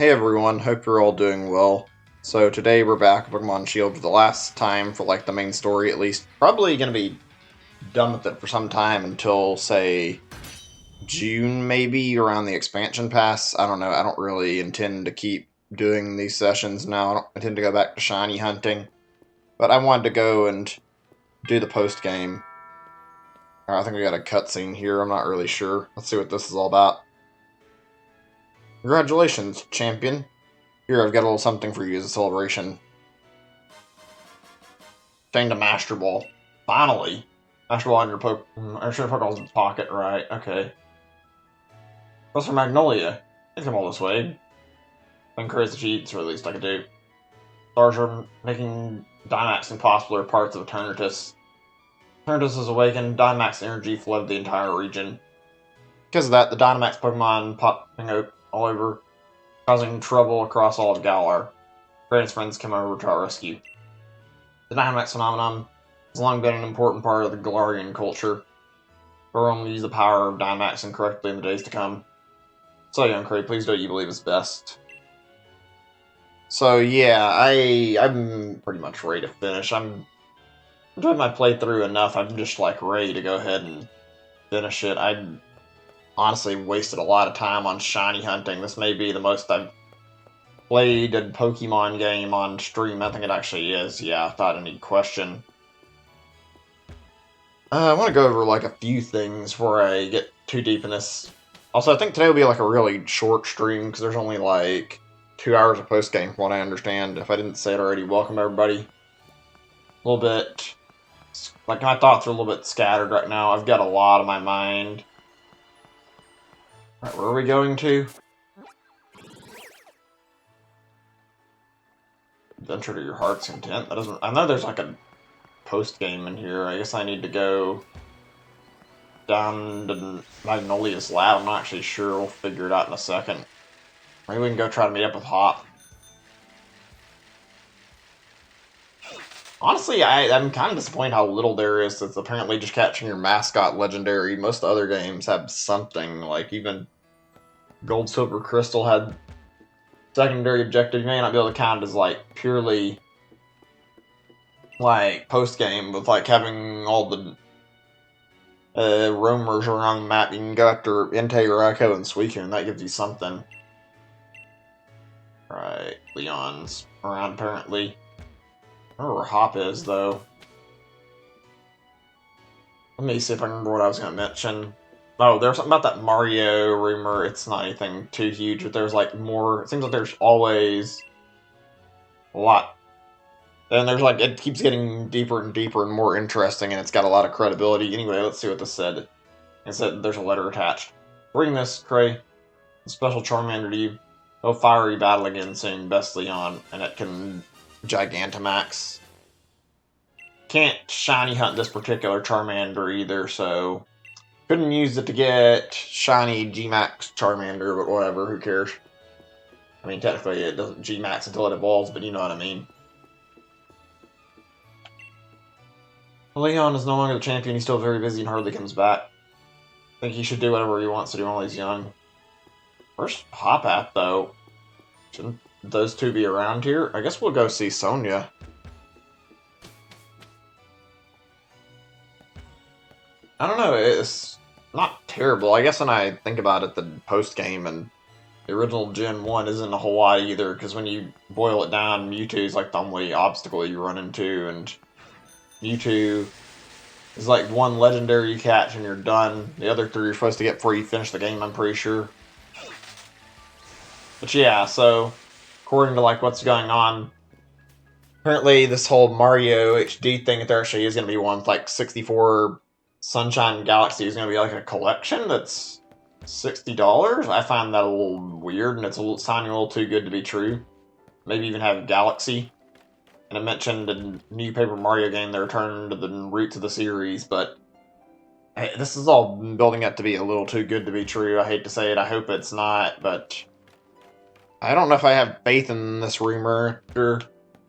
Hey everyone, hope you're all doing well. So today we're back with Pokemon Shield for the last time for like the main story at least. Probably gonna be done with it for some time until say June maybe around the expansion pass. I don't know, I don't really intend to keep doing these sessions now. I don't intend to go back to shiny hunting. But I wanted to go and do the post game. I think we got a cutscene here, I'm not really sure. Let's see what this is all about. Congratulations, champion. Here, I've got a little something for you as a celebration. Obtained a Master Ball. Finally! Master Ball in your I should have put it in his pocket, right? Okay. Professor Magnolia. I come all this way. I encourage the cheats, or at least I could do. Stars are making Dynamax impossible parts of Eternatus. Eternatus is awakened, Dynamax energy flooded the entire region. Because of that, the Dynamax Pokemon popping out all over, causing trouble across all of Galar. Brandon's friends come over to our rescue. The Dynamax phenomenon has long been an important part of the Galarian culture. We'll only use the power of Dynamax incorrectly in the days to come. So, young Cray, please do what you believe is best. So, yeah, I'm pretty much ready to finish. I'm doing my playthrough enough. I'm just, like, ready to go ahead and finish it. I honestly wasted a lot of time on shiny hunting. This may be the most I've played a Pokemon game on stream. I think it actually is. Yeah, without any question. I want to go over like a few things before I get too deep in this. Also, I think today will be like a really short stream because there's only like 2 hours of post game, from what I understand. If I didn't say it already, welcome everybody. A little bit, like my thoughts are a little bit scattered right now. I've got a lot on my mind. All right, where are we going to? Adventure to your heart's content. That doesn't. I know there's like a post game in here. I guess I need to go down to Magnolia's lab. I'm not actually sure. We'll figure it out in a second. Maybe we can go try to meet up with Hop. Honestly, I'm kind of disappointed how little there is. It's apparently just catching your mascot legendary. Most other games have something, like even Gold, Silver, Crystal had secondary objective. You may not be able to count it as like purely like post game with like having all the roamers around the map. You can go after Entei, Raikou, and Suicune. That gives you something. Right, Leon's around apparently. I don't know where Hop is though. Let me see if I remember what I was going to mention. Oh, there's something about that Mario rumor. It's not anything too huge, but there's like more. It seems like there's always a lot. And there's like, it keeps getting deeper and deeper and more interesting, and it's got a lot of credibility. Anyway, let's see what this said. It said there's a letter attached. Bring this, Cray. A special Charmander to you. Oh, fiery battle again soon, best Leon. And it can Gigantamax. Can't shiny hunt this particular Charmander either, so couldn't use it to get shiny G-Max Charmander, but whatever, who cares? I mean, technically it doesn't G-Max until it evolves, but you know what I mean. Leon is no longer the champion, he's still very busy and hardly comes back. I think he should do whatever he wants to do while he's young. Where's Hop at, though? Shouldn't those two be around here? I guess we'll go see Sonia. I don't know, it's not terrible. I guess when I think about it, the post-game and the original Gen 1 isn't a whole lot either, because when you boil it down, Mewtwo's like the only obstacle you run into, and Mewtwo is like one legendary you catch and you're done. The other three you're supposed to get before you finish the game, I'm pretty sure. But yeah, so according to like what's going on, apparently this whole Mario HD thing that there actually is going to be one with like 64 Sunshine Galaxy is going to be like a collection that's $60. I find that a little weird, and it's sounding a little too good to be true. Maybe even have Galaxy. And I mentioned the new Paper Mario game, they're returning to the roots of the series, but hey, this is all building up to be a little too good to be true. I hate to say it, I hope it's not, but I don't know if I have faith in this rumor after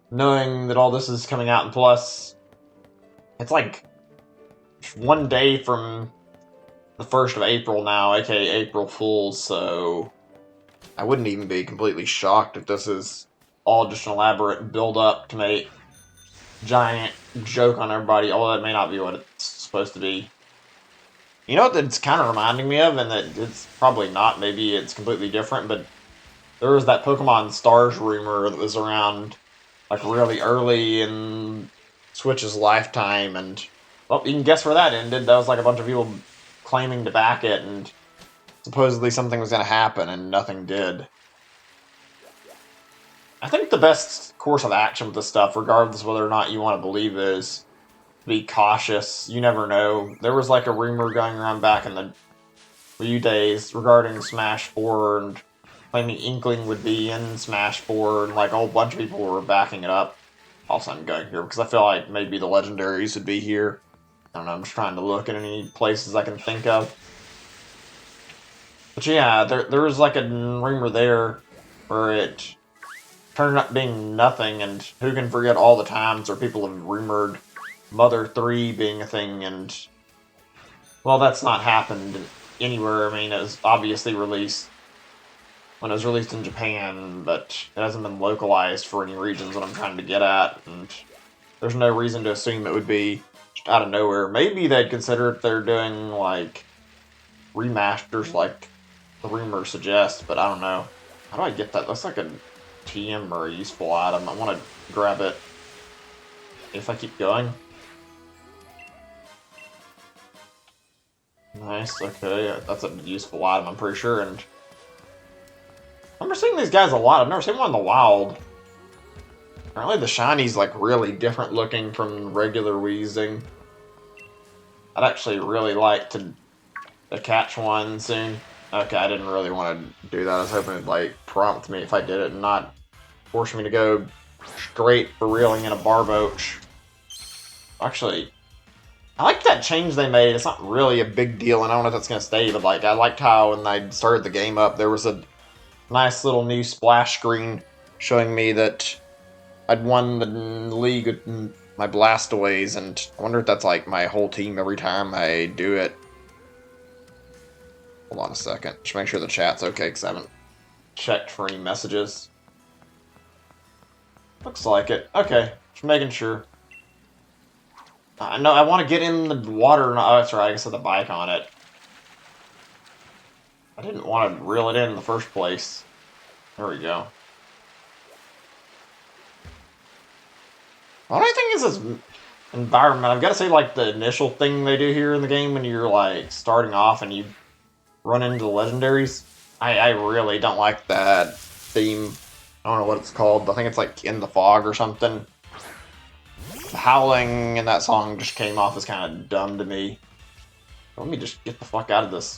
knowing that all this is coming out, and plus, it's like one day from the 1st of April now, aka April Fools, so I wouldn't even be completely shocked if this is all just an elaborate build-up to make giant joke on everybody, although that may not be what it's supposed to be. You know what it's kind of reminding me of, and that it's probably not, maybe it's completely different, but there was that Pokemon Stars rumor that was around, like, really early in Switch's lifetime, and, well, you can guess where that ended. That was, like, a bunch of people claiming to back it, and supposedly something was going to happen, and nothing did. I think the best course of action with this stuff, regardless of whether or not you want to believe it, is be cautious. You never know. There was like a rumor going around back in the Wii U days regarding Smash 4 and claiming Inkling would be in Smash 4, and like a whole bunch of people were backing it up. Also, I'm going here because I feel like maybe the legendaries would be here. I don't know, I'm just trying to look at any places I can think of. But yeah, there was like a rumor there where it turned out being nothing, and who can forget all the times where people have rumored Mother 3 being a thing, and, well, that's not happened anywhere. I mean, it was obviously released when it was released in Japan, but it hasn't been localized for any regions that I'm trying to get at, and there's no reason to assume it would be just out of nowhere. Maybe they'd consider if they're doing, like, remasters like the rumors suggest, but I don't know. How do I get that? That's like a TM or a useful item. I want to grab it if I keep going. Nice, okay, that's a useful item, I'm pretty sure, and I remember seeing these guys a lot. I've never seen one in the wild. Apparently the shiny's like really different looking from regular Weezing. I'd actually really like to catch one soon. Okay, I didn't really want to do that. I was hoping it'd like prompt me if I did it and not force me to go straight for reeling in a Barboach. Actually, I like that change they made. It's not really a big deal, and I don't know if that's going to stay, but like I liked how when I started the game up, there was a nice little new splash screen showing me that I'd won the league with my Blastaways, and I wonder if that's like my whole team every time I do it. Hold on a second. Just make sure the chat's okay, because I haven't checked for any messages. Looks like it. Okay, just making sure. No, I want to get in the water. Oh, that's right, I guess I had the bike on it. I didn't want to reel it in the first place. There we go. The only thing is this environment. I've got to say, like, the initial thing they do here in the game when you're, like, starting off and you run into the legendaries, I really don't like that theme. I don't know what it's called, but I think it's, like, In the Fog or something. The howling in that song just came off as kind of dumb to me. Let me just get the fuck out of this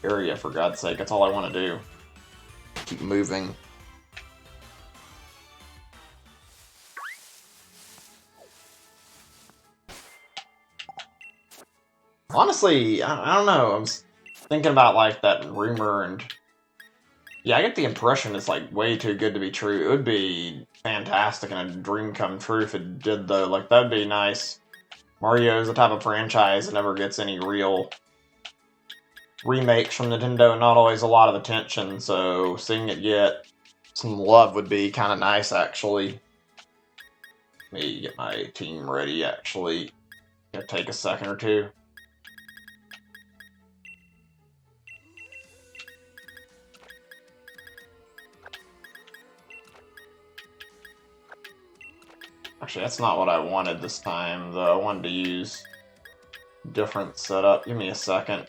area, for God's sake. That's all I want to do. Keep moving. Honestly, I don't know. I was thinking about, like, that rumor, and yeah, I get the impression it's, like, way too good to be true. It would be fantastic and a dream come true if it did, though. Like, that'd be nice. Mario is the type of franchise that never gets any real remakes from Nintendo, and not always a lot of attention, so seeing it get some love would be kind of nice, actually. Let me get my team ready, actually. It'll take a second or two. Actually, that's not what I wanted this time, though. I wanted to use a different setup. Give me a second.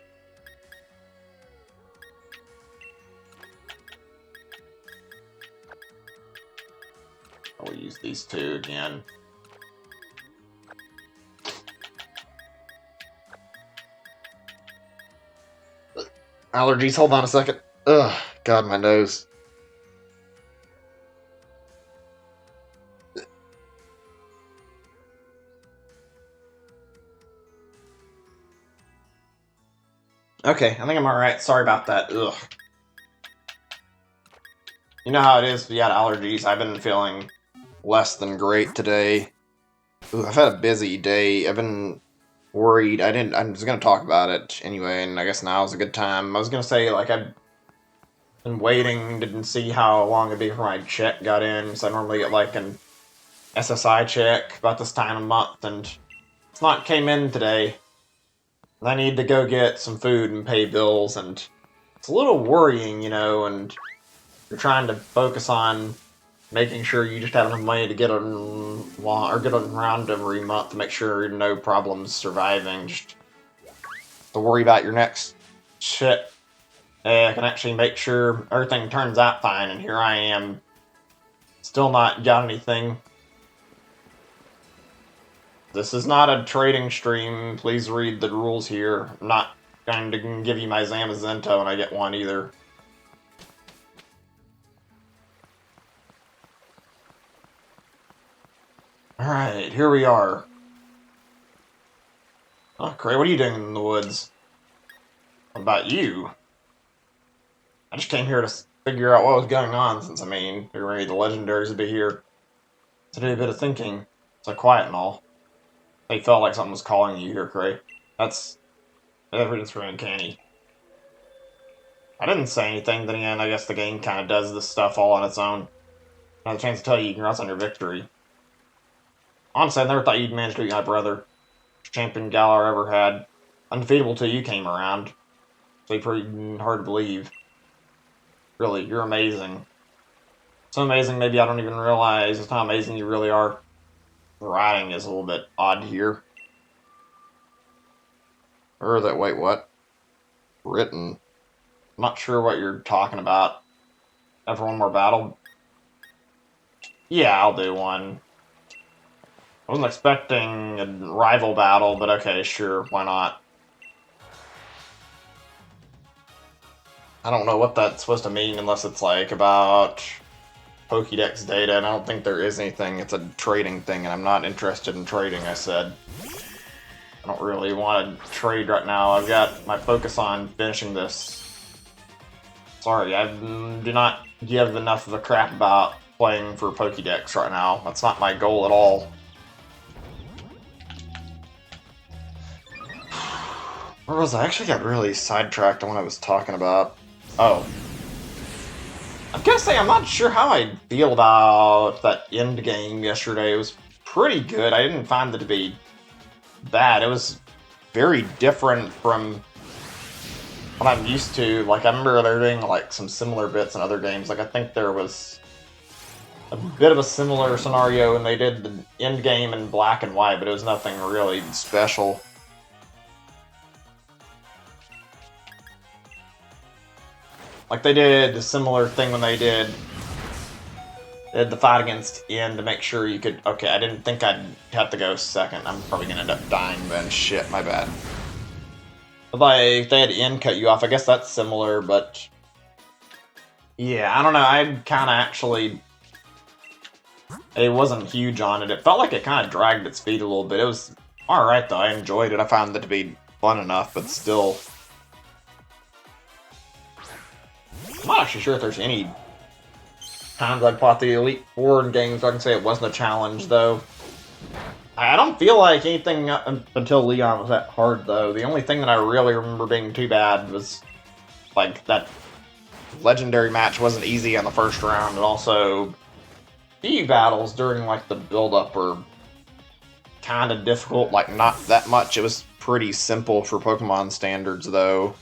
I'll use these two again. Allergies, hold on a second. Ugh, God, my nose. Okay, I think I'm alright. Sorry about that. Ugh. You know how it is if you had allergies. I've been feeling less than great today. Ooh, I've had a busy day. I've been worried. I was gonna talk about it anyway, and I guess now is a good time. I was gonna say, like, I've been waiting, didn't see how long it'd be before my check got in, so I normally get like an SSI check about this time of month, and it's not came in today. I need to go get some food and pay bills, and it's a little worrying, you know, and you're trying to focus on making sure you just have enough money to get around every month to make sure no problems surviving. Just to worry about your next shit. I can actually make sure everything turns out fine, and here I am, still not got anything. This is not a trading stream. Please read the rules here. I'm not going to give you my Zamazento when I get one either. Alright, here we are. Oh, great. What are you doing in the woods? What about you? I just came here to figure out what was going on, since, I mean, the legendaries would be here. To do a bit of thinking. So quiet and all. They felt like something was calling you here, Cray. That's evidence for uncanny. I didn't say anything, then again, I guess the game kind of does this stuff all on its own. I had a chance to tell you congrats on your victory. Honestly, I never thought you'd manage to beat my brother. Champion Galar ever had. Undefeatable till you came around. So pretty hard to believe. Really, you're amazing. So amazing, maybe I don't even realize just how amazing you really are. Writing is a little bit odd here. Wait, what? Written. I'm not sure what you're talking about. Ever one more battle? Yeah, I'll do one. I wasn't expecting a rival battle, but okay, sure, why not? I don't know what that's supposed to mean unless it's like about Pokédex data, and I don't think there is anything. It's a trading thing, and I'm not interested in trading, I said. I don't really want to trade right now. I've got my focus on finishing this. Sorry, I do not give enough of a crap about playing for Pokédex right now. That's not my goal at all. Where was I? Actually got really sidetracked on what I was talking about. Oh. I'm gonna say I'm not sure how I feel about that end game yesterday. It was pretty good. I didn't find it to be bad. It was very different from what I'm used to. Like, I remember they're doing like some similar bits in other games. Like, I think there was a bit of a similar scenario and they did the end game in black and white, but it was nothing really special. Like, they did a similar thing when they did the fight against N to make sure you could... Okay, I didn't think I'd have to go second. I'm probably gonna end up dying then. Shit, my bad. But like, they had N cut you off. I guess that's similar, but... Yeah, I don't know. I kind of actually... It wasn't huge on it. It felt like it kind of dragged its feet a little bit. It was alright, though. I enjoyed it. I found it to be fun enough, but still... I'm not actually sure if there's any times I'd fought the Elite Four in games so I can say it wasn't a challenge, though. I don't feel like anything until Leon was that hard, though. The only thing that I really remember being too bad was, like, that legendary match wasn't easy on the first round, and also the battles during, like, the build-up were kind of difficult, like, not that much. It was pretty simple for Pokemon standards, though.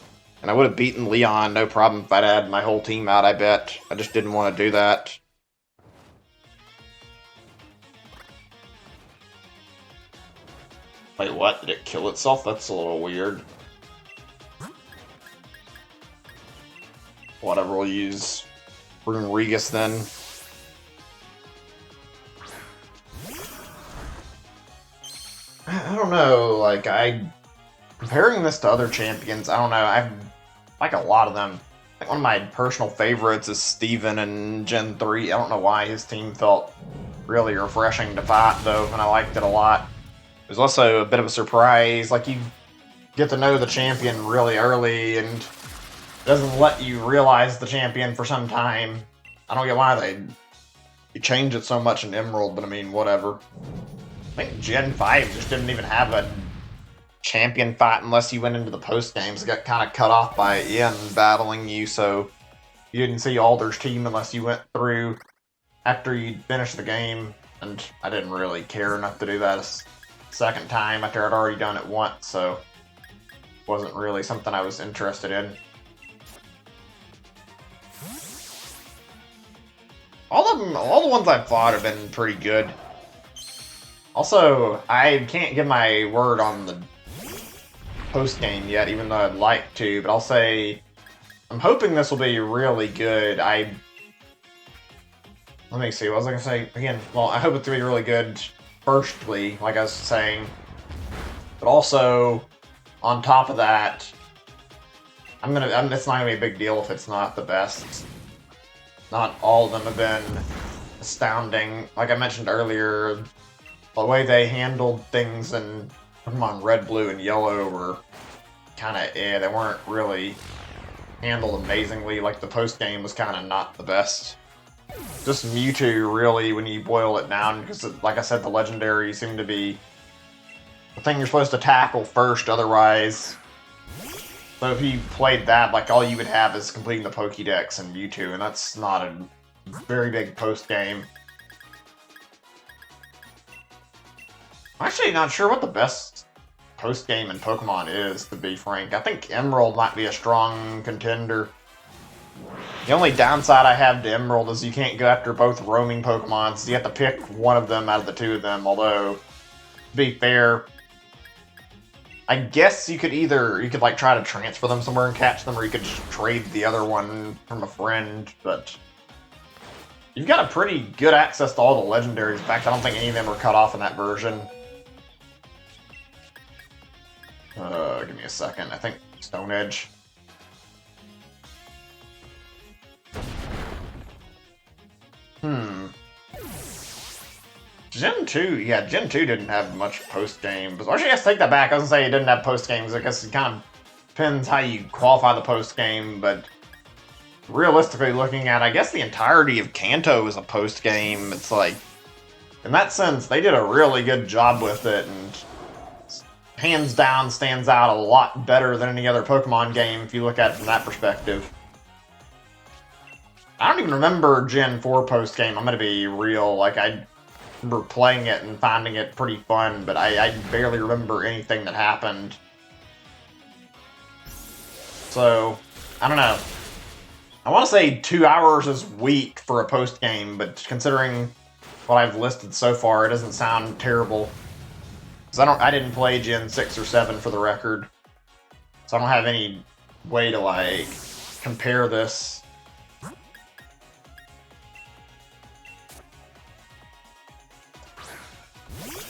And I would have beaten Leon, no problem, if I'd had my whole team out, I bet. I just didn't want to do that. Wait, what? Did it kill itself? That's a little weird. Whatever, we'll use Rune Regus then. I don't know, like, comparing this to other champions, I don't know, I like a lot of them. I think one of my personal favorites is Steven in Gen 3. I don't know why his team felt really refreshing to fight, though, and I liked it a lot. It was also a bit of a surprise, like, you get to know the champion really early, and it doesn't let you realize the champion for some time. I don't get why they change it so much in Emerald, but I mean, whatever. I think Gen 5 just didn't even have a champion fight unless you went into the post games. It got kind of cut off by Ian battling you, so you didn't see Alder's team unless you went through after you finished the game, and I didn't really care enough to do that a second time after I'd already done it once, so it wasn't really something I was interested in. All the ones I've fought have been pretty good. Also, I can't give my word on the post-game yet, even though I'd like to, but I'll say I'm hoping this will be really good. Let me see, what was I going to say? Again, well, I hope it's going to be really good, firstly, like I was saying, but also, on top of that, it's not going to be a big deal if it's not the best. Not all of them have been astounding. Like I mentioned earlier, the way they handled things in Pokemon Red, Blue, and Yellow were kind of They weren't really handled amazingly. Like, the post-game was kind of not the best. Just Mewtwo, really, when you boil it down, because, like I said, the legendaries seem to be the thing you're supposed to tackle first, otherwise. So if you played that, like, all you would have is completing the Pokédex and Mewtwo, and that's not a very big post-game. I'm actually not sure what the best post-game in Pokemon is, to be frank. I think Emerald might be a strong contender. The only downside I have to Emerald is you can't go after both roaming Pokemon, so you have to pick one of them out of the two of them, although, to be fair, I guess you could like try to transfer them somewhere and catch them, or you could just trade the other one from a friend, but you've got a pretty good access to all the legendaries. In fact, I don't think any of them are cut off in that version. Give me a second. I think Stone Edge. Gen 2, yeah, Gen 2 didn't have much post-game. But actually, I guess take that back. I was going to say it didn't have post-games. I guess it kind of depends how you qualify the post-game, but realistically looking at, I guess the entirety of Kanto is a post-game. It's like, in that sense, they did a really good job with it, and hands down stands out a lot better than any other Pokemon game if you look at it from that perspective. I don't even remember Gen 4 post-game, I'm gonna be real. Like, I remember playing it and finding it pretty fun, but I barely remember anything that happened. So, I don't know. I want to say 2 hours is weak for a post-game, but considering what I've listed so far, it doesn't sound terrible. Because I didn't play Gen 6 or 7 for the record. So I don't have any way to, like, compare this.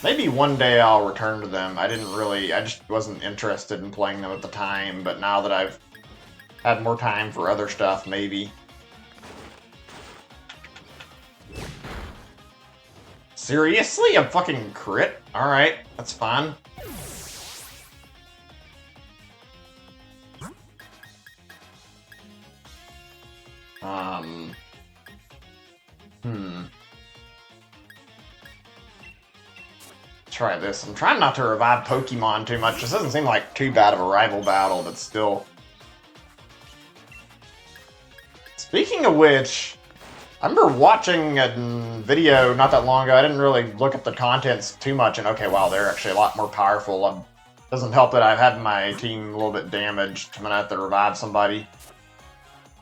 Maybe one day I'll return to them. I just wasn't interested in playing them at the time, but now that I've had more time for other stuff, maybe. Seriously? A fucking crit? Alright, that's fine. Try this. I'm trying not to revive Pokemon too much. This doesn't seem like too bad of a rival battle, but still. Speaking of which, I remember watching a video not that long ago. I didn't really look at the contents too much, and okay, wow, they're actually a lot more powerful. It doesn't help that I've had my team a little bit damaged. I'm gonna have to revive somebody.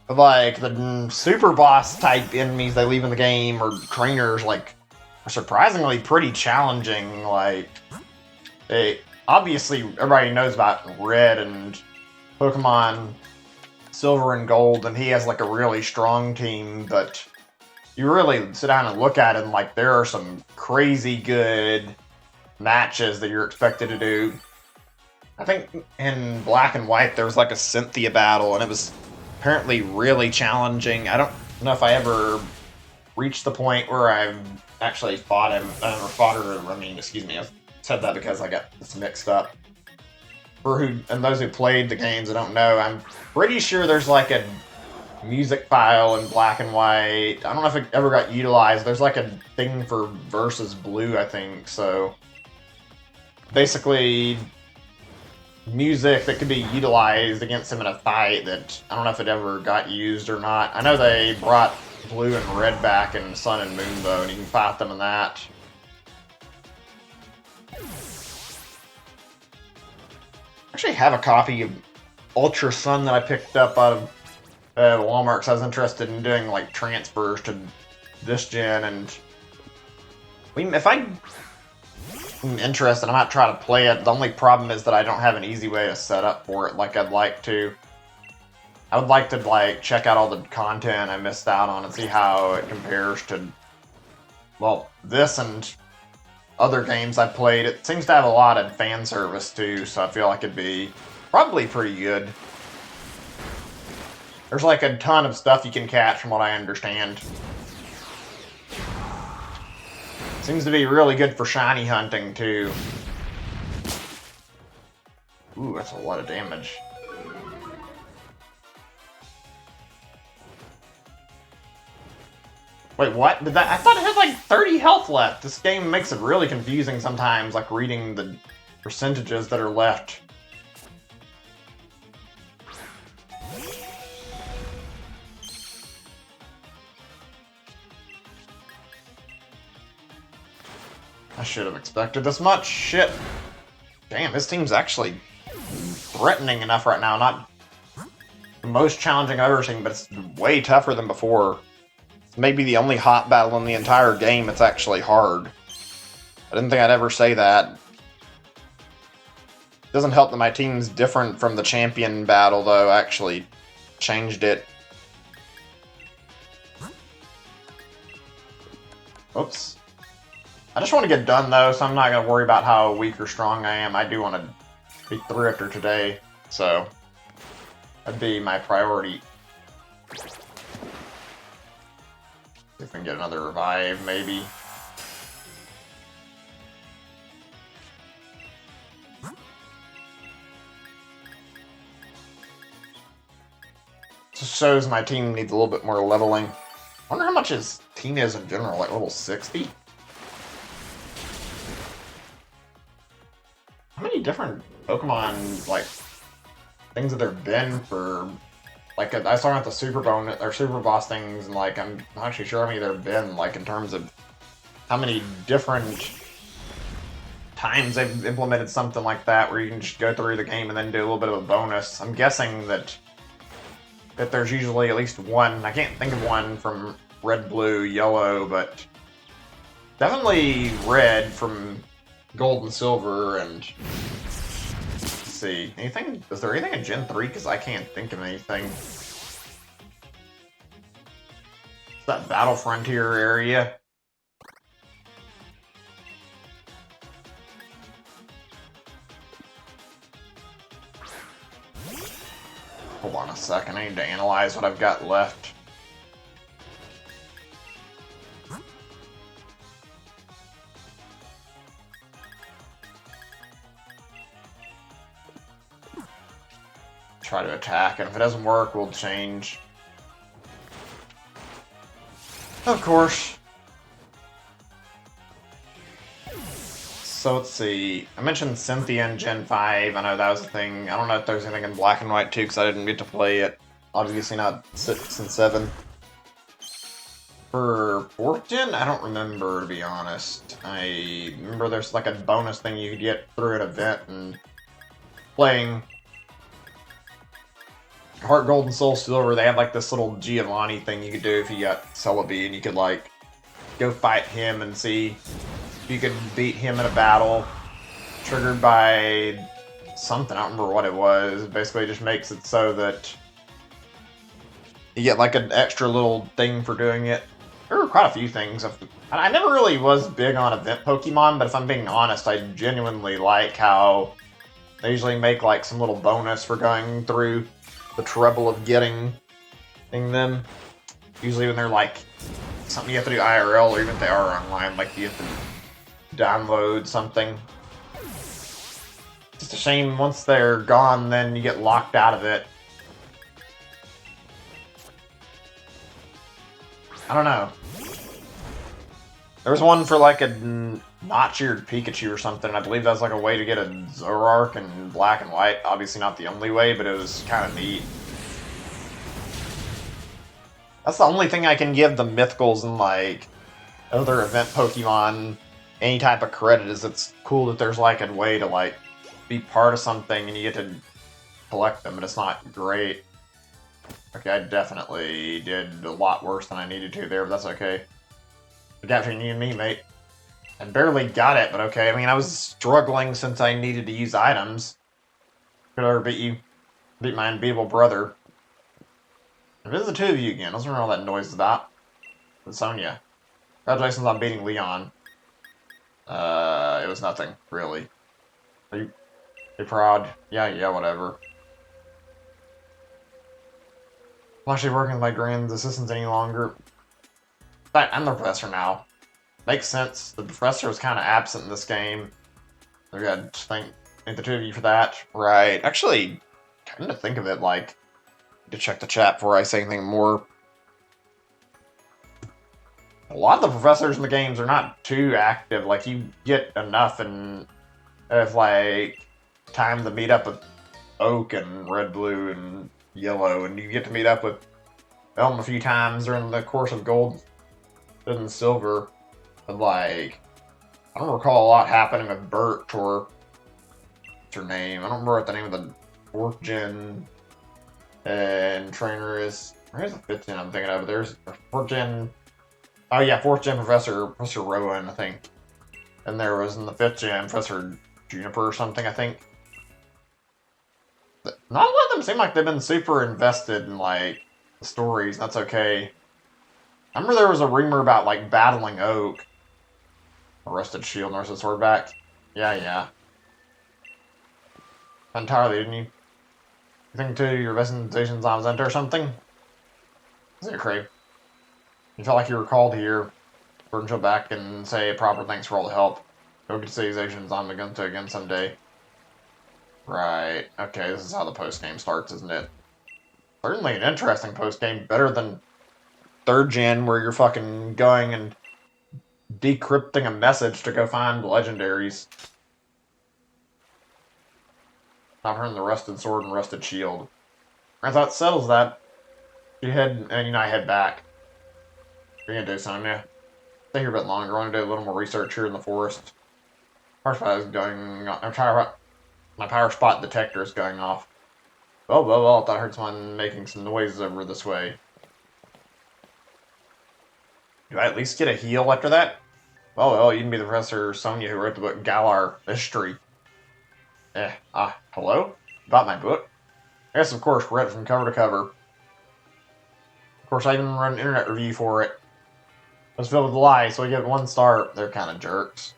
But like, the super boss type enemies they leave in the game, or trainers, like, are surprisingly pretty challenging. Like, obviously, everybody knows about Red and Pokemon Silver and Gold, and he has like a really strong team, but you really sit down and look at it, and like, there are some crazy good matches that you're expected to do. I think in Black and White there was like a Cynthia battle, and it was apparently really challenging. I don't know if I ever reached the point where I've actually fought him, or fought her. I mean, excuse me, I said that because I got this mixed up. And those who played the games that don't know, I'm pretty sure there's like a music file in Black and White. I don't know if it ever got utilized. There's like a thing for versus Blue, I think. So basically, music that could be utilized against him in a fight that I don't know if it ever got used or not. I know they brought Blue and Red back in Sun and Moon though, and you can fight them in that. I actually have a copy of Ultra Sun that I picked up out of Walmart because I was interested in doing like transfers to this gen, and if I'm interested, I might try to play it. The only problem is that I don't have an easy way to set up for it like I'd like to. I would like to like check out all the content I missed out on and see how it compares to, well, this and other games I played. It seems to have a lot of fan service too, so I feel like it'd be probably pretty good. There's like a ton of stuff you can catch from what I understand. Seems to be really good for shiny hunting too. Ooh, that's a lot of damage. Wait, what? Did that? I thought it had like 30 health left. This game makes it really confusing sometimes, like reading the percentages that are left. I should have expected this much. Shit. Damn, this team's actually threatening enough right now. Not the most challenging I've ever seen, but it's way tougher than before. Maybe the only hot battle in the entire game it's actually hard. I didn't think I'd ever say that. Doesn't help that my team's different from the champion battle, though. I actually changed it. Oops. I just want to get done, though, so I'm not going to worry about how weak or strong I am. I do want to beat the Rifter today, so that'd be my priority. If we can get another revive, maybe. Just shows my team needs a little bit more leveling. I wonder how much his team is in general, like level 60? How many different Pokemon, like, things that there have been for... Like, I saw at the Super Bonus, or Super Boss things, and, like, I'm not actually sure how many there have been, like, in terms of how many different times they've implemented something like that, where you can just go through the game and then do a little bit of a bonus. I'm guessing that there's usually at least one. I can't think of one from Red, Blue, Yellow, but definitely Red from Gold and Silver, and... See. Anything? Is there anything in Gen 3? Because I can't think of anything. Is that Battle Frontier area? Hold on a second. I need to analyze what I've got left. Try to attack, and if it doesn't work, we'll change. Of course. So let's see. I mentioned Cynthia in Gen 5. I know that was a thing. I don't know if there's anything in Black and White too, because I didn't get to play it. Obviously not 6 and 7. For 4th Gen, I don't remember, to be honest. I remember there's like a bonus thing you could get through an event, and playing Heart Gold and Soul Silver, they have like this little Giovanni thing you could do if you got Celebi, and you could like go fight him and see if you could beat him in a battle triggered by something. I don't remember what it was. It basically just makes it so that you get like an extra little thing for doing it. There were quite a few things. I never really was big on event Pokemon, but if I'm being honest, I genuinely like how they usually make like some little bonus for going through the trouble of getting them. Usually when they're like something you have to do IRL, or even if they are online, like you have to download something. Just a shame once they're gone, then you get locked out of it. I don't know. There's one for like a not-cheered Pikachu or something. I believe that's like a way to get a Zoroark in black and white. Obviously not the only way, but it was kind of neat. That's the only thing I can give the Mythicals and like other event Pokemon any type of credit is it's cool that there's like a way to like be part of something and you get to collect them, but it's not great. Okay, I definitely did a lot worse than I needed to there, but that's okay. Adapting you and me, mate. I barely got it, but okay. I mean, I was struggling since I needed to use items. Could ever beat you. Beat my unbeatable brother. If it's the two of you again, I was wondering all that noise is about. It's Sonya. Congratulations on beating Leon. It was nothing, really. Are you proud? Yeah, whatever. I'm actually working with my grand's assistants any longer. In fact, I'm the professor now. Makes sense. The professor was kind of absent in this game. I gotta thank the two of you for that. Right. Actually, kind of think of it like to check the chat before I say anything more. A lot of the professors in the games are not too active. Like, you get enough and if like time to meet up with Oak and Red, Blue, and Yellow, and you get to meet up with Elm a few times during the course of Gold and Silver. But like, I don't recall a lot happening with Birch or what's her name? I don't remember what the name of the 4th gen and trainer is. Where's the 5th gen I'm thinking of? There's 4th gen. Oh yeah, 4th gen Professor Rowan, I think. And there was in the 5th gen Professor Juniper or something, I think. But not a lot of them seem like they've been super invested in like the stories. That's okay. I remember there was a rumor about like battling Oak. Arrested Shield and Arrested Swordback. Yeah. Entirely, didn't you? You think to your investigations on Zenta or something? Is it Crave? You felt like you were called here. Burton show back and say a proper thanks for all the help. Go get civilizations on Magenta again someday. Right. Okay, this is how the post-game starts, isn't it? Certainly an interesting post-game. Better than 3rd gen where you're fucking going and decrypting a message to go find legendaries. I've heard the Rusted Sword and Rusted Shield. I thought settles that. You head and I head back. What are you gonna do, Sonya? Stay here a bit longer. I want to do a little more research here in the forest. Power spot is going on. My power spot detector is going off. Well, I thought I heard someone making some noise over this way. Do I at least get a heal after that? Well, you can be the Professor Sonya who wrote the book Galar History. Hello? About my book? Yes, of course, read it from cover to cover. Of course, I even run an internet review for it. It was filled with lies, so I give it 1 star. They're kind of jerks.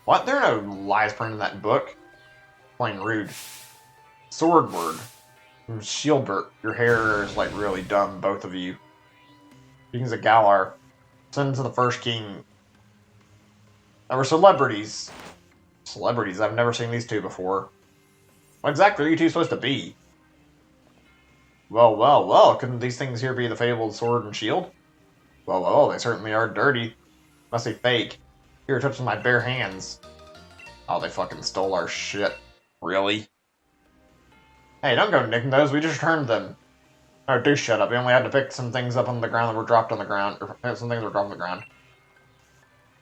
What? There are no lies printed in that book. Plain rude. Swordward. Shieldbert. Your hair is like really dumb, both of you. Kings of Galar. Send to the first king. There were celebrities. Celebrities? I've never seen these two before. What exactly are you two supposed to be? Well, couldn't these things here be the fabled sword and shield? Well, they certainly are dirty. Must be fake. Here, touching my bare hands. Oh, they fucking stole our shit. Really? Hey, don't go nicking those, we just returned them. Oh, do shut up, we only had to pick some things up on the ground that were dropped on the ground. Or some things were dropped on the ground.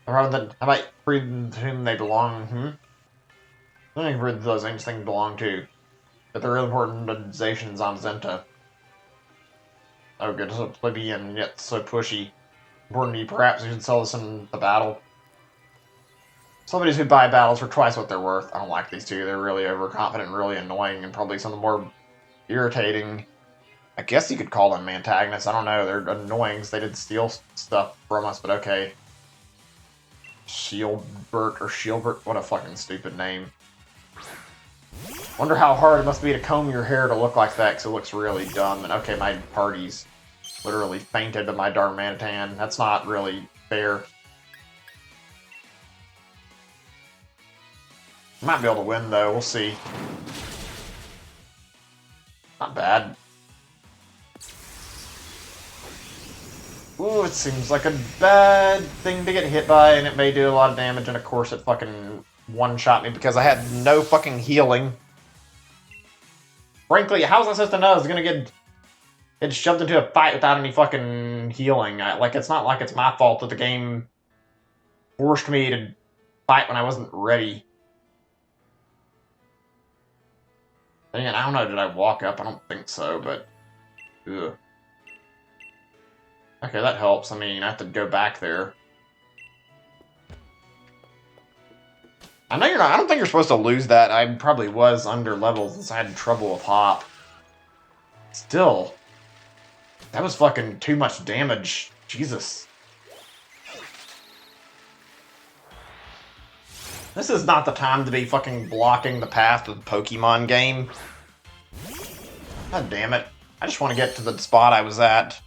How about read to whom they belong, I don't think where those ancient things belong to. But they're real important organizations on Zenta. Oh, good, so plebeian, yet so pushy. Important to you, perhaps you should sell this in the battle. Somebody who buy battles for twice what they're worth. I don't like these two. They're really overconfident and really annoying, and probably some of the more irritating. I guess you could call them antagonists. I don't know. They're annoying because they did steal stuff from us, but okay. Shieldbert. What a fucking stupid name. Wonder how hard it must be to comb your hair to look like that, because it looks really dumb. And okay, my party's literally fainted to my Darmanitan. That's not really fair. Might be able to win, though. We'll see. Not bad. Ooh, it seems like a bad thing to get hit by, and it may do a lot of damage, and of course it fucking one-shot me because I had no fucking healing. Frankly, how was I supposed to know I was gonna get shoved into a fight without any fucking healing? Like, it's not like it's my fault that the game forced me to fight when I wasn't ready. And I don't know, did I walk up? I don't think so, but... Ugh. Okay, that helps. I mean, I have to go back there. I know you're not... I don't think you're supposed to lose that. I probably was under leveled since I had trouble with Hop. Still. That was fucking too much damage. Jesus. This is not the time to be fucking blocking the path of the Pokemon game. God damn it. I just want to get to the spot I was at.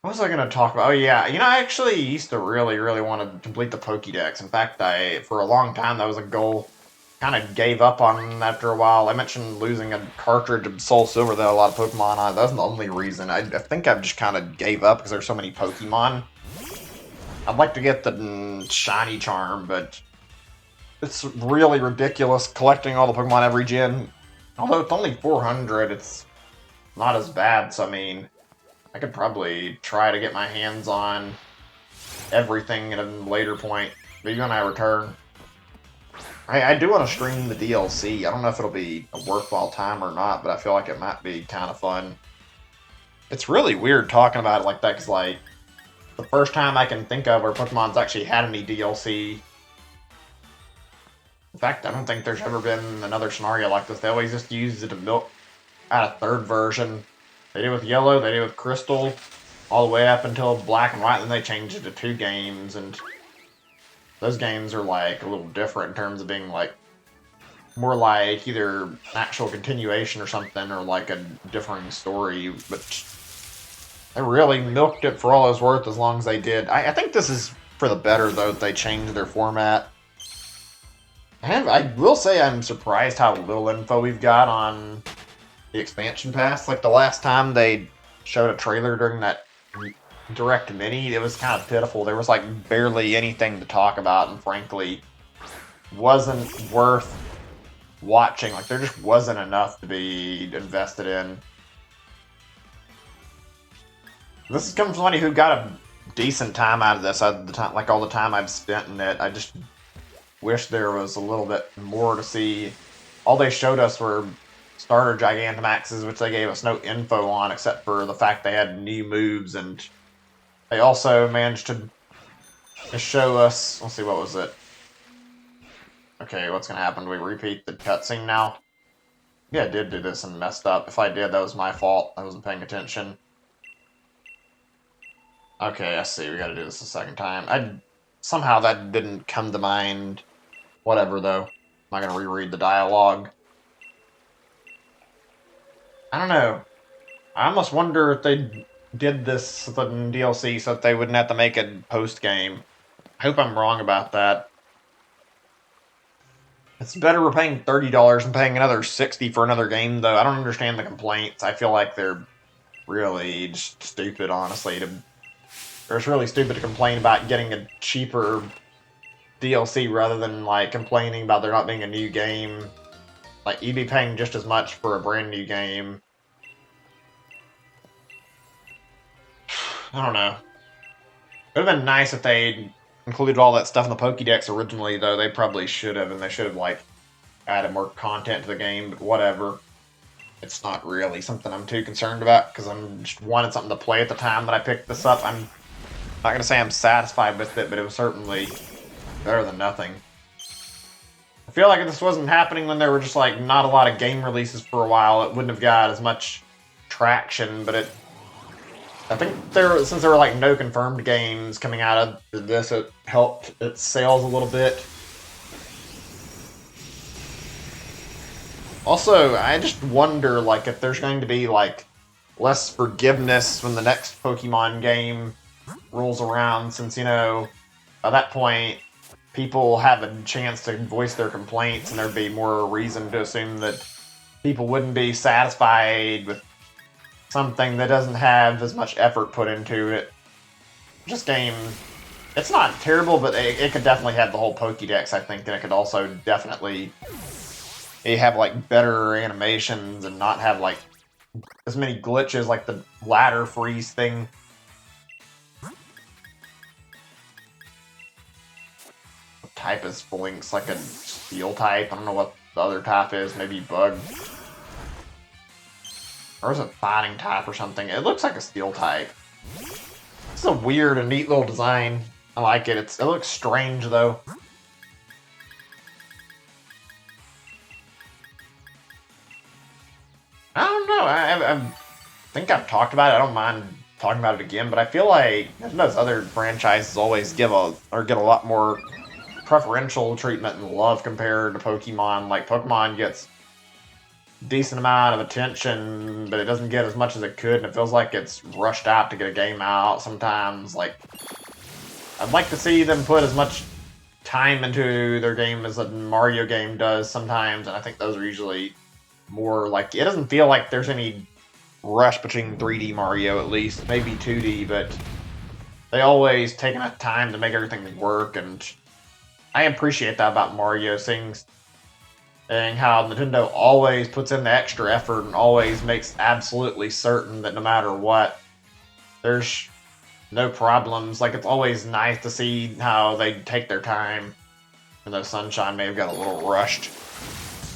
What was I going to talk about? Oh, yeah. You know, I actually used to really, really want to complete the Pokédex. In fact, for a long time, that was a goal. Kind of gave up on after a while. I mentioned losing a cartridge of Soul Silver that had a lot of Pokemon on it. That was the only reason. I think I've just kind of gave up because there's so many Pokemon. I'd like to get the shiny charm, but it's really ridiculous collecting all the Pokemon every gen. Although it's only 400, it's not as bad, so I mean... I could probably try to get my hands on everything at a later point, maybe when I return. I do want to stream the DLC. I don't know if it'll be a worthwhile time or not, but I feel like it might be kind of fun. It's really weird talking about it like that, because, like, the first time I can think of where Pokemon's actually had any DLC. In fact, I don't think there's ever been another scenario like this. They always just use it to milk out a third version. They did with Yellow, they did with Crystal, all the way up until Black and White, then they changed it to 2 games, and those games are, like, a little different in terms of being, like, more like either an actual continuation or something, or, like, a differing story, but they really milked it for all it was worth as long as they did. I think this is for the better, though, that they changed their format. And I will say I'm surprised how little info we've got on the expansion pass. Like, the last time they showed a trailer during that direct mini, it was kind of pitiful. There was, like, barely anything to talk about, and frankly, wasn't worth watching. Like, there just wasn't enough to be invested in. This is coming from somebody who got a decent time out of this. Like, all the time I've spent in it, I just wish there was a little bit more to see. All they showed us were starter Gigantamaxes, which they gave us no info on except for the fact they had new moves, and they also managed to show us... Let's see, what was it? Okay, what's going to happen? Do we repeat the cutscene now? Yeah, I did do this and messed up. If I did, that was my fault. I wasn't paying attention. Okay, I see. We got to do this a second time. Somehow that didn't come to mind. Whatever, though. I'm not going to reread the dialogue. I don't know. I almost wonder if they did this in DLC so that they wouldn't have to make a post-game. I hope I'm wrong about that. It's better we're paying $30 than paying another $60 for another game, though. I don't understand the complaints. I feel like they're really just stupid, honestly. It's really stupid to complain about getting a cheaper DLC rather than, like, complaining about there not being a new game. Like, you'd be paying just as much for a brand new game. I don't know. It would have been nice if they included all that stuff in the Pokédex originally, though. They probably should have, and they should have, like, added more content to the game, but whatever. It's not really something I'm too concerned about, because I'm just wanted something to play at the time that I picked this up. I'm not going to say I'm satisfied with it, but it was certainly better than nothing. I feel like if this wasn't happening when there were just, like, not a lot of game releases for a while, it wouldn't have got as much traction, but I think since there were, like, no confirmed games coming out of this, it helped its sales a little bit. Also, I just wonder, like, if there's going to be, like, less forgiveness when the next Pokemon game rolls around, since, you know, by that point, people have a chance to voice their complaints, and there'd be more reason to assume that people wouldn't be satisfied with something that doesn't have as much effort put into it. This game, it's not terrible, but it could definitely have the whole Pokédex, I think, and it could also definitely have like better animations and not have like as many glitches like the ladder freeze thing. What type is Flinks? Like a steel type? I don't know what the other type is. Maybe bug. Or is it fighting type or something? It looks like a steel type. It's a weird and neat little design. I like it. It looks strange though. I don't know. I think I've talked about it. I don't mind talking about it again, but I feel like those other franchises always get a lot more preferential treatment and love compared to Pokemon. Like Pokemon gets a decent amount of attention, but it doesn't get as much as it could, and it feels like it's rushed out to get a game out sometimes. Like I'd like to see them put as much time into their game as a Mario game does sometimes, and I think those are usually more like, it doesn't feel like there's any rush between 3D Mario, at least maybe 2D, but they always take enough time to make everything work, and I appreciate that about Mario, seeing how Nintendo always puts in the extra effort and always makes absolutely certain that no matter what, there's no problems. Like, it's always nice to see how they take their time, even though Sunshine may have got a little rushed.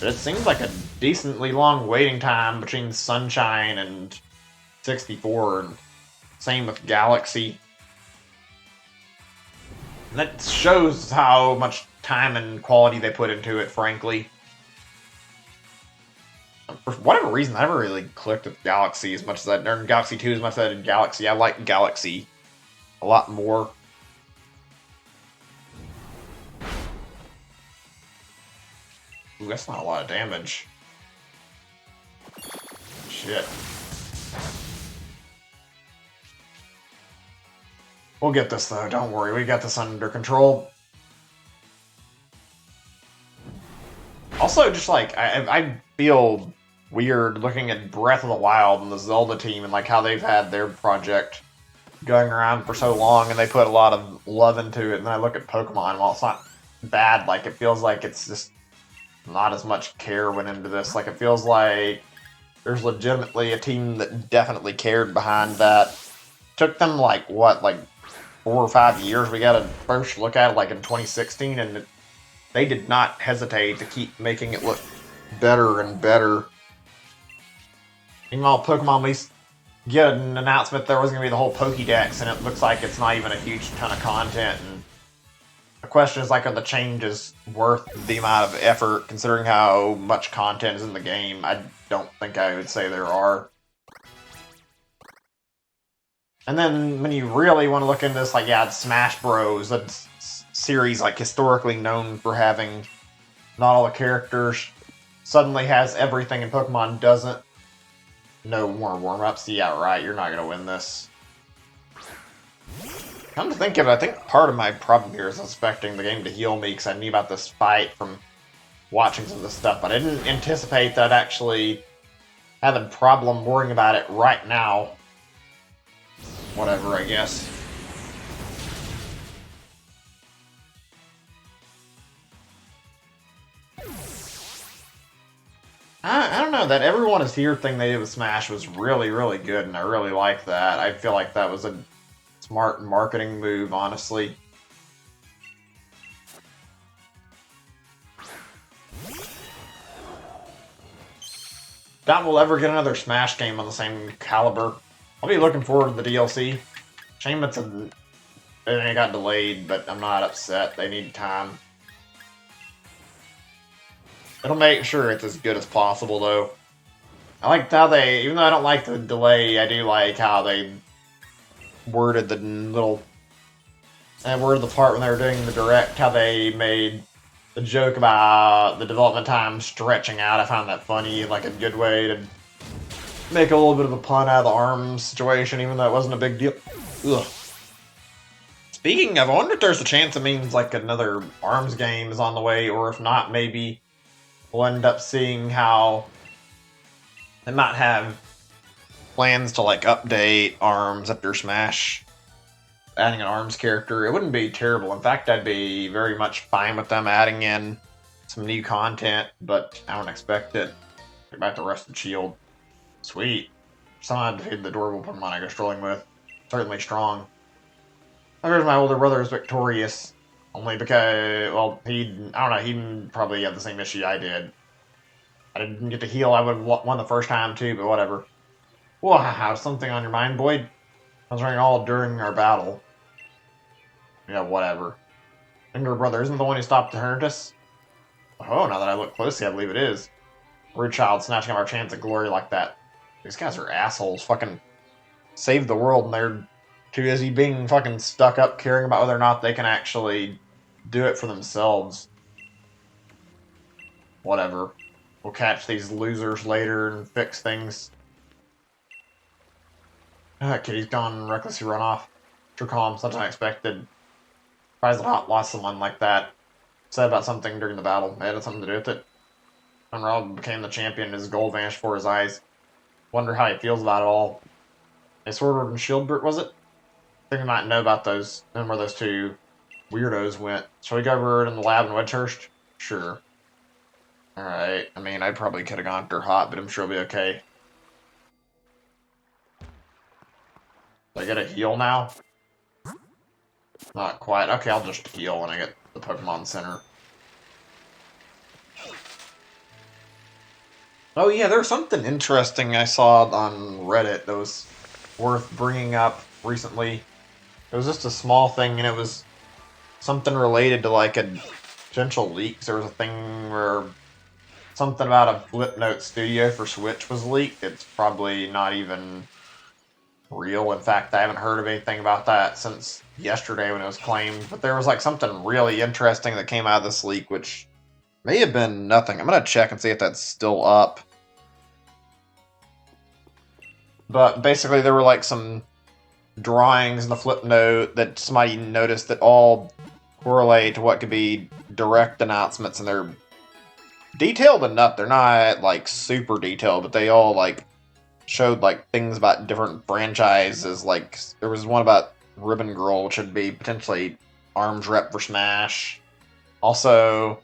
But it seems like a decently long waiting time between Sunshine and 64, and same with Galaxy. And that shows how much time and quality they put into it, frankly. For whatever reason, I never really clicked with Galaxy as much as I did Galaxy 2 as much as I did Galaxy. I like Galaxy a lot more. Ooh, that's not a lot of damage. Shit. We'll get this, though. Don't worry. We got this under control. Also, just like, I feel weird looking at Breath of the Wild and the Zelda team and like how they've had their project going around for so long and they put a lot of love into it. And then I look at Pokemon, and while it's not bad, like, it feels like it's just not as much care went into this. Like, it feels like there's legitimately a team that definitely cared behind that. Took them, like, what, like 4 or 5 years? We got a first look at it, like, in 2016, and they did not hesitate to keep making it look better and better. Meanwhile, Pokemon at least get an announcement there was going to be the whole Pokédex, and it looks like it's not even a huge ton of content, and the question is, like, are the changes worth the amount of effort, considering how much content is in the game? I don't think I would say there are. And then, when you really want to look into this, like, yeah, it's Smash Bros. That's a series, like, historically known for having not all the characters, suddenly has everything, and Pokemon doesn't. No more warm-ups. Yeah, right, you're not going to win this. Come to think of it, I think part of my problem here is expecting the game to heal me because I knew about this fight from watching some of this stuff, but I didn't anticipate that I'd actually have a problem worrying about it right now. Whatever, I guess. I don't know, that Everyone Is Here thing they did with Smash was really, really good, and I really liked that. I feel like that was a smart marketing move, honestly. Doubt we'll ever get another Smash game on the same caliber. I'll be looking forward to the DLC. Shame it got delayed, but I'm not upset. They need time. It'll make sure it's as good as possible, though. I liked how even though I don't like the delay, I do like how they worded the part when they were doing the direct, how they made the joke about the development time stretching out. I found that funny, like a good way to make a little bit of a pun out of the ARMS situation, even though it wasn't a big deal. Ugh. Speaking of, I wonder if there's a chance it means like another ARMS game is on the way, or if not, maybe we'll end up seeing how they might have plans to like update ARMS after Smash, adding an ARMS character. It wouldn't be terrible. In fact, I'd be very much fine with them adding in some new content, but I don't expect it. Get back to Rusted Shield. Sweet. Someone defeated the adorable Pokemon I go strolling with. Certainly strong. I heard my older brother is victorious. Only because, well, I don't know, he probably had the same issue I did. I didn't get to heal, I would have won the first time too, but whatever. Wow, something on your mind, Boyd? I was running all during our battle. Yeah, whatever. Younger brother isn't the one who stopped to hurt us? Oh, now that I look closely, I believe it is. Rude child snatching up our chance at glory like that. These guys are assholes. Fucking save the world, and they're too busy being fucking stuck up, caring about whether or not they can actually do it for themselves. Whatever. We'll catch these losers later and fix things. Kitty's gone and recklessly run off. True calm, such unexpected. Surprised the Hot lost someone like that. Said about something during the battle. It had something to do with it. When Rob became the champion, his gold vanished before his eyes. Wonder how he feels about it all. A Sword and Shield was it? I think we might know about those, and where those two weirdos went. Shall we go over in the lab in Wedgehurst? Sure. Alright, I mean, I probably could have gone after Hot, but I'm sure it'll be okay. Do I get a heal now? Not quite. Okay, I'll just heal when I get the Pokemon Center. Oh yeah, there was something interesting I saw on Reddit that was worth bringing up recently. It was just a small thing, and it was something related to like a potential leaks. There was a thing where something about a Flipnote Studio for Switch was leaked. It's probably not even real. In fact, I haven't heard of anything about that since yesterday when it was claimed. But there was like something really interesting that came out of this leak, which may have been nothing. I'm gonna check and see if that's still up. But basically, there were like some drawings in the Flipnote that somebody noticed that all correlate to what could be direct announcements, and they're detailed enough. They're not like super detailed, but they all like showed like things about different franchises. Like there was one about Ribbon Girl, which would be potentially ARMS rep for Smash. Also,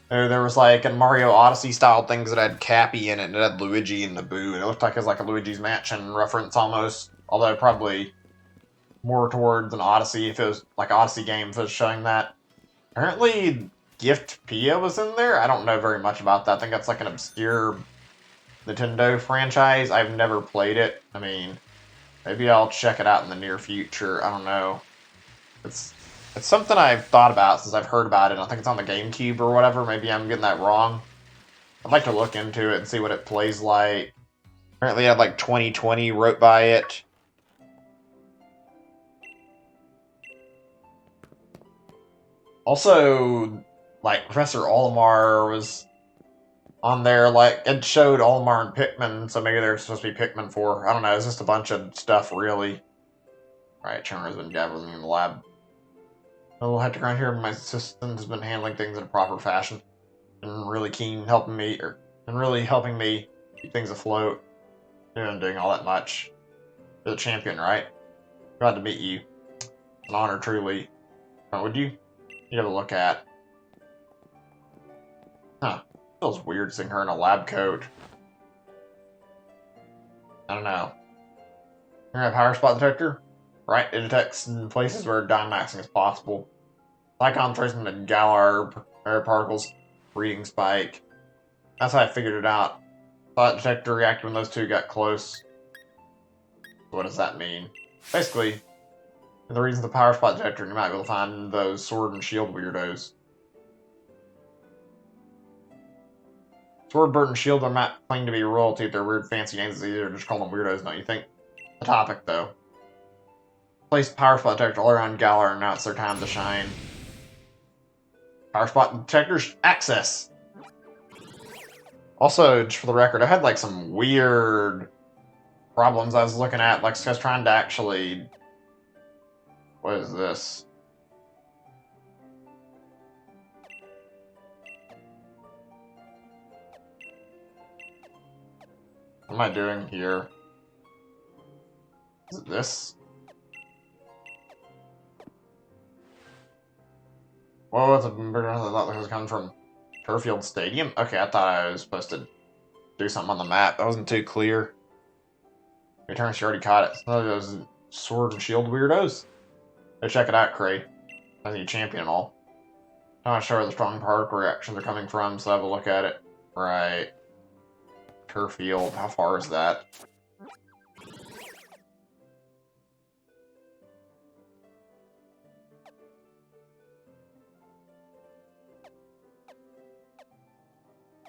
there was like a Mario Odyssey style things that had Cappy in it, and it had Luigi and Naboo, and it looked like it was like a Luigi's Mansion reference almost. Although probably more towards an Odyssey if it was like Odyssey game if it was showing that. Apparently Gift Pia was in there. I don't know very much about that. I think that's like an obscure Nintendo franchise. I've never played it. I mean, maybe I'll check it out in the near future. I don't know. It's something I've thought about since I've heard about it. I think it's on the GameCube or whatever. Maybe I'm getting that wrong. I'd like to look into it and see what it plays like. Apparently it had like 2020 wrote by it. Also, like, Professor Olimar was on there, like, it showed Olimar and Pikmin, so maybe they're supposed to be Pikmin 4. I don't know, it's just a bunch of stuff, really. Right, Chandler's been gathering me in the lab. A little hectic around here, my assistant has been handling things in a proper fashion. And really helping me keep things afloat. Doing all that much. You're the champion, right? Glad to meet you. An honor, truly. Would you? You have a look at. Huh. Feels weird seeing her in a lab coat. I don't know. You have a power spot detector? Right, it detects in places where Dynamaxing is possible. Icon tracing the Galar air particles, reading spike. That's how I figured it out. Thought detector reacted when those two got close. What does that mean? Basically, the reason the power spot detector, you might be able to find those Sword and Shield weirdos. Sword, Bird, and Shield are not claimed to be royalty if they're weird fancy names. It's easier to just call them weirdos, don't you think? The topic, though. Place power spot detector all around Galar, and now it's their time to shine. Power spot detectors access! Also, just for the record, I had like some weird problems I was looking at. Like, I was trying to actually What is this? What am I doing here? Is it this? Whoa, it's a bigger than I thought this was coming from Turfield Stadium? Okay, I thought I was supposed to do something on the map. That wasn't too clear. Return, she already caught it. Some of those sword and shield weirdos. Go check it out, Cray. I think you champion all. I'm not sure where the strong particle reactions are coming from, so have a look at it. Right. Turfield, how far is that?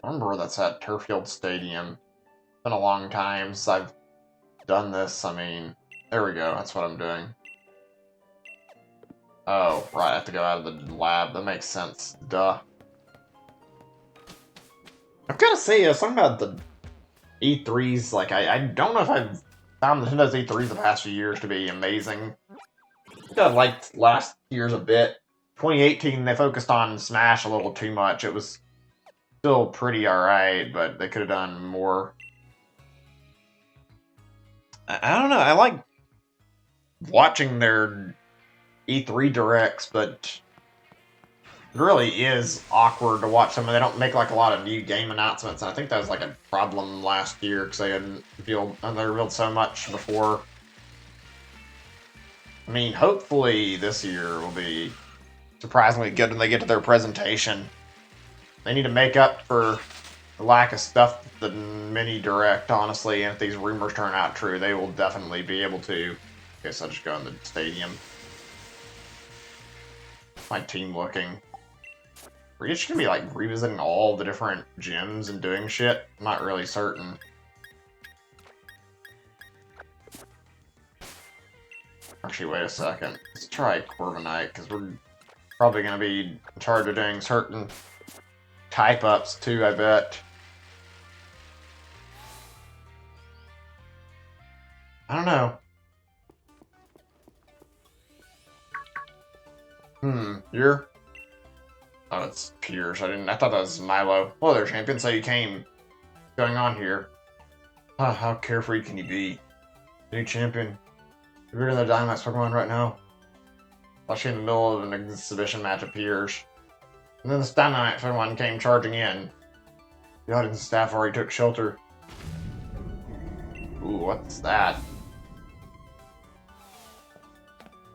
I remember where that's at, Turfield Stadium. It's been a long time since I've done this. I mean, there we go, that's what I'm doing. Oh, right, I have to go out of the lab. That makes sense. Duh. I've got to say, something about the E3s, like, I don't know if I've found Nintendo's E3s the past few years to be amazing. I liked last year's a bit. 2018, they focused on Smash a little too much. It was still pretty alright, but they could have done more. I don't know, I like watching their E3 directs, but it really is awkward to watch them. They don't make like a lot of new game announcements, and I think that was like a problem last year because they revealed so much before. I mean, hopefully this year will be surprisingly good when they get to their presentation. They need to make up for the lack of stuff the mini direct, honestly, and if these rumors turn out true, they will definitely be able to. I guess I'll just go in the stadium. My team looking. Are you just gonna be like revisiting all the different gyms and doing shit? I'm not really certain. Actually, wait a second. Let's try Corviknight, because we're probably gonna be in charge of doing certain type-ups too, I bet. I don't know. You're... Oh, it's Piers. I thought that was Milo. Hello there, champion. So you came. What's going on here? How carefree can you be? New champion. You're bigger than the Dynamax Pokemon right now. Especially in the middle of an exhibition match appears. And then the Dynamax Pokemon came charging in. The audience staff already took shelter. Ooh, what's that?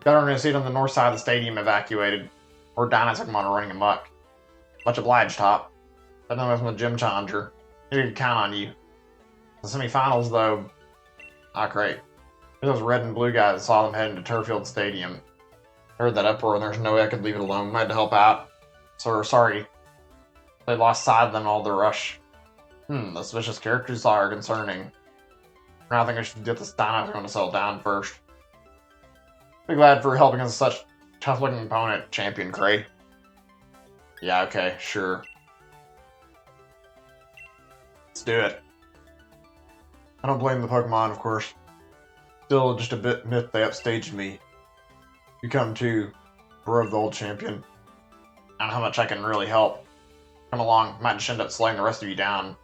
Got our new seat on the north side of the stadium evacuated. Or Dynamax Pokemon are running amok. Much obliged, Top. I know that's my gym challenger. You can count on you. The semifinals, though. Ah, great. Those red and blue guys saw them heading to Turfield Stadium. I heard that uproar and there's no way I could leave it alone. I had to help out. So sorry. They lost sight of them in all the rush. The suspicious characters are concerning. Now I think I should get this Dynamax going to settle down first. Be glad for helping us such tough-looking opponent, Champion Cray. Yeah, okay, sure. Let's do it. I don't blame the Pokemon, of course. Still, just a bit myth they upstaged me. You come too, bro of the old champion. I don't know how much I can really help. Come along, might just end up slowing the rest of you down.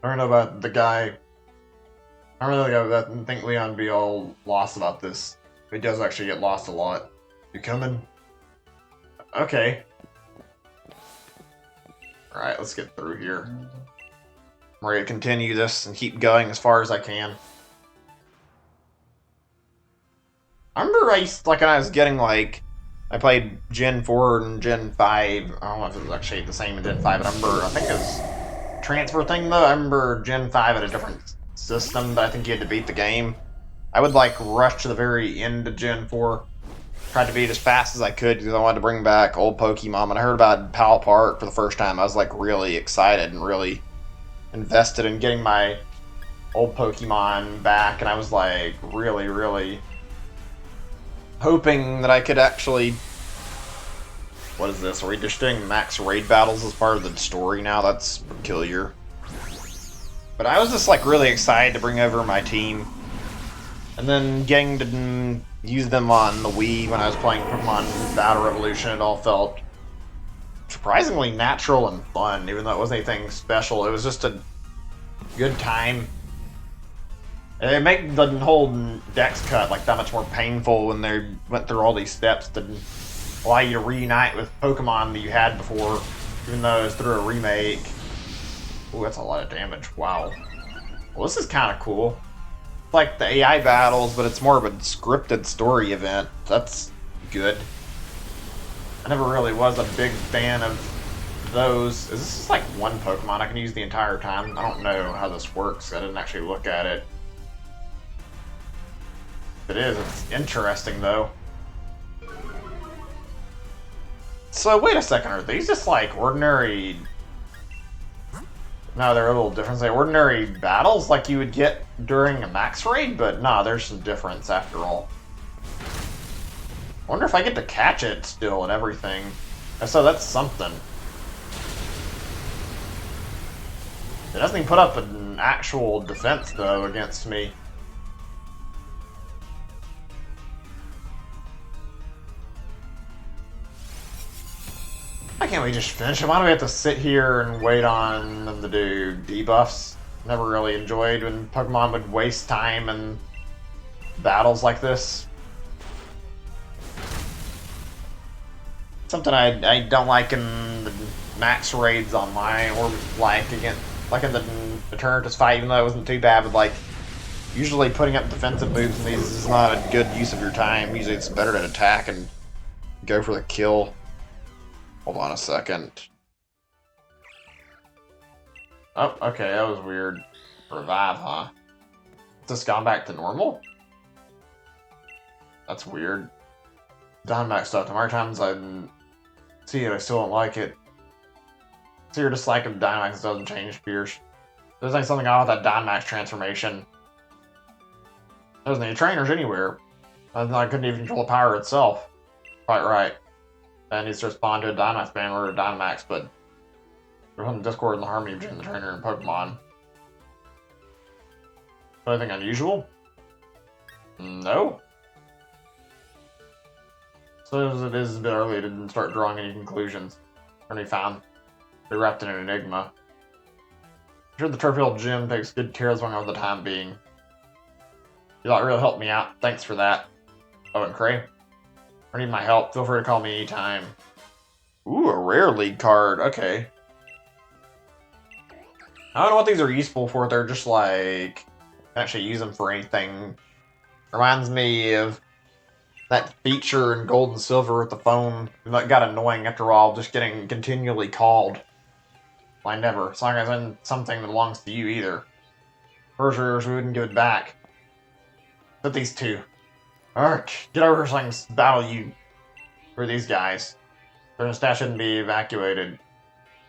I don't know about the guy. I don't really think Leon would be all lost about this. He does actually get lost a lot. You coming? Okay. Alright, let's get through here. I'm ready to continue this and keep going as far as I can. I remember when I was getting I played Gen 4 and Gen 5. I don't know if it was actually the same in Gen 5, but I think it was a transfer thing though. I remember Gen 5 had a different system, but I think you had to beat the game. I would rush to the very end of Gen 4. Tried to beat as fast as I could because I wanted to bring back old Pokemon. When I heard about Pal Park for the first time, I was really excited and really invested in getting my old Pokemon back, and I was really, really hoping that I could actually... What is this? Are we just doing max raid battles as part of the story now? That's peculiar. But I was just really excited to bring over my team. And then getting to used them on the Wii when I was playing Pokemon Battle Revolution. It all felt surprisingly natural and fun, even though it wasn't anything special. It was just a good time. It made the whole Dex cut like that much more painful when they went through all these steps to allow you to reunite with Pokemon that you had before, even though it was through a remake. Ooh, that's a lot of damage. Wow. Well, this is kind of cool. It's like the AI battles, but it's more of a scripted story event. That's good. I never really was a big fan of those. Is this just like one Pokemon I can use the entire time? I don't know how this works. I didn't actually look at it. If it is, it's interesting though. So wait a second, are these just like ordinary... No, they're a little different. They're ordinary battles like you would get during a max raid, but nah, there's some difference after all. I wonder if I get to catch it still and everything. So that's something. It doesn't even put up an actual defense, though, against me. Why can't we just finish them? Why do we have to sit here and wait on them to do debuffs? Never really enjoyed when Pokemon would waste time in battles like this. Something I don't like in the max raids online, or like again, like in the Eternatus fight, even though it wasn't too bad, but like usually putting up defensive moves in these is not a good use of your time. Usually it's better to attack and go for the kill. Hold on a second. Oh, okay, that was weird. Revive, huh? Has this gone back to normal? That's weird. Dynamax stuff. The more times I see it, I still don't like it. So your dislike of Dynamax doesn't change, Pierce. There's like something off with that Dynamax transformation. There's no trainers anywhere. I couldn't even control the power itself. Quite right. And needs to respond to a Dynamax ban or a Dynamax, but there's some discord in the harmony between the trainer and Pokemon. Anything unusual? No. So it is a bit early to start drawing any conclusions. Already found. They're wrapped in an enigma. I'm sure the Turffield Gym takes good care of one over the time being. You lot really helped me out. Thanks for that. Oh, and Cray? I need my help. Feel free to call me anytime. Ooh, a rare league card. Okay. I don't know what these are useful for. They're just like... I can't actually use them for anything. Reminds me of that feature in Gold and Silver with the phone. That got annoying after all, just getting continually called. I never. As long as I'm something that belongs to you either. Berserkers, we wouldn't give it back. But these two. Alright, get over here so I can battle you. For these guys. Their stash shouldn't be evacuated.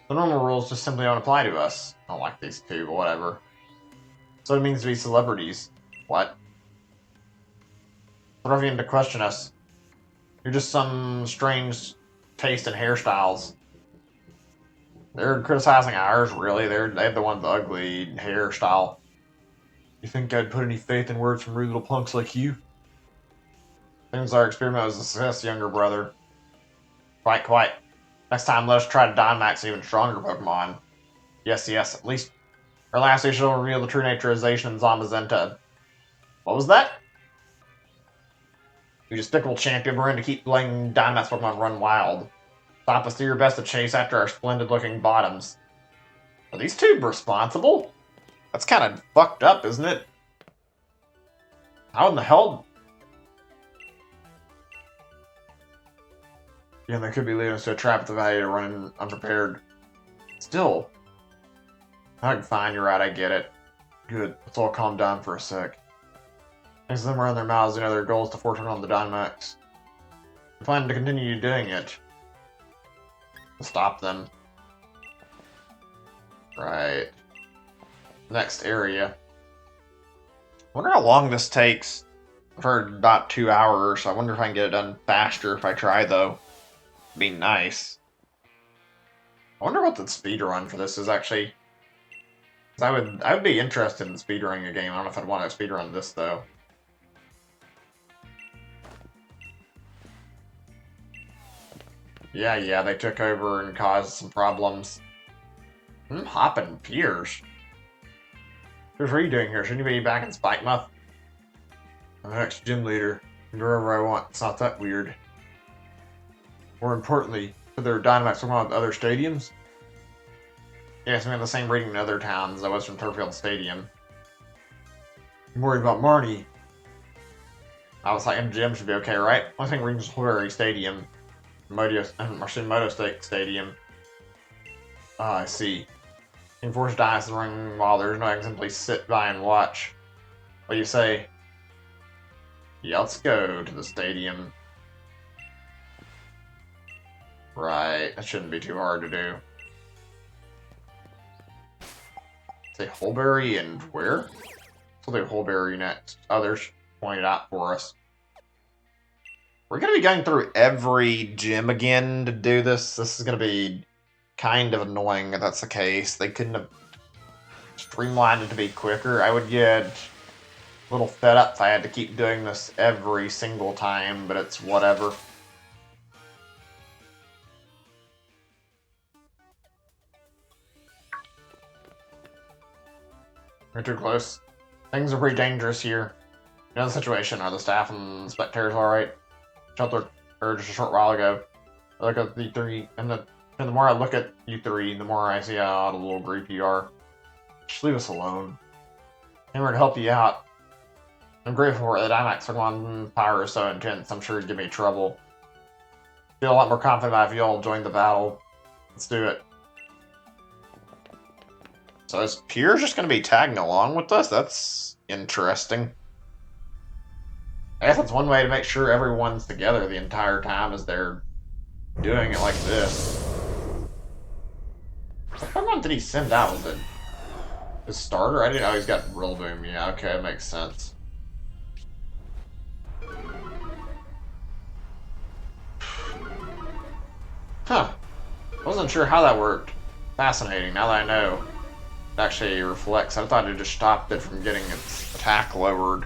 The normal rules just simply don't apply to us. I don't like these two, but whatever. So it means to be celebrities. What? What are you to question us? You're just some strange taste in hairstyles. They're criticizing ours, really. They have the one with the ugly hairstyle. You think I'd put any faith in words from rude little punks like you? Seems our experiment was a success, younger brother. Quite. Next time, let us try to Dynamax an even stronger Pokemon. Yes, at least our last station will reveal the true naturalization in Zamazenta. What was that? You despicable champion, we're going to keep letting Dynamax Pokemon run wild. Stop us, do your best to chase after our splendid-looking bottoms. Are these two responsible? That's kind of fucked up, isn't it? How in the hell... Yeah, they could be leading us to a trap at the value to run in unprepared. Still. I'm fine, you're right, I get it. Good, let's all calm down for a sec. Thanks to them around their mouths, their goal is to force on the Dynamax. We plan to continue doing it. Stop them. Right. Next area. Wonder how long this takes. I've heard about 2 hours, so I wonder if I can get it done faster if I try, though. Be nice. I wonder what the speedrun for this is actually. I would be interested in speedrunning a game. I don't know if I'd want to speedrun this though. Yeah, they took over and caused some problems. Hopping Piers. What are you doing here? Shouldn't you be back in Spikemuth? I'm the next gym leader. I can do whatever I want. It's not that weird. More importantly, are there Dynamax Pokemon at other stadiums? Yes, we have the same rating in other towns that was from Turfield Stadium. I'm worried about Marnie. I was like, gym should be okay, right? I think Rings Hillary Stadium, Marshimoto State Stadium. Ah, I see. You can force Dynamax to run while there's no, I can simply sit by and watch. What do you say? Yeah, let's go to the stadium. Right, that shouldn't be too hard to do. Say Hulberry and where? Something Hulberry next. Others pointed out for us. We're going to be going through every gym again to do this. This is going to be kind of annoying if that's the case. They couldn't have streamlined it to be quicker. I would get a little fed up if I had to keep doing this every single time, but it's whatever. We're too close. Things are pretty dangerous here. You know the situation. Are the staff and spectators alright? Shelter just a short while ago. I look at the three, and the more I look at you three, the more I see how odd a little group you are. Just leave us alone. Anywhere to help you out. I'm grateful for it. Dynamax Pokemon power is so intense, I'm sure it'd give me trouble. Feel a lot more confident about if you all join the battle. Let's do it. So is Piers just going to be tagging along with us? That's interesting. I guess that's one way to make sure everyone's together the entire time as they're doing it like this. What Pokemon did he send out? Was it his starter? I didn't know he's got Rillaboom. Yeah, okay, that makes sense. Huh. Wasn't sure how that worked. Fascinating, now that I know. It actually reflects. I thought it just stopped it from getting its attack lowered.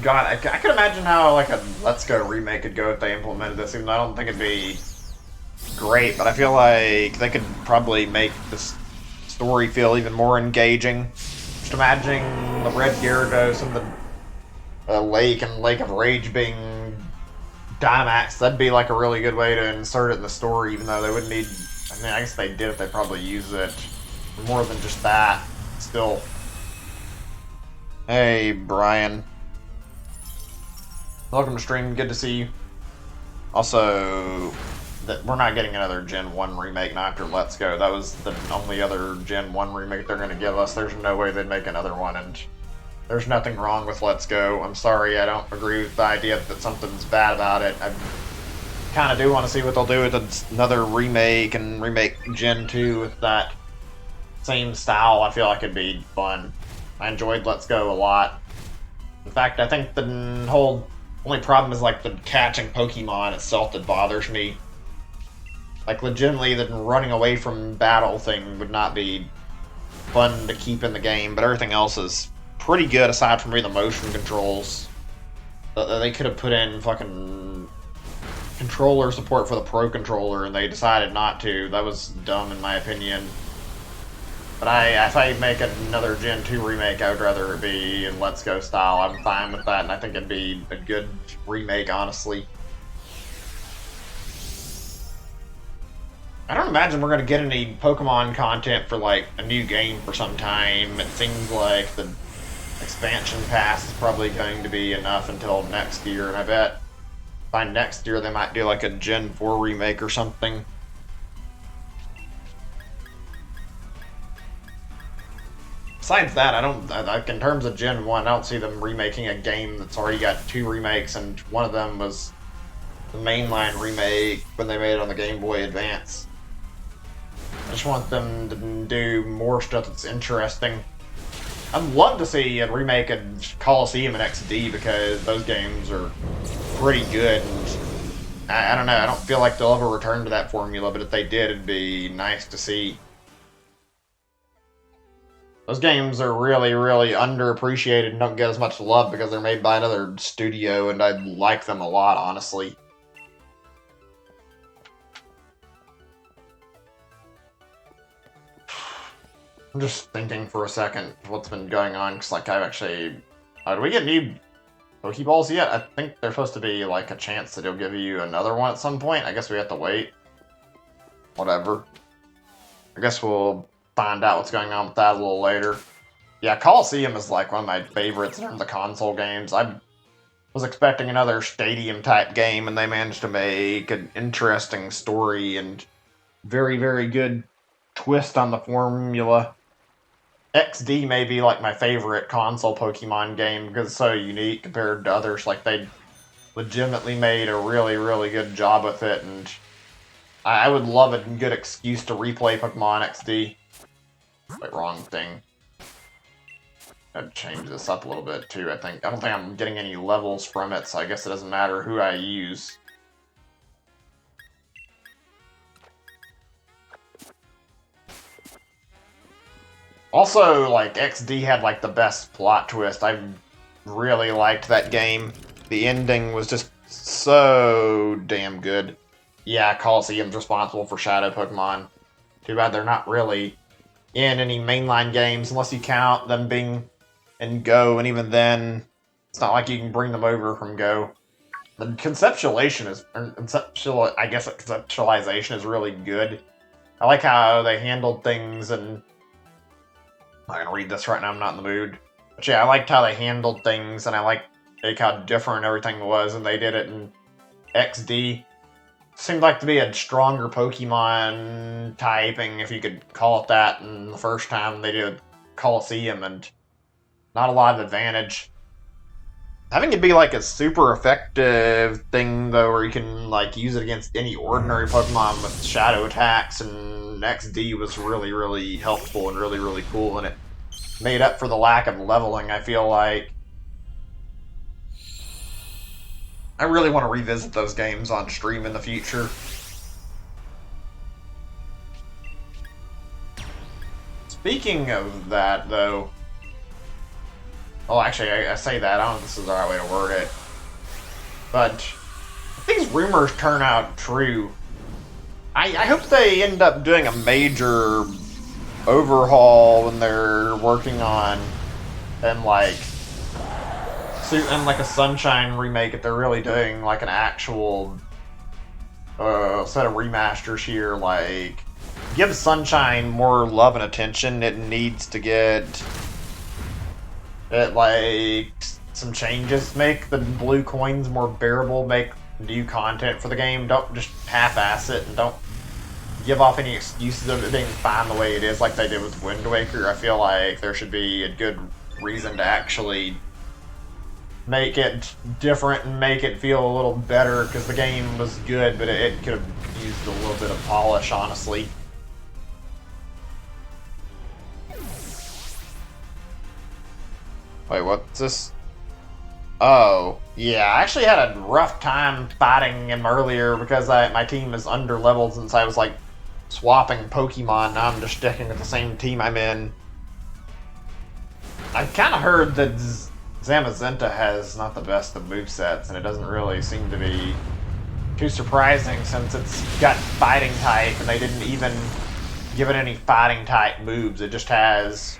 God, I could imagine how like a Let's Go remake could go if they implemented this, even though I don't think it'd be great, but I feel like they could probably make this story feel even more engaging. Just imagining the Red Gyarados and the Lake and Lake of Rage being Dynamax, that'd be like a really good way to insert it in the story, even though they wouldn't need... I mean, I guess they did if they probably use it for more than just that. Still. Hey, Brian. Welcome to stream, good to see you. Also, we're not getting another Gen 1 remake now after Let's Go. That was the only other Gen 1 remake they're going to give us. There's no way they'd make another one, and there's nothing wrong with Let's Go. I'm sorry, I don't agree with the idea that something's bad about it. I kind of do want to see what they'll do with another remake and remake Gen 2 with that same style. I feel like it'd be fun. I enjoyed Let's Go a lot. In fact, I think the whole only problem is like the catching Pokemon itself that bothers me. Like legitimately, the running away from battle thing would not be fun to keep in the game, but everything else is pretty good aside from maybe the motion controls. They could have put in fucking controller support for the Pro Controller and they decided not to. That was dumb in my opinion. But if I make another Gen 2 remake, I would rather it be in Let's Go style. I'm fine with that, and I think it'd be a good remake, honestly. I don't imagine we're going to get any Pokemon content for, like, a new game for some time. It seems like the expansion pass is probably going to be enough until next year, and I bet by next year they might do, like, a Gen 4 remake or something. Besides that, I don't, like, in terms of Gen 1, I don't see them remaking a game that's already got 2 remakes, and one of them was the mainline remake when they made it on the Game Boy Advance. I just want them to do more stuff that's interesting. I'd love to see a remake of Coliseum and XD because those games are pretty good, and I don't know, I don't feel like they'll ever return to that formula, but if they did, it'd be nice to see. Those games are really, really underappreciated and don't get as much love because they're made by another studio, and I like them a lot, honestly. I'm just thinking for a second what's been going on, because, like, I've actually... do we get new Pokeballs yet? I think there's supposed to be, like, a chance that he'll give you another one at some point. I guess we have to wait. Whatever. I guess we'll find out what's going on with that a little later. Yeah, Coliseum is, like, one of my favorites in the console games. I was expecting another stadium-type game, and they managed to make an interesting story and very, very good twist on the formula. XD may be, like, my favorite console Pokemon game because it's so unique compared to others. Like, they legitimately made a really, really good job with it, and I would love a good excuse to replay Pokemon XD. Wait, wrong thing. I'd change this up a little bit, too, I think. I don't think I'm getting any levels from it, so I guess it doesn't matter who I use. Also, like, XD had, like, the best plot twist. I really liked that game. The ending was just so damn good. Yeah, Coliseum's responsible for Shadow Pokemon. Too bad they're not really in any mainline games, unless you count them being in Go, and even then, it's not like you can bring them over from Go. The conceptualization is really good. I like how they handled things, and I'm not gonna read this right now, I'm not in the mood. But yeah, I liked how they handled things, and I liked how different everything was, and they did it in XD. Seemed like to be a stronger Pokemon typing, if you could call it that, and the first time they did Coliseum, and not a lot of advantage. Having it be like a super effective thing, though, where you can like use it against any ordinary Pokemon with shadow attacks, and XD was really, really helpful and really, really cool, and it made up for the lack of leveling, I feel like. I really want to revisit those games on stream in the future. Speaking of that, though... Well, actually, I say that. I don't know if this is the right way to word it. But if these rumors turn out true, I hope they end up doing a major overhaul when they're working on and like a Sunshine remake. If they're really doing like an actual set of remasters here, like give Sunshine more love and attention. It needs to get it like some changes. Make the blue coins more bearable. Make new content for the game. Don't just half-ass it, and don't give off any excuses of it being fine the way it is, like they did with Wind Waker. I feel like there should be a good reason to actually make it different and make it feel a little better, because the game was good, but it could have used a little bit of polish, honestly. Wait, what's this? Oh, yeah, I actually had a rough time fighting him earlier because my team is under-leveled since I was, like, swapping Pokemon. Now I'm just sticking with the same team I'm in. I've kind of heard that Zamazenta has not the best of movesets, and it doesn't really seem to be too surprising since it's got fighting type, and they didn't even give it any fighting type moves. It just has...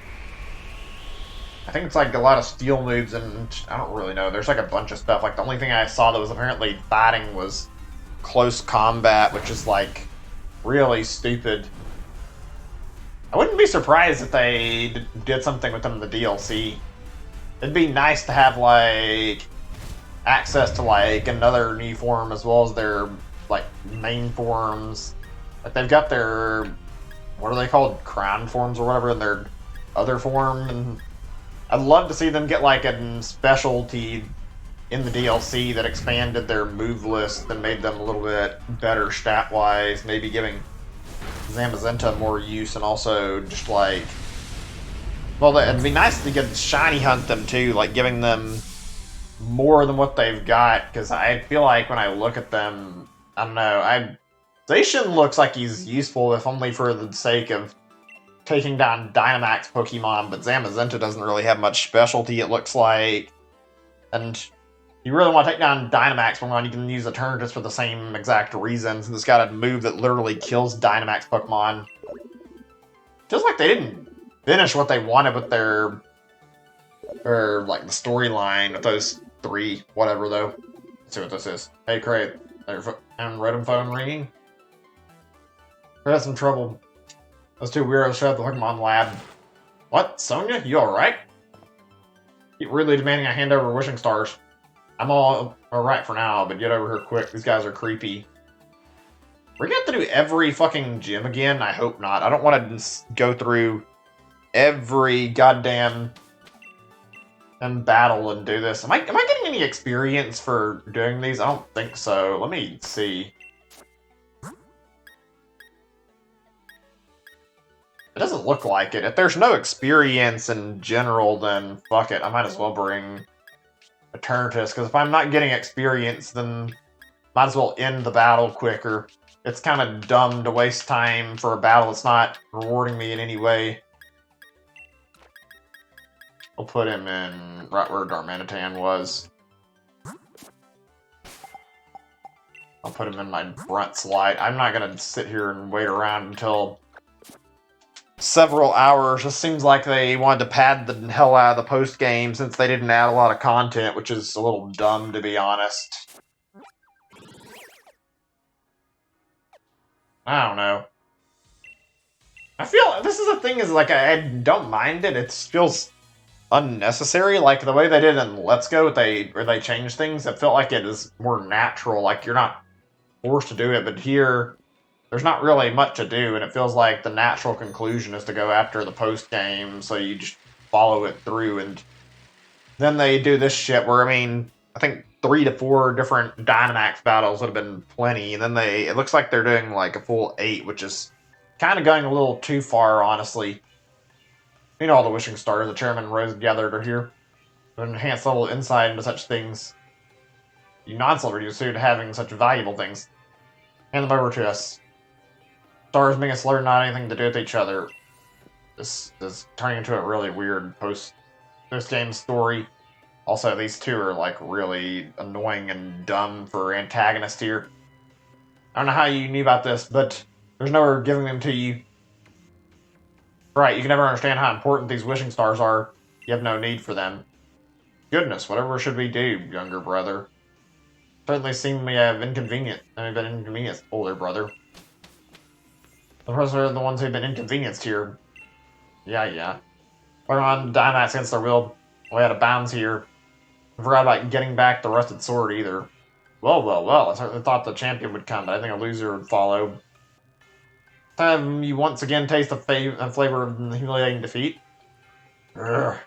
I think it's like a lot of steel moves, and I don't really know. There's like a bunch of stuff. Like the only thing I saw that was apparently fighting was close combat, which is like really stupid. I wouldn't be surprised if they did something with them in the DLC. It'd be nice to have like access to like another new form as well as their like main forms. Like they've got their, what are they called, crown forms or whatever, in their other form, and I'd love to see them get like a specialty in the DLC that expanded their move list and made them a little bit better stat-wise, maybe giving Zamazenta more use, and also just like... Well, it'd be nice to get shiny hunt them too, like giving them more than what they've got, because I feel like when I look at them, I don't know, Zacian looks like he's useful, if only for the sake of taking down Dynamax Pokemon, but Zamazenta doesn't really have much specialty, it looks like. And you really want to take down Dynamax Pokemon, you can use Eternatus for the same exact reasons. And it's got a move that literally kills Dynamax Pokemon. Feels like they didn't finish what they wanted with their like the storyline with those three, whatever though. Let's see what this is. Hey Craig, and Redham phone ringing. We had some trouble. Those two weirdos showed up at the Pokemon lab. What, Sonia? You alright? Keep really demanding I hand over wishing stars. I'm all alright for now, but get over here quick. These guys are creepy. We're gonna have to do every fucking gym again? I hope not. I don't want to go through every goddamn battle and do this. Am I getting any experience for doing these? I don't think so. Let me see. It doesn't look like it. If there's no experience in general, then fuck it. I might as well bring Eternatus, because if I'm not getting experience, then might as well end the battle quicker. It's kind of dumb to waste time for a battle that's not rewarding me in any way. We'll put him in right where Darmanitan was. I'll put him in my brunt slot. I'm not going to sit here and wait around until several hours. Just seems like they wanted to pad the hell out of the post game since they didn't add a lot of content, which is a little dumb to be honest. I don't know. I feel this is the thing is like I don't mind it. It feels unnecessary. Like the way they did in Let's Go, where they changed things. It felt like it is more natural. Like you're not forced to do it, but here there's not really much to do, and it feels like the natural conclusion is to go after the post game, so you just follow it through, and then they do this shit where, I mean, I think 3 to 4 different Dynamax battles would have been plenty, and then it looks like they're doing like a full 8, which is kind of going a little too far, honestly. You know, all the wishing stars the chairman Rose gathered are here to enhance level insight into such things. You non-silver used to having such valuable things. Hand them over to us. Stars being a slur, not anything to do with each other. This is turning into a really weird post-game story. Also, these two are like really annoying and dumb for antagonists here. I don't know how you knew about this, but there's no way giving them to you. Right, you can never understand how important these wishing stars are. You have no need for them. Goodness, whatever should we do, younger brother? Certainly seem we have been inconvenienced, older brother. The pros are the ones who've been inconvenienced here. Yeah. We're on Dynamax against their will. We had a bounds here. I forgot about getting back the rusted sword either. Well. I certainly thought the champion would come, but I think a loser would follow. Have you once again taste the flavor of humiliating defeat? Urgh.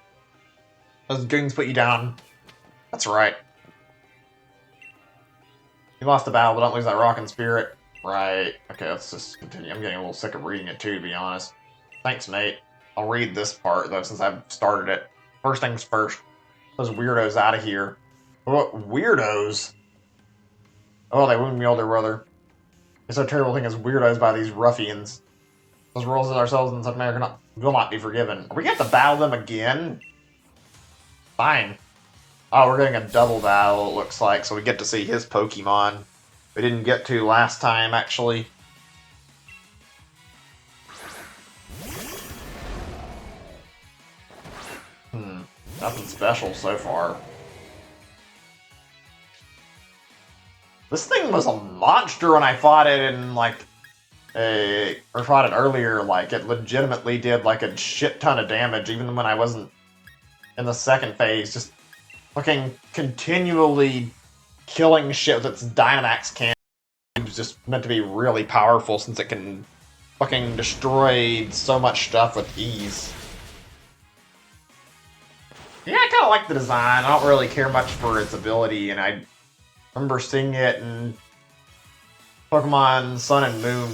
Those dreams put you down. That's right. You lost the battle, but don't lose that rockin' spirit. Right. Okay, let's just continue. I'm getting a little sick of reading it too, to be honest. Thanks, mate. I'll read this part, though, since I've started it. First things first. Those weirdos out of here. What? Weirdos? Oh, they wouldn't be older brother. It's so terrible thing as weirdos by these ruffians. Those roles of ourselves in South America will not be forgiven. Are we going to have to battle them again? Fine. Oh, we're getting a double battle, it looks like, so we get to see his Pokemon. We didn't get to last time, actually. Nothing special so far. This thing was a monster when I fought it in, like, or fought it earlier. Like, it legitimately did, like, a shit ton of damage, even when I wasn't in the second phase. Just fucking continually killing shit with its Dynamax cannon. It was just meant to be really powerful since it can fucking destroy so much stuff with ease. Yeah, I kind of like the design. I don't really care much for its ability, and I remember seeing it in Pokemon Sun and Moon.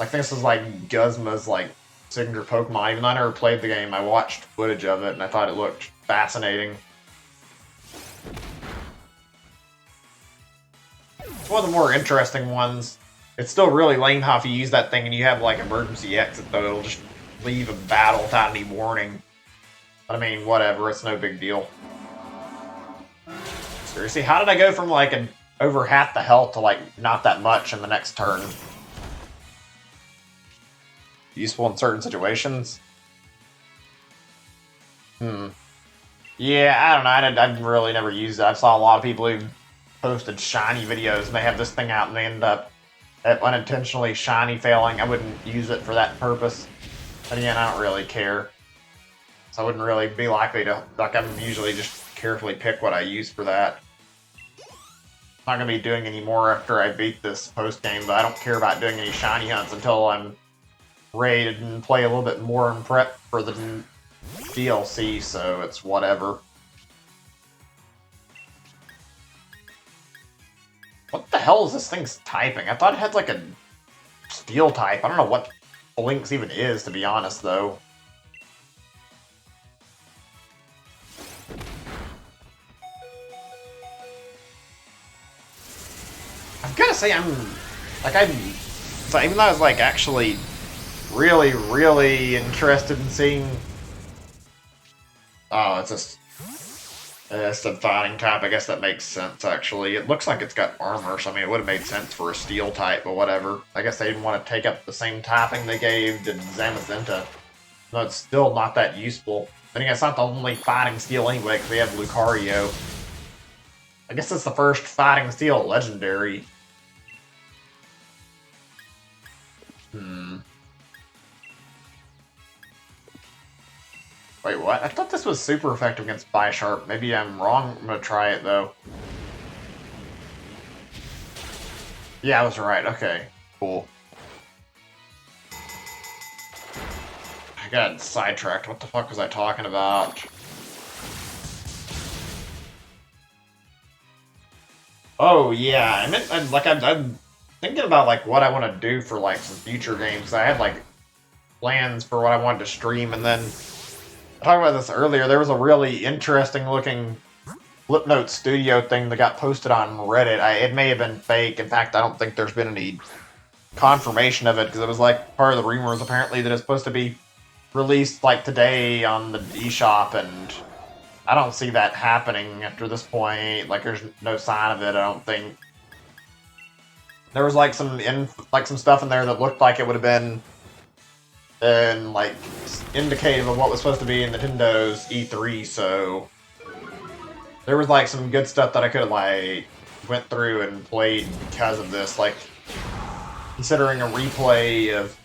I think this is like Guzma's like signature Pokemon. Even though I never played the game, I watched footage of it, and I thought it looked fascinating. It's one of the more interesting ones. It's still really lame how if you use that thing and you have like emergency exit, though it'll just leave a battle without any warning. But I mean, whatever, it's no big deal. Seriously, how did I go from like over half the health to like not that much in the next turn? Useful in certain situations? Yeah, I don't know. I've really never used it. I saw a lot of people who posted shiny videos and they have this thing out and they end up unintentionally shiny failing. I wouldn't use it for that purpose. But again, I don't really care. So I wouldn't really be likely to, like, I'm usually just carefully pick what I use for that. I'm not going to be doing any more after I beat this post-game, but I don't care about doing any shiny hunts until I'm ready to play a little bit more and prep for the DLC, so it's whatever. What the hell is this thing's typing? I thought it had like a steel type. I don't know what Lynx even is, to be honest, though. I've got to say, so even though I was like actually really, really interested in seeing. Oh, it's a fighting type. I guess that makes sense, actually. It looks like it's got armor, so I mean, it would have made sense for a steel type, but whatever. I guess they didn't want to take up the same typing they gave to Zamazenta. No, it's still not that useful. I think it's not the only fighting steel anyway, because we have Lucario. I guess it's the first fighting steel legendary. Wait, what? I thought this was super effective against Bisharp. Maybe I'm wrong. I'm gonna try it, though. Yeah, I was right. Okay, cool. I got sidetracked. What the fuck was I talking about? Oh, yeah. I meant, I'm thinking about, like, what I want to do for, like, some future games. I had, like, plans for what I wanted to stream, and then I talked about this earlier. There was a really interesting looking Flipnote Studio thing that got posted on Reddit. It may have been fake. In fact, I don't think there's been any confirmation of it because it was like part of the rumors apparently that it's supposed to be released like today on the eShop, and I don't see that happening after this point. Like, there's no sign of it. I don't think there was like some stuff in there that looked like it would have been and like indicative of what was supposed to be in Nintendo's E3, so there was like some good stuff that I could have like went through and played because of this, like considering a replay of,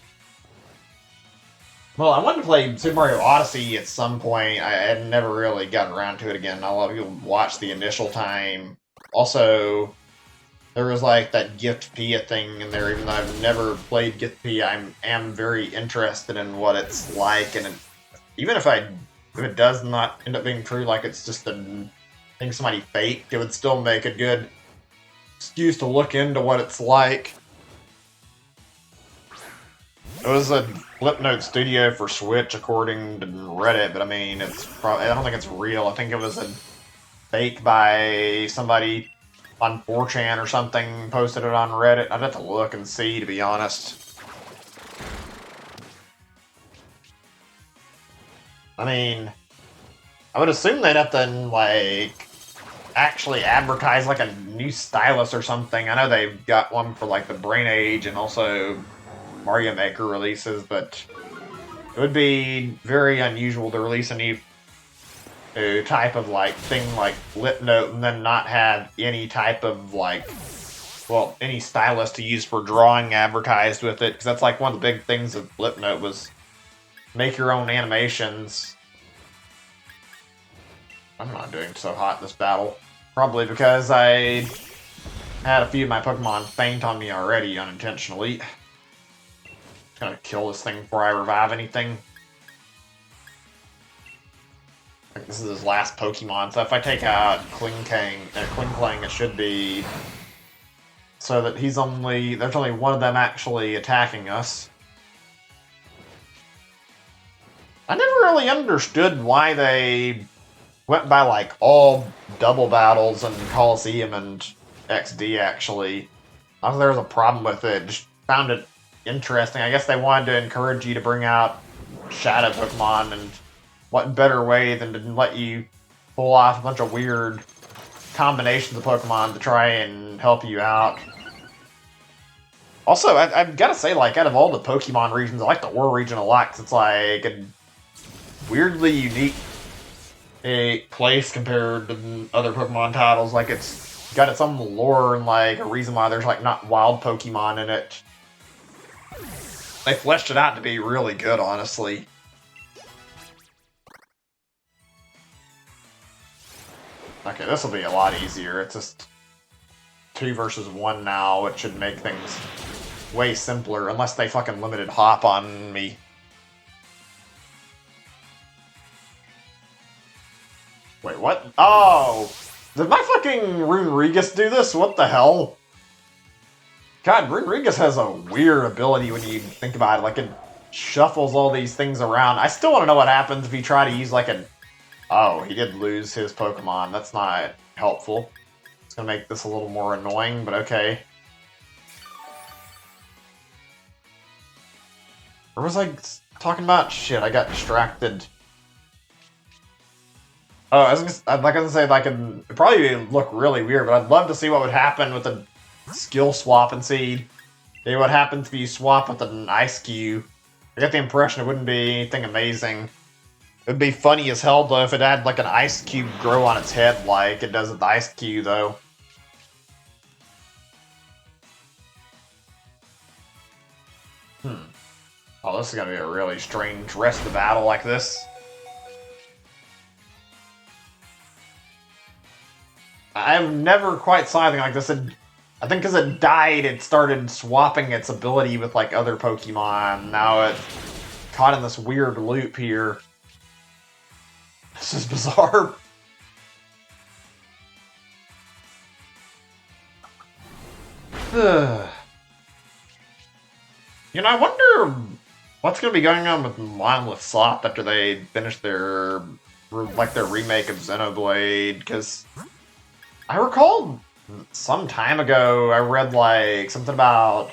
well, I wanted to play Super Mario Odyssey at some point. I had never really gotten around to it again. A lot of people watched the initial time. Also, there was like that Gift-Pia thing in there. Even though I've never played Gift-Pia, I am very interested in what it's like. And even if it does not end up being true, like it's just a thing somebody faked, it would still make a good excuse to look into what it's like. It was a Flipnote Studio for Switch, according to Reddit, but I mean, it's probably, I don't think it's real. I think it was a fake by somebody on 4chan or something, posted it on Reddit. I'd have to look and see, to be honest. I mean, I would assume they'd have to, like, actually advertise, like, a new stylus or something. I know they've got one for, like, the Brain Age and also Mario Maker releases, but it would be very unusual to release a new type of like thing like Flipnote and then not have any type of like, well, any stylus to use for drawing advertised with it, because that's like one of the big things of Flipnote was make your own animations. I'm not doing so hot in this battle, probably because I had a few of my Pokemon faint on me already unintentionally. Gonna kill this thing before I revive anything. I think this is his last Pokemon, so if I take out Klinklang, it should be so that there's only one of them actually attacking us. I never really understood why they went by like all double battles and Coliseum and XD actually. I don't think there was a problem with it, just found it interesting. I guess they wanted to encourage you to bring out shadow Pokemon, and what better way than to let you pull off a bunch of weird combinations of Pokemon to try and help you out. Also, I've got to say, like, out of all the Pokemon regions, I like the Ore region a lot, because it's like a weirdly unique place compared to other Pokemon titles. Like, it's got its own lore and, like, a reason why there's, like, not wild Pokemon in it. They fleshed it out to be really good, honestly. Okay, this will be a lot easier. It's just 2 versus 1 now, which should make things way simpler, unless they fucking limited hop on me. Wait, what? Oh! Did my fucking Runerigus do this? What the hell? God, Runerigus has a weird ability when you think about it. Like, it shuffles all these things around. I still want to know what happens if you try to use, like, an... Oh, he did lose his Pokemon. That's not helpful. It's gonna make this a little more annoying, but okay. Or was I talking about? Shit, I got distracted. Oh, I was gonna say, like, it'd probably look really weird, but I'd love to see what would happen with a skill swap and see what happens if you swap with an Ice Cube. I get the impression it wouldn't be anything amazing. It'd be funny as hell, though, if it had, like, an Ice Cube grow on its head like it does with the Ice Cube, though. Oh, this is gonna be a really strange rest of the battle like this. I've never quite saw anything like this. I think because it died, it started swapping its ability with, like, other Pokemon. Now it's caught in this weird loop here. This is bizarre. You know, I wonder what's going to be going on with Monolith Soft after they finish their remake of Xenoblade, because I recall some time ago I read, like, something about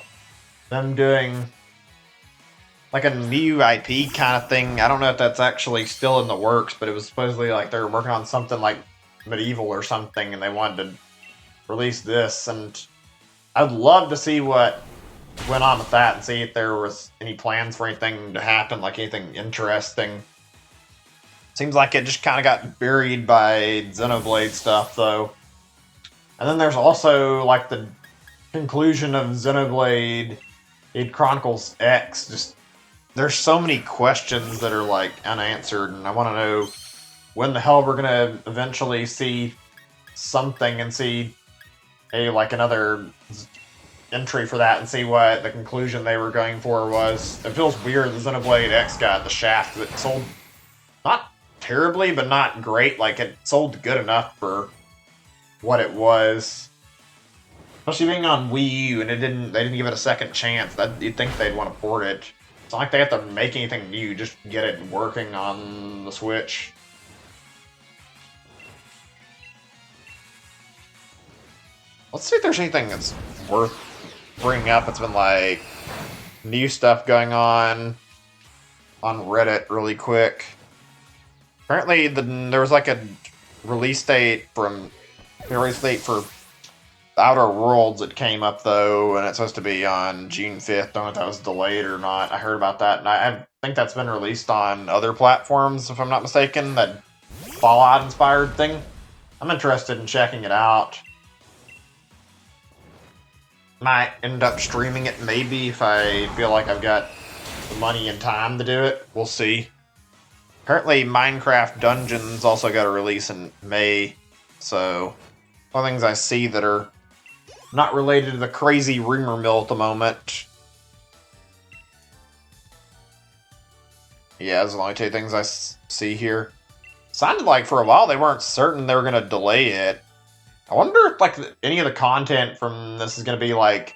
them doing like a new IP kind of thing. I don't know if that's actually still in the works, but it was supposedly like they were working on something like Medieval or something, and they wanted to release this, and I'd love to see what went on with that and see if there was any plans for anything to happen, like anything interesting. Seems like it just kind of got buried by Xenoblade stuff, though. And then there's also, like, the conclusion of Xenoblade Chronicles X. Just, there's so many questions that are, like, unanswered, and I want to know when the hell we're gonna eventually see something and see another entry for that and see what the conclusion they were going for was. It feels weird the Xenoblade X got the shaft that sold not terribly, but not great. Like, it sold good enough for what it was. Especially being on Wii U, and they didn't give it a second chance. You'd think they'd want to port it. It's not like they have to make anything new, just get it working on the Switch. Let's see if there's anything that's worth bringing up. It's been, like, new stuff going on Reddit really quick. Apparently, there was, like, a release date for Outer Worlds that came up, though, and it's supposed to be on June 5th. Don't know if that was delayed or not. I heard about that, and I think that's been released on other platforms, if I'm not mistaken, that Fallout-inspired thing. I'm interested in checking it out. Might end up streaming it, maybe, if I feel like I've got the money and time to do it. We'll see. Apparently, Minecraft Dungeons also got a release in May, so one of the things I see that are not related to the crazy rumor mill at the moment. Yeah, those are the only two things I see here. Sounded like for a while they weren't certain they were going to delay it. I wonder if, like, any of the content from this is going to be, like,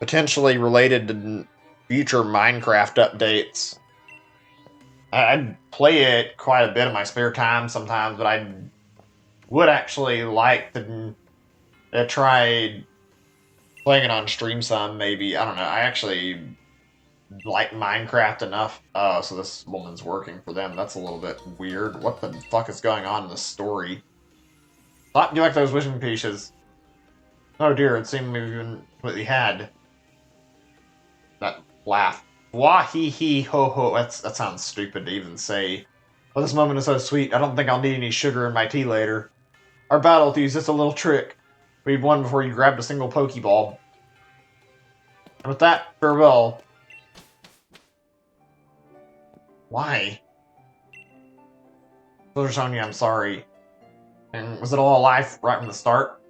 potentially related to future Minecraft updates. I'd play it quite a bit in my spare time sometimes, but I would actually like to try playing it on stream some, maybe. I don't know. I actually like Minecraft enough. Oh, so this woman's working for them. That's a little bit weird. What the fuck is going on in this story? Stop you like those wishing pieces. Oh dear, it seemed we even completely had. That laugh. Wah hee hee ho ho. That sounds stupid to even say. But this moment is so sweet, I don't think I'll need any sugar in my tea later. Our battle to use just a little trick. We'd won before you grabbed a single Pokeball. And with that, farewell. Why? Soldier Sonia, I'm sorry. And was it all alive right from the start?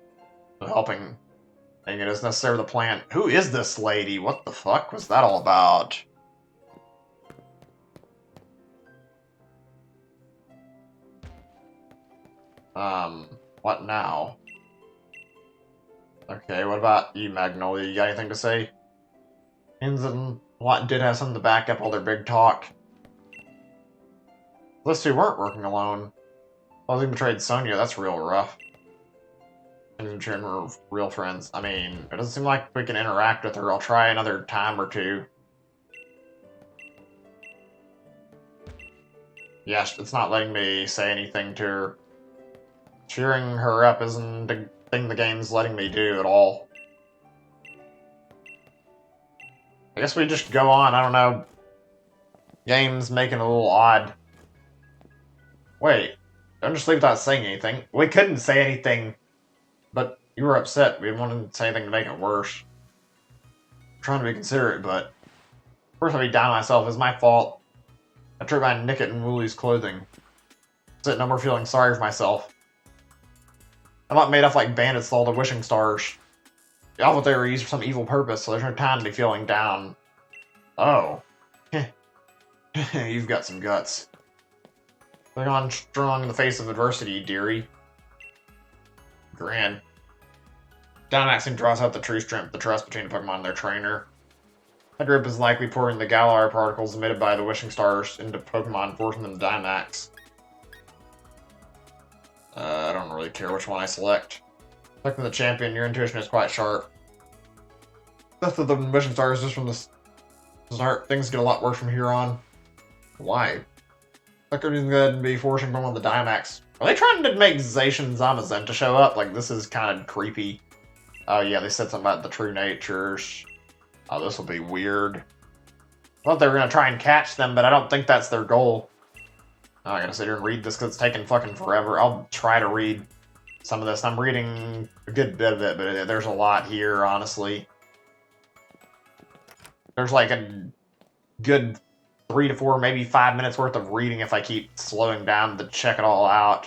Helping. Dang it, is necessary with the plan. Who is this lady? What the fuck was that all about? What now? Okay, what about you, Magnolia? You got anything to say? Inns and Watt did have something to back up all their big talk. Those two weren't working alone. Well, they betrayed Sonia, that's real rough. And we're real friends. I mean, it doesn't seem like we can interact with her. I'll try another time or two. Yeah, it's not letting me say anything to her. Cheering her up isn't the thing the game's letting me do at all. I guess we just go on, I don't know. Game's making it a little odd. Wait, don't just leave without saying anything. We couldn't say anything, but you were upset. We didn't want to say anything to make it worse. I'm trying to be considerate, but first I'd be down myself. It's my fault. I tripped my Nickit and Woolie's clothing. That's it, no more feeling sorry for myself. I'm not made up like bandits with all the wishing stars. I thought they were used for some evil purpose, so there's no time to be feeling down. Oh. You've got some guts. Going on strong in the face of adversity, dearie. Grand. Dynamaxing draws out the true strength, the trust between the Pokemon and their trainer. That group is likely pouring the Galar particles emitted by the wishing stars into Pokemon, forcing them to Dynamax. I don't really care which one I select. Selecting the champion, your intuition is quite sharp. Death of the wishing stars just from the start. Things get a lot worse from here on. Why? That could even be forcing Pokemon to Dynamax. Are they trying to make Zacian Zamazenta show up? Like, this is kind of creepy. Oh yeah, they said something about the true natures. Oh, this will be weird. I thought they were going to try and catch them, but I don't think that's their goal. Oh, I gotta sit here and read this because it's taking fucking forever. I'll try to read some of this. I'm reading a good bit of it, but there's a lot here, honestly. There's like a good 3 to 4, maybe 5 minutes worth of reading if I keep slowing down to check it all out.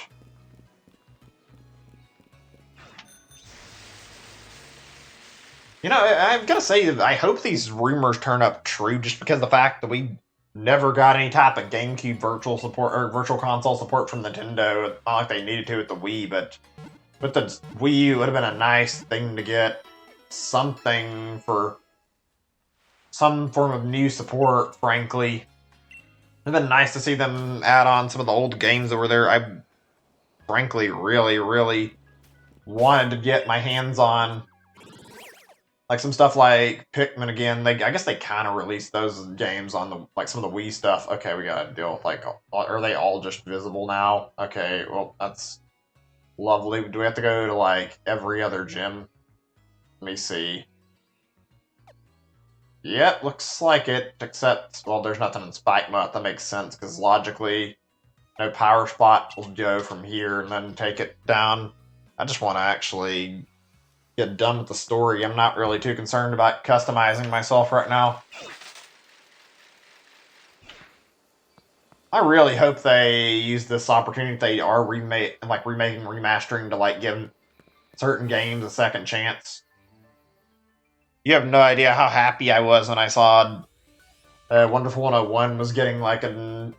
You know, I've got to say, I hope these rumors turn up true just because of the fact that we never got any type of GameCube virtual support or virtual console support from Nintendo. It's not like they needed to with the Wii, but with the Wii U, it would have been a nice thing to get something for some form of new support, frankly. It would have been nice to see them add on some of the old games that were there. I frankly really, really wanted to get my hands on. Like some stuff like Pikmin again. I guess they kind of released those games on the like some of the Wii stuff. Okay, we gotta deal with like, are they all just visible now? Okay, well that's lovely. Do we have to go to like every other gym? Let me see. Yep, looks like it. Except, well, there's nothing in Spike Mouth. That makes sense because logically, no power spot will go from here and then take it down. I just want to actually get done with the story. I'm not really too concerned about customizing myself right now. I really hope they use this opportunity if they are remaking, remastering to like give certain games a second chance. You have no idea how happy I was when I saw Wonderful 101 was getting like getting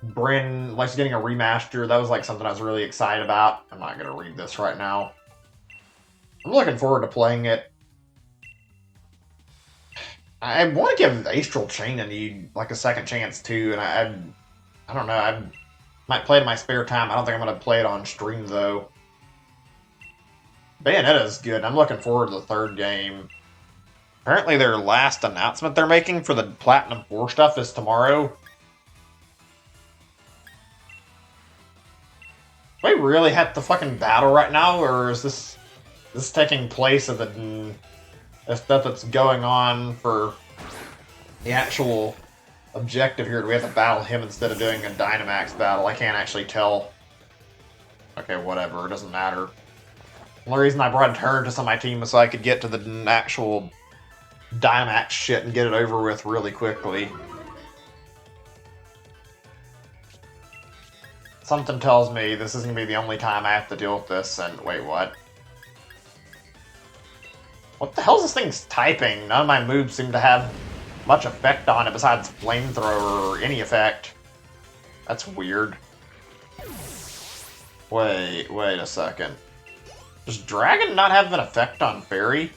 a remaster. That was like something I was really excited about. I'm not gonna read this right now. I'm looking forward to playing it. I want to give Astral Chain like a second chance too, and I don't know. I might play it in my spare time. I don't think I'm gonna play it on stream though. Bayonetta is good. I'm looking forward to the third game. Apparently their last announcement they're making for the Platinum 4 stuff is tomorrow. Do we really have the fucking battle right now, or is this taking place of the stuff that's going on for the actual objective here? Do we have to battle him instead of doing a Dynamax battle? I can't actually tell. Okay, whatever, it doesn't matter. The only reason I brought Eternatus on my team was so I could get to the actual Dynamax shit and get it over with really quickly. Something tells me this isn't going to be the only time I have to deal with this, and wait, what? What the hell is this thing's typing? None of my moves seem to have much effect on it besides Flamethrower or any effect. That's weird. Wait a second. Does Dragon not have an effect on Fairy?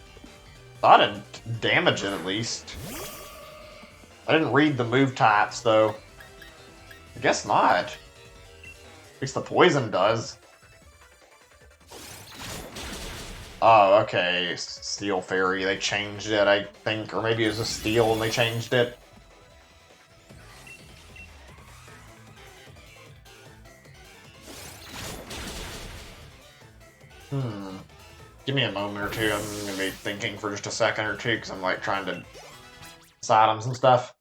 Thought it'd damage it at least. I didn't read the move types though. I guess not. At least the poison does. Oh, okay. Steel Fairy, they changed it, I think. Or maybe it was a Steel and they changed it. Give me a moment or two. I'm going to be thinking for just a second or two because I'm like trying to decide on some stuff.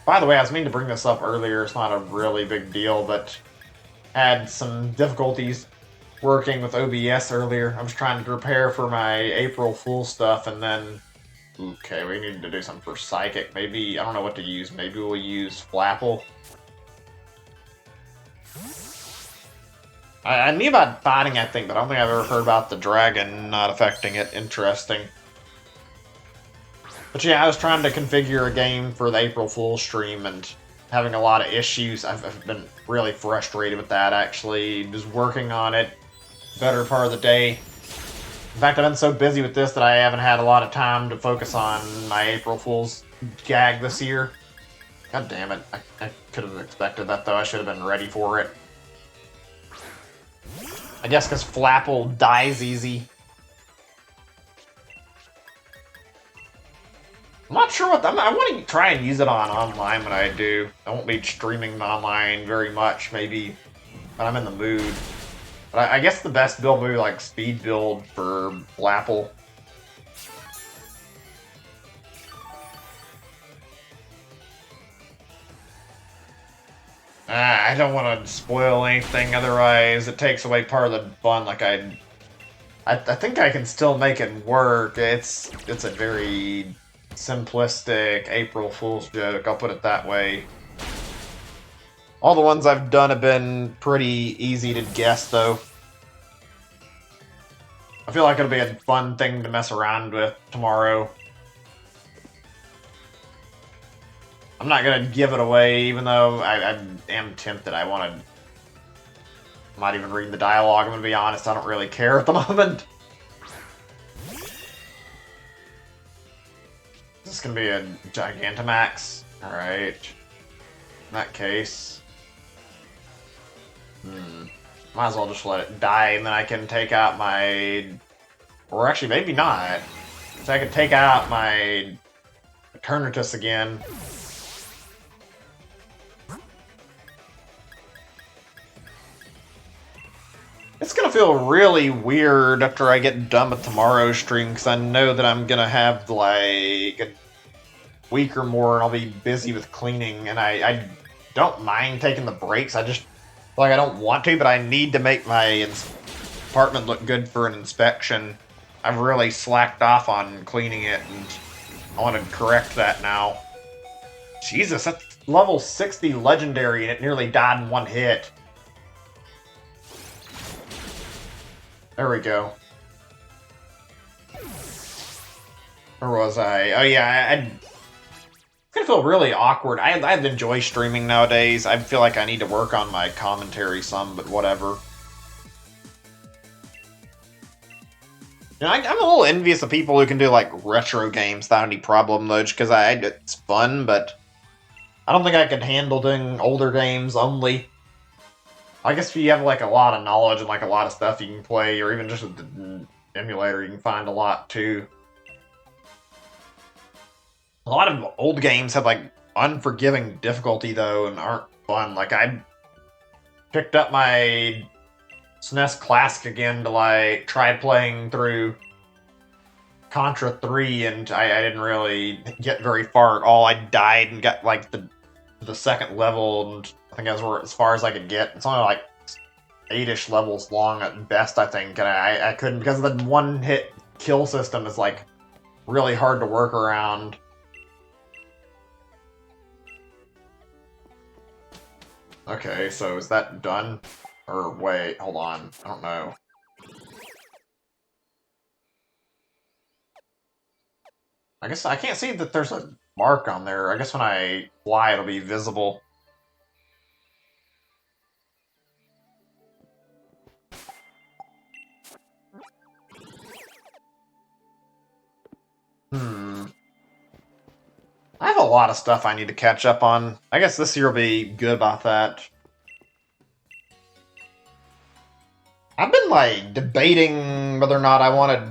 By the way, I was meaning to bring this up earlier. It's not a really big deal, but had some difficulties working with OBS earlier. I was trying to prepare for my April Fool stuff, and then... Okay, we need to do something for Psychic. Maybe, I don't know what to use. Maybe we'll use Flapple. I knew about fighting, I think, but I don't think I've ever heard about the dragon not affecting it. Interesting. But yeah, I was trying to configure a game for the April Fool's stream and having a lot of issues. I've been really frustrated with that, actually. Just working on it better part of the day. In fact, I've been so busy with this that I haven't had a lot of time to focus on my April Fool's gag this year. God damn it. I could have expected that, though. I should have been ready for it. I guess because Flapple dies easy. I'm not sure what... I want to try and use it on online when I do. I won't be streaming online very much, maybe, when I'm in the mood. But I guess the best build would be like speed build for Flapple. I don't want to spoil anything, otherwise it takes away part of the fun. Like I think I can still make it work. It's a very simplistic April Fool's joke, I'll put it that way. All the ones I've done have been pretty easy to guess, though. I feel like it'll be a fun thing to mess around with tomorrow. I'm not gonna give it away, even though I am tempted. I want to... I'm not even reading the dialogue, I'm gonna be honest. I don't really care at the moment. Is this gonna be a Gigantamax? Alright. In that case... Might as well just let it die, and then I can take out my... Or actually, maybe not. So I can take out my Eternatus again. It's gonna feel really weird after I get done with tomorrow's stream, because I know that I'm gonna have, like, a week or more, and I'll be busy with cleaning, and I don't mind taking the breaks. I just... Like, I don't want to, but I need to make my apartment look good for an inspection. I've really slacked off on cleaning it, and I want to correct that now. Jesus, that's level 60 legendary, and it nearly died in one hit. There we go. Where was I? Oh yeah, it's gonna feel really awkward. I enjoy streaming nowadays. I feel like I need to work on my commentary some, but whatever. You know, I'm a little envious of people who can do, like, retro games without any problem, though, just because it's fun, but I don't think I could handle doing older games only. I guess if you have, like, a lot of knowledge and, like, a lot of stuff you can play, or even just with the emulator, you can find a lot, too. A lot of old games have like unforgiving difficulty though, and aren't fun. Like I picked up my SNES Classic again to like try playing through Contra 3, and I didn't really get very far at all. I died and got like the second level, and I think that's where as far as I could get. It's only like 8-ish levels long at best, I think, and I couldn't, because the one hit kill system is like really hard to work around. Okay, so is that done? Or wait, hold on. I don't know. I guess I can't see that there's a mark on there. I guess when I fly, it'll be visible. I have a lot of stuff I need to catch up on. I guess this year will be good about that. I've been, like, debating whether or not I want to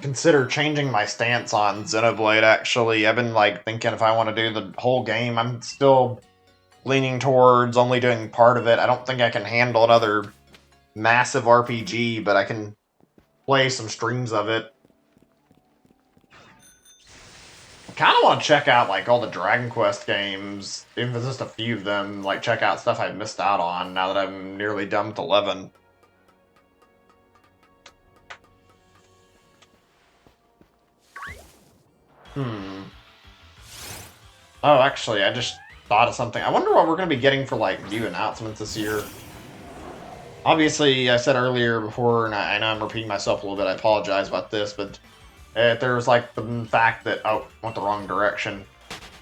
consider changing my stance on Xenoblade, actually. I've been, like, thinking if I want to do the whole game. I'm still leaning towards only doing part of it. I don't think I can handle another massive RPG, but I can play some streams of it. I kind of want to check out, like, all the Dragon Quest games, even if it's just a few of them, like, check out stuff I've missed out on now that I'm nearly done with 11. Oh, actually, I just thought of something. I wonder what we're going to be getting for, like, new announcements this year. Obviously, I said earlier before, and I know I'm repeating myself a little bit, I apologize about this, but there's, like, the fact that... Oh, went the wrong direction.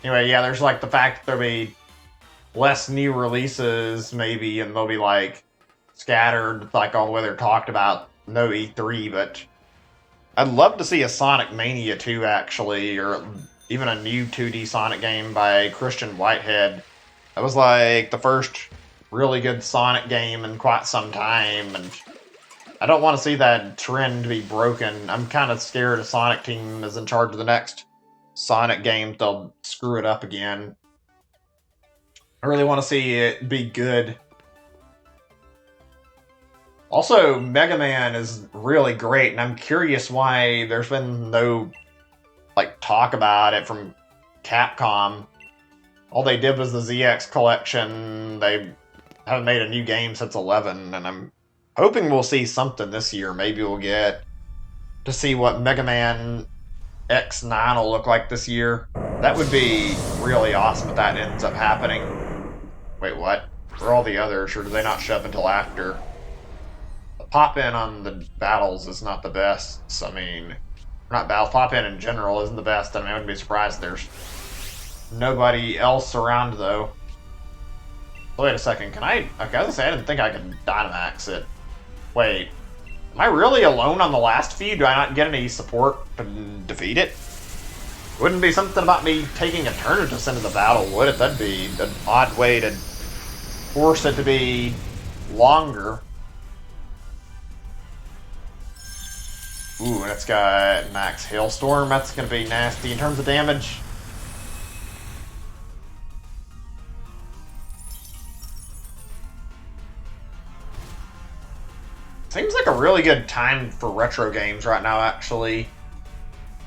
Anyway, yeah, there's, like, the fact that there'll be less new releases, maybe, and they'll be, like, scattered, like, all the way they're talked about. No E3, but I'd love to see a Sonic Mania 2, actually, or even a new 2D Sonic game by Christian Whitehead. That was, like, the first really good Sonic game in quite some time, and I don't want to see that trend be broken. I'm kind of scared a Sonic team is in charge of the next Sonic game, they'll screw it up again. I really want to see it be good. Also, Mega Man is really great, and I'm curious why there's been no, like, talk about it from Capcom. All they did was the ZX collection. They haven't made a new game since 11, and I'm hoping we'll see something this year. Maybe we'll get to see what Mega Man X9 will look like this year. That would be really awesome if that ends up happening. Wait, what? For all the others, or do they not show up until after? The pop-in on the battles is not the best. So, I mean, not battles, pop-in in general isn't the best. I mean, I wouldn't be surprised there's nobody else around, though. Wait a second, can I... Okay, I was gonna say, I didn't think I could Dynamax it. Wait, am I really alone on the last few? Do I not get any support to defeat it? Wouldn't be something about me taking Eternatus into the battle, would it? That'd be an odd way to force it to be longer. Ooh, and it's got Max Hailstorm. That's gonna be nasty in terms of damage. Seems like a really good time for retro games right now, actually.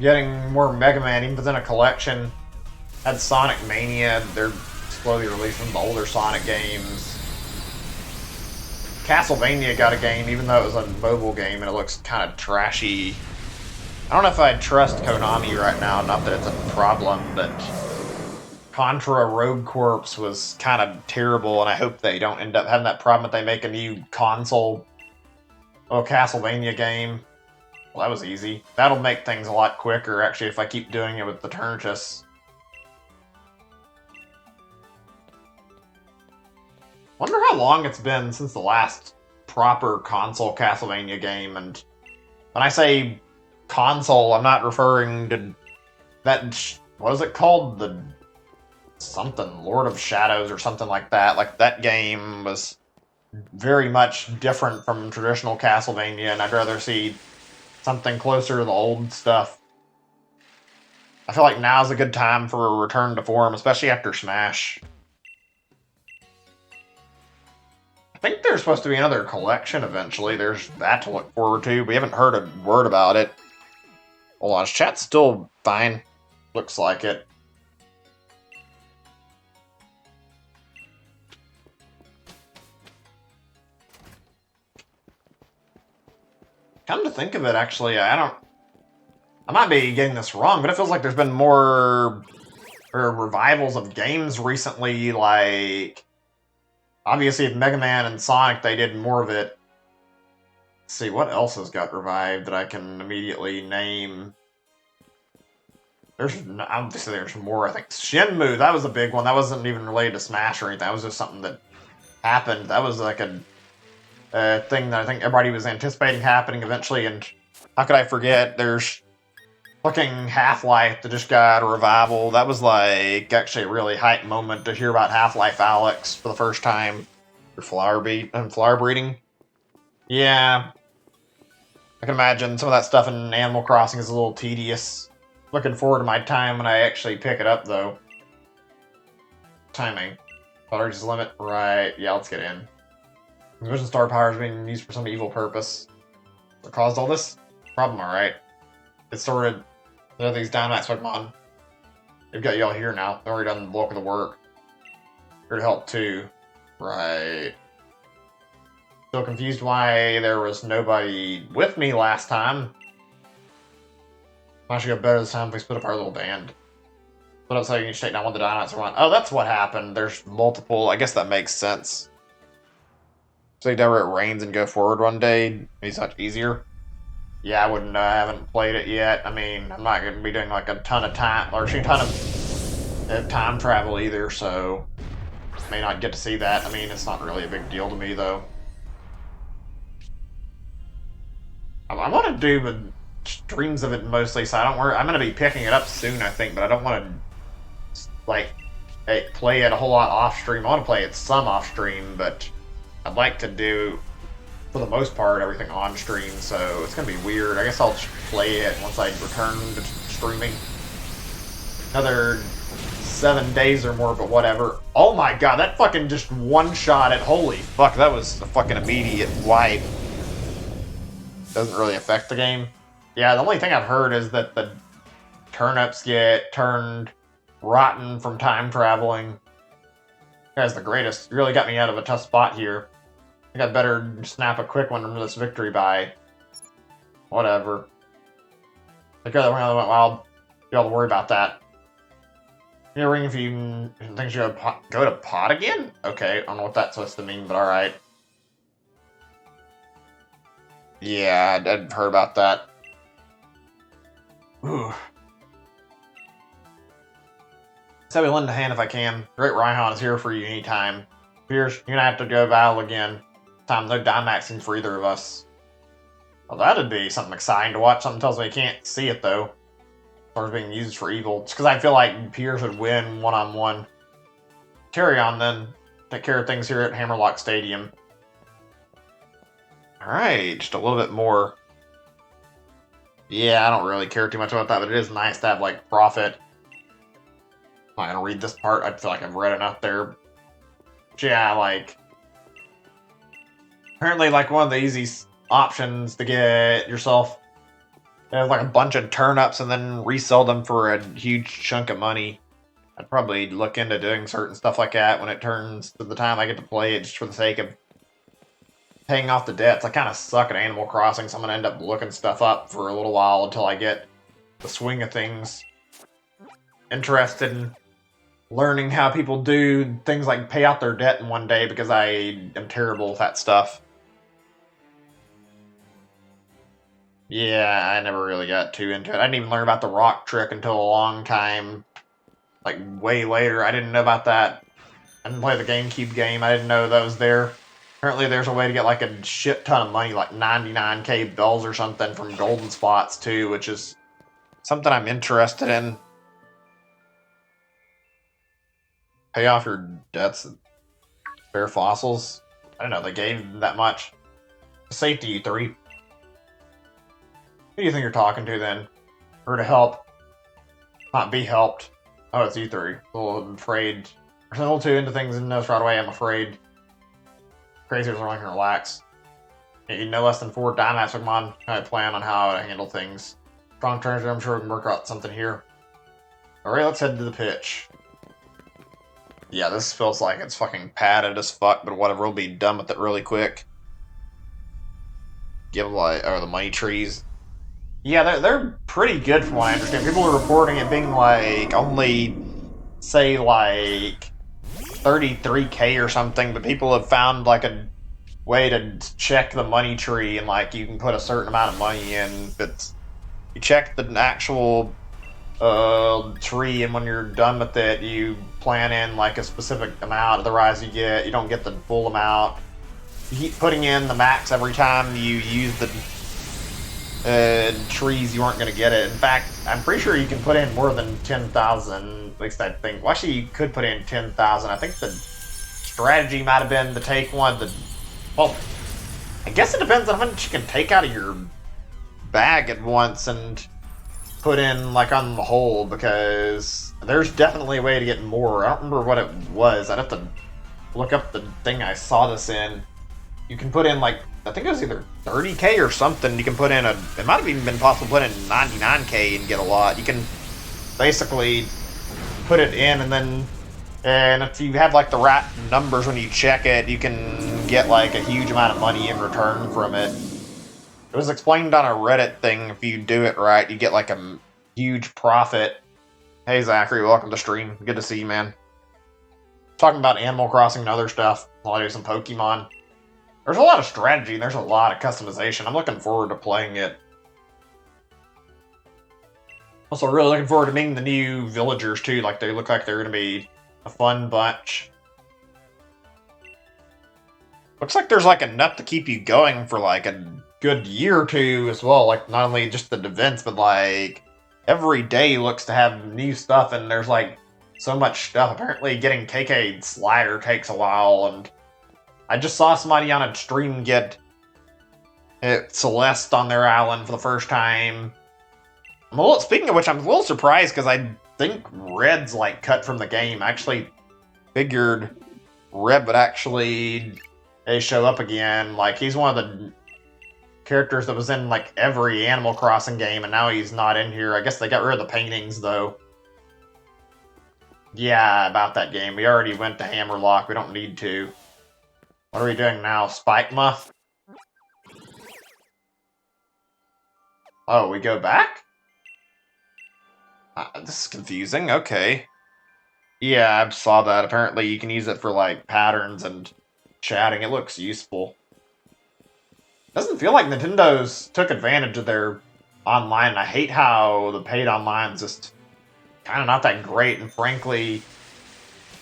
Getting more Mega Man, even if it's in a collection. Had Sonic Mania, they're slowly releasing the older Sonic games. Castlevania got a game, even though it was a mobile game and it looks kind of trashy. I don't know if I'd trust Konami right now, not that it's a problem, but Contra Rogue Corps was kind of terrible, and I hope they don't end up having that problem if they make a new console Castlevania game. Well, that was easy. That'll make things a lot quicker, actually, if I keep doing it with the Eternatus. Wonder how long it's been since the last proper console Castlevania game, and when I say console, I'm not referring to that... What is it called? The... something, Lord of Shadows or something like that. Like, that game was very much different from traditional Castlevania, and I'd rather see something closer to the old stuff. I feel like now's a good time for a return to form, especially after Smash. I think there's supposed to be another collection eventually. There's that to look forward to. We haven't heard a word about it. Hold on, chat's still fine. Looks like it. Come to think of it, actually, I might be getting this wrong, but it feels like there's been more revivals of games recently, like... Obviously, with Mega Man and Sonic, they did more of it. Let's see, what else has got revived that I can immediately name? Obviously there's more, I think. Shenmue, that was a big one. That wasn't even related to Smash or anything. That was just something that happened. That was like a thing that I think everybody was anticipating happening eventually, and how could I forget? There's fucking Half-Life that just got a revival. That was like actually a really hype moment to hear about Half-Life Alyx for the first time. Or flower breeding. Yeah. I can imagine some of that stuff in Animal Crossing is a little tedious. Looking forward to my time when I actually pick it up, though. Timing. Battery's limit. Right. Yeah, let's get in. Vision star power is being used for some evil purpose. What caused all this? Problem, alright. It's sorted. There are these Dynamax Pokemon. They've got y'all here now. They've already done the bulk of the work. Here to help, too. Right. Still confused why there was nobody with me last time. I should go better this time if we split up our little band. Split up so you can take down one of the Dynamax one. Oh, that's what happened. There's multiple. I guess that makes sense. Stay down where it rains and go forward one day. It's much easier. Yeah, I haven't played it yet. I mean, I'm not going to be doing like a ton of time, or a ton of time travel either, so may not get to see that. I mean, it's not really a big deal to me, though. I want to do streams of it mostly, so I don't worry. I'm going to be picking it up soon, I think, but I don't want to, like, play it a whole lot off-stream. I want to play it some off-stream, but I'd like to do, for the most part, everything on stream, so it's going to be weird. I guess I'll just play it once I return to streaming. Another 7 days or more, but whatever. Oh my god, that fucking just one-shot it. Holy fuck, that was a fucking immediate wipe. Doesn't really affect the game. Yeah, the only thing I've heard is that the turnips get turned rotten from time traveling. Guy's the greatest. You really got me out of a tough spot here. I think I'd better snap a quick one from this victory by. Whatever. Take care of the one that went wild. You don't have to worry about that. You know, ring if you think you go to pot again? Okay, I don't know what that's supposed to mean, but alright. Yeah, I'd heard about that. Ooh. So we lend a hand if I can. Great Raihan is here for you anytime. Pierce, you're gonna have to go battle again. Time, no Dynamaxing for either of us. Well, that'd be something exciting to watch. Something tells me I can't see it, though. As far as being used for evil. Just because I feel like Pierce would win one-on-one. Carry on, then. Take care of things here at Hammerlock Stadium. Alright, just a little bit more. Yeah, I don't really care too much about that, but it is nice to have, like, profit. I'm not gonna read this part. I feel like I've read enough there. But yeah, like... Apparently, like, one of the easy options to get yourself... Have, like, a bunch of turnips and then resell them for a huge chunk of money. I'd probably look into doing certain stuff like that when it turns to the time I get to play it, just for the sake of paying off the debts. I kind of suck at Animal Crossing, so I'm going to end up looking stuff up for a little while until I get the swing of things. Interested in learning how people do things like pay out their debt in one day, because I am terrible with that stuff. Yeah, I never really got too into it. I didn't even learn about the rock trick until a long time, like way later. I didn't know about that. I didn't play the GameCube game. I didn't know that was there. Apparently there's a way to get like a shit ton of money, like 99k bells or something from golden spots too, which is something I'm interested in. Pay off your debts. Spare fossils. I don't know, they gave that much. Safety, you three. Who do you think you're talking to then? Or to help? Not be helped. Oh, it's E3. A little afraid. There's a little too into things and notice right away, I'm afraid. Craziers are only gonna relax. You need no less than 4 Dynamax Pokemon. I plan on how to handle things. Strong trainer, I'm sure we can work out something here. Alright, let's head to the pitch. Yeah, this feels like it's fucking padded as fuck, but whatever, we'll be done with it really quick. Give them like, the money trees. Yeah, they're pretty good from what I understand. People are reporting it being like only, say, like 33k or something, but people have found like a way to check the money tree and like you can put a certain amount of money in. But you check the actual tree, and when you're done with it, you plan in like a specific amount. Otherwise, you don't get the full amount. You keep putting in the max every time you use the trees. You aren't going to get it. In fact, I'm pretty sure you can put in more than 10,000. At least I think. Well, actually, you could put in 10,000. I think the strategy might have been to take one. Well, I guess it depends on how much you can take out of your bag at once and put in like on the whole, because there's definitely a way to get more. I don't remember what it was. I'd have to look up the thing I saw this in. You can put in like, I think it was either 30k or something. You can put in it might have even been possible to put in 99k and get a lot. You can basically put it in and if you have like the right numbers when you check it, you can get like a huge amount of money in return from it. It was explained on a Reddit thing. If you do it right, you get like a huge profit. Hey Zachary, welcome to stream. Good to see you, man. Talking about Animal Crossing and other stuff. I'll do some Pokemon. There's a lot of strategy and there's a lot of customization. I'm looking forward to playing it. Also really looking forward to meeting the new villagers too. Like they look like they're going to be a fun bunch. Looks like there's like enough to keep you going for like a good year or two as well. Like not only just the events, but like every day looks to have new stuff, and there's like so much stuff. Apparently getting KK Slider takes a while, and I just saw somebody on a stream get Celeste on their island for the first time. Speaking of which, I'm a little surprised because I think Red's like cut from the game. I actually figured Red would actually show up again. Like he's one of the characters that was in like every Animal Crossing game, and now he's not in here. I guess they got rid of the paintings though. Yeah, about that game. We already went to Hammerlock. We don't need to. What are we doing now? Spike Muff? Oh, we go back? This is confusing. Okay. Yeah, I saw that. Apparently you can use it for like patterns and chatting. It looks useful. Doesn't feel like Nintendo's took advantage of their online. I hate how the paid online's just kind of not that great, and frankly,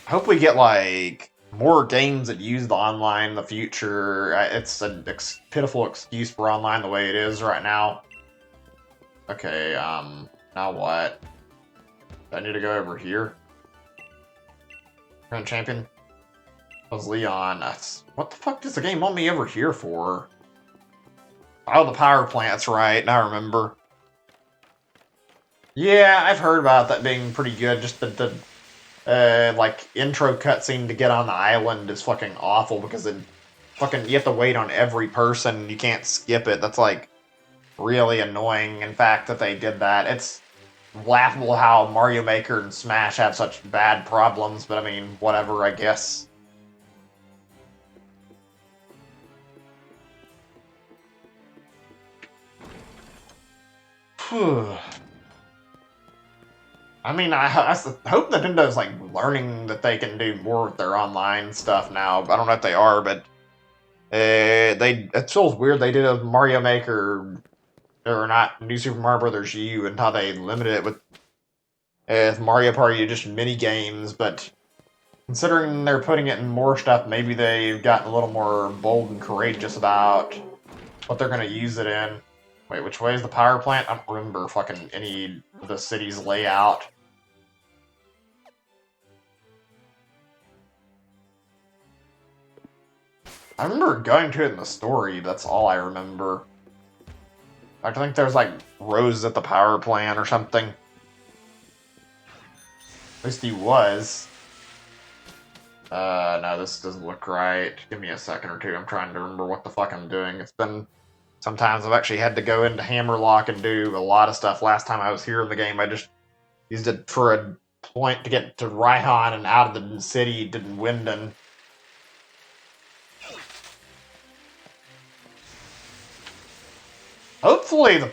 I hope we get like more games that use the online in the future. It's a pitiful excuse for online the way it is right now. Okay, now what? Do I need to go over here? Grand Champion? That was Leon. What the fuck does the game want me over here for? Oh, the power plant's right, I remember. Yeah, I've heard about that being pretty good. Just the like intro cutscene to get on the island is fucking awful because you have to wait on every person. You can't skip it. That's like really annoying. In fact, that they did that. It's laughable how Mario Maker and Smash have such bad problems, but I mean, whatever, I guess. I mean, I hope Nintendo's like learning that they can do more with their online stuff now. I don't know if they are, but it feels weird they did a Mario Maker or not New Super Mario Brothers U, and how they limited it with Mario Party to just mini games. But considering they're putting it in more stuff, maybe they've gotten a little more bold and courageous about what they're going to use it in. Wait, which way is the power plant? I don't remember fucking any of the city's layout. I remember going to it in the story, that's all I remember. I think there's like roses at the power plant or something. At least he was. No, this doesn't look right. Give me a second or two. I'm trying to remember what the fuck I'm doing. It's been... Sometimes I've actually had to go into Hammerlock and do a lot of stuff. Last time I was here in the game, I just used it for a point to get to Raihan and out of the city to Winden. Hopefully the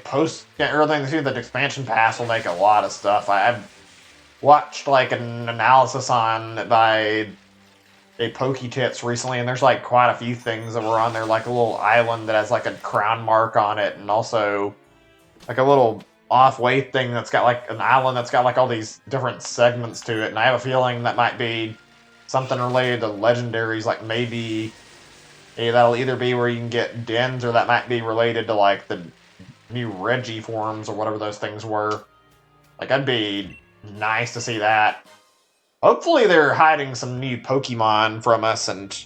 everything, the expansion pass will make a lot of stuff. I've watched like an analysis on by a PokeTits recently, and there's like quite a few things that were on there, like a little island that has like a crown mark on it, and also like a little off-way thing that's got like an island that's got like all these different segments to it, and I have a feeling that might be something related to legendaries, like maybe that'll either be where you can get dens, or that might be related to like the new Reggie forms or whatever those things were. Like, that'd be nice to see that. Hopefully they're hiding some new Pokemon from us, and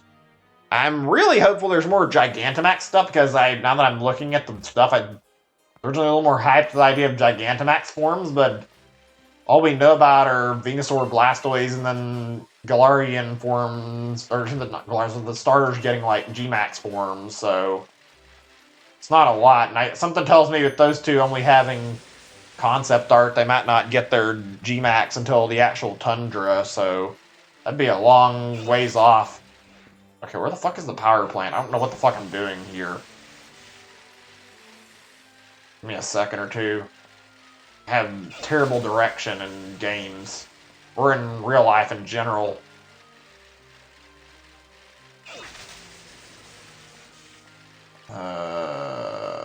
I'm really hopeful there's more Gigantamax stuff, because now that I'm looking at the stuff, I'm originally a little more hyped to the idea of Gigantamax forms, but all we know about are Venusaur, Blastoise, and then Galarian forms, or not Galarian, the starters getting like Gmax forms, so it's not a lot. And something tells me with those two only having concept art, they might not get their Gmax until the actual Tundra, so that'd be a long ways off. Okay, where the fuck is the power plant? I don't know what the fuck I'm doing here. Give me a second or two. I have terrible direction in games, or in real life in general.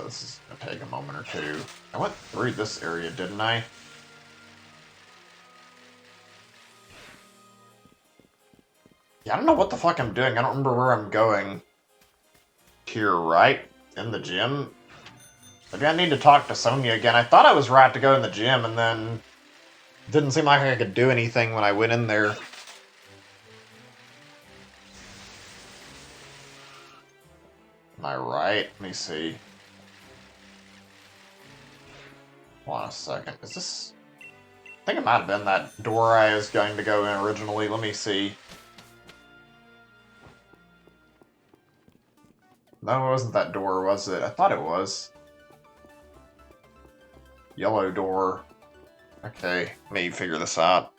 This is gonna take a moment or two. I went through this area, didn't I? Yeah, I don't know what the fuck I'm doing. I don't remember where I'm going. Here, right? In the gym? Maybe I need to talk to Sonia again. I thought I was right to go in the gym, and then it didn't seem like I could do anything when I went in there. Am I right? Let me see. Hold on a second. Is this... I think it might have been that door I was going to go in originally. Let me see. No, it wasn't that door, was it? I thought it was. Yellow door. Okay, let me figure this out.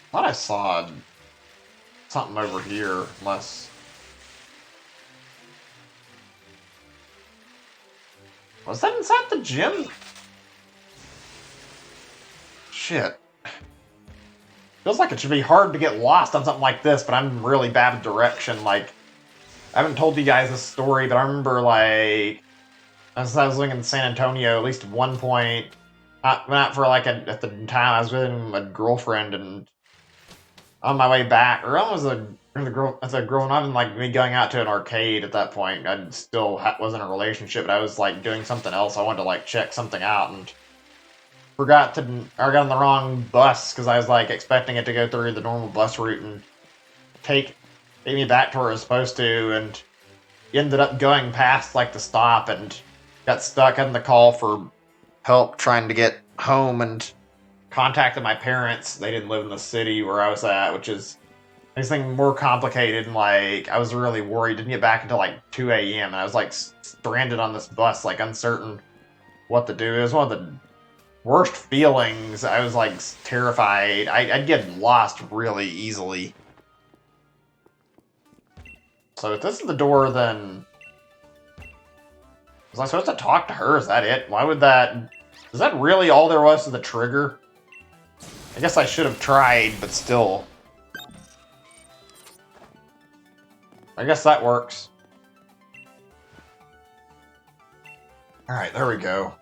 I thought I saw something over here, unless... Was that inside the gym? Shit. Feels like it should be hard to get lost on something like this, but I'm really bad at direction. Like, I haven't told you guys this story, but I remember, like, as I was living in San Antonio, at least at one point, not for, like, at the time, I was with a girlfriend, and on my way back, or I was a girl, as a girl, not even, like, me going out to an arcade at that point. I still wasn't in a relationship, but I was, like, doing something else. I wanted to, like, check something out, and I got on the wrong bus, because I was, like, expecting it to go through the normal bus route and take me back to where it was supposed to, and ended up going past, like, the stop, and got stuck on the call for help trying to get home, and contacted my parents. They didn't live in the city where I was at, which is anything more complicated, and, like, I was really worried. Didn't get back until, like, 2 a.m., and I was, like, stranded on this bus, like, uncertain what to do. It was one of the worst feelings. I was, like, terrified. I'd get lost really easily. So if this is the door, then... Was I supposed to talk to her? Is that it? Why would that... Is that really all there was to the trigger? I guess I should have tried, but still. I guess that works. Alright, there we go.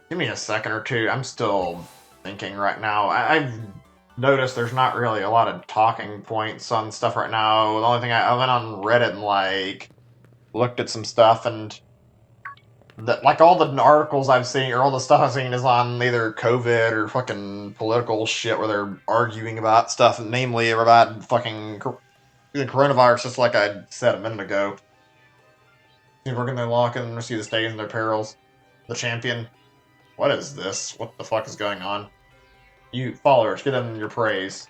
Give me a second or two. I'm still thinking right now. I've noticed there's not really a lot of talking points on stuff right now. The only thing I went on Reddit and, like, looked at some stuff, and like, all the articles I've seen, or all the stuff I've seen, is on either COVID or fucking political shit where they're arguing about stuff, namely about fucking The coronavirus, just like I said a minute ago. See, we're gonna lock and rescue the state in their perils. The champion. What is this? What the fuck is going on? You followers, give them your praise.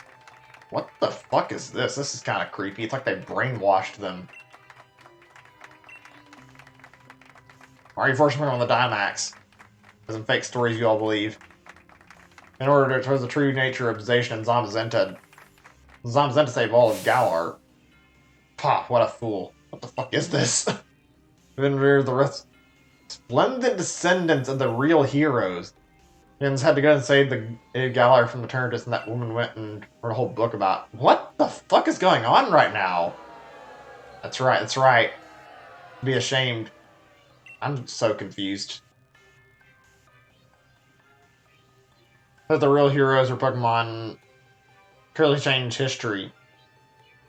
What the fuck is this? This is kind of creepy. It's like they brainwashed them. Why are you forcing me on the Dynamax? As in fake stories you all believe. In order to expose the true nature of Zacian and Zamazenta save all of Galar. Pah, what a fool. What the fuck is this? Then we're the rest. Splendid descendants of the real heroes. Jens had to go and save the Galar from the Eternatus, and that woman went and wrote a whole book about. What the fuck is going on right now? That's right, that's right. Be ashamed. I'm so confused. That the real heroes are Pokemon clearly changed history.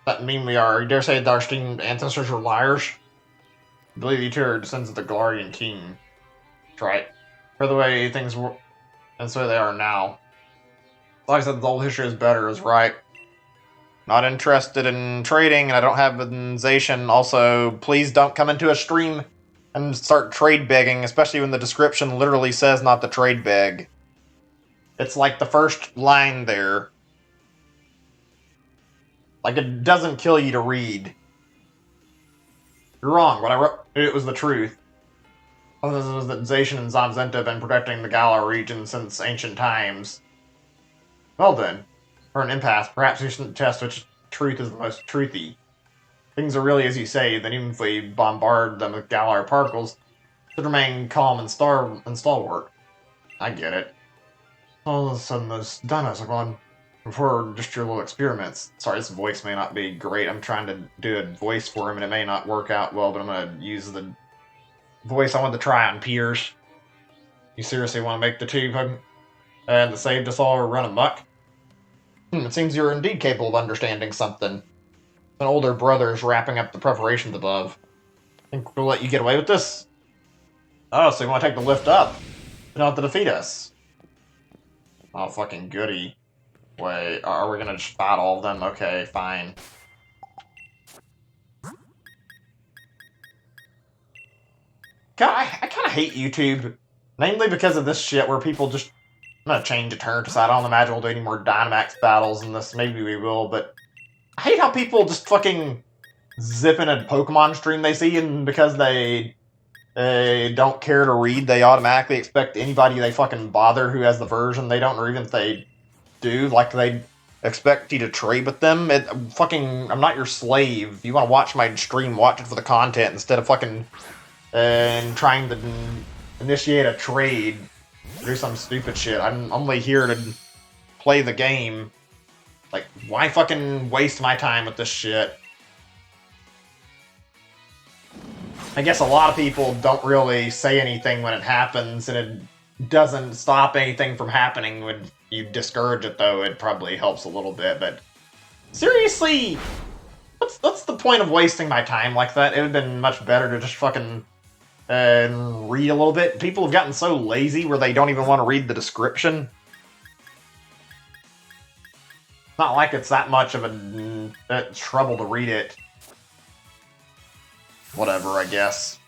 That mean we are. You dare say that our esteemed ancestors were liars? I believe you two are descendants of the Galarian king. That's right. For the way things were, and so they are now. Like I said, the old history is better, is right. Not interested in trading, and I don't have Zacian. Also, please don't come into a stream and start trade begging, especially when the description literally says not to trade beg. It's like the first line there. Like, it doesn't kill you to read. You're wrong. What I wrote, it was the truth. This was that Zacian and Zamazenta have been protecting the Galar region since ancient times. Well then, for an impasse, perhaps we shouldn't test which truth is the most truthy. Things are really as you say, then even if we bombard them with Galar particles, should remain calm and stalwart. I get it. All of a sudden, those dinos are gone before just your little experiments. Sorry, this voice may not be great. I'm trying to do a voice for him, and it may not work out well, but I'm going to use the voice I wanted to try on Piers. You seriously want to make the two and to save us all run amok? It seems you're indeed capable of understanding something. An older brother is wrapping up the preparations above. Think we'll let you get away with this? Oh, so you want to take the lift up? You don't have to defeat us. Oh, fucking goody. Wait, are we gonna just fight all of them? Okay, fine. God, I kind of hate YouTube. Namely because of this shit where people just... I'm gonna change the turn because I don't imagine we'll do any more Dynamax battles in this. Maybe we will, but... I hate how people just fucking zip in a Pokemon stream they see, and because they don't care to read, they automatically expect anybody they fucking bother who has the version they don't, or even if they do, like they expect you to trade with them. I'm not your slave. If you want to watch my stream, watch it for the content instead of fucking trying to initiate a trade or do some stupid shit. I'm only here to play the game. Like, why fucking waste my time with this shit? I guess a lot of people don't really say anything when it happens, and it doesn't stop anything from happening. When you discourage it, though, it probably helps a little bit, but... Seriously! What's the point of wasting my time like that? It would have been much better to just fucking read a little bit. People have gotten so lazy where they don't even want to read the description. It's not like it's that much of a trouble to read it. Whatever, I guess.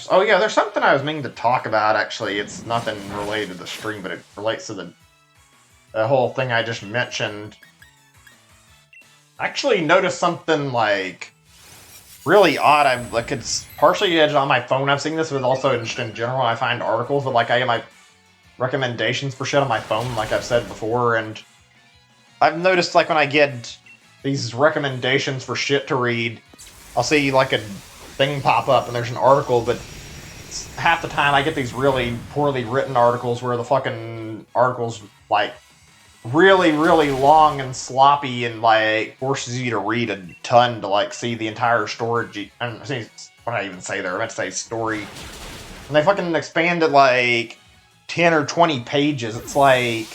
Oh yeah, there's something I was meaning to talk about, actually. It's nothing related to the stream, but it relates to the whole thing I just mentioned. I actually noticed something, like, really odd. Like, it's partially on my phone I've seen this, but also just in general I find articles, but like I get my recommendations for shit on my phone, like I've said before, and I've noticed, like, when I get these recommendations for shit to read, I'll see, like, a thing pop up and there's an article, but half the time I get these really poorly written articles where the fucking article's, like, really, really long and sloppy and, like, forces you to read a ton to, like, see the entire story. What did I even say there? I meant to say story. And they fucking expand it, like, 10 or 20 pages. It's like...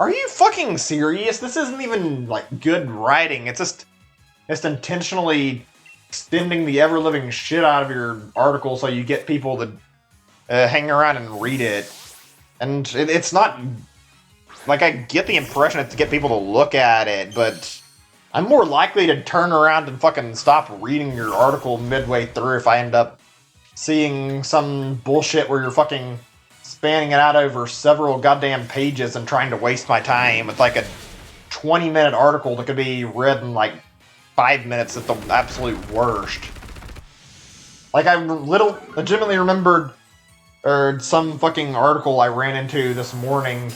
Are you fucking serious? This isn't even, like, good writing. It's just intentionally extending the ever-living shit out of your article so you get people to hang around and read it. And it's not like, I get the impression it's to get people to look at it, but I'm more likely to turn around and fucking stop reading your article midway through if I end up seeing some bullshit where you're fucking spanning it out over several goddamn pages and trying to waste my time with like a 20-minute article that could be read in like 5 minutes at the absolute worst. Like, I legitimately remembered some fucking article I ran into this morning,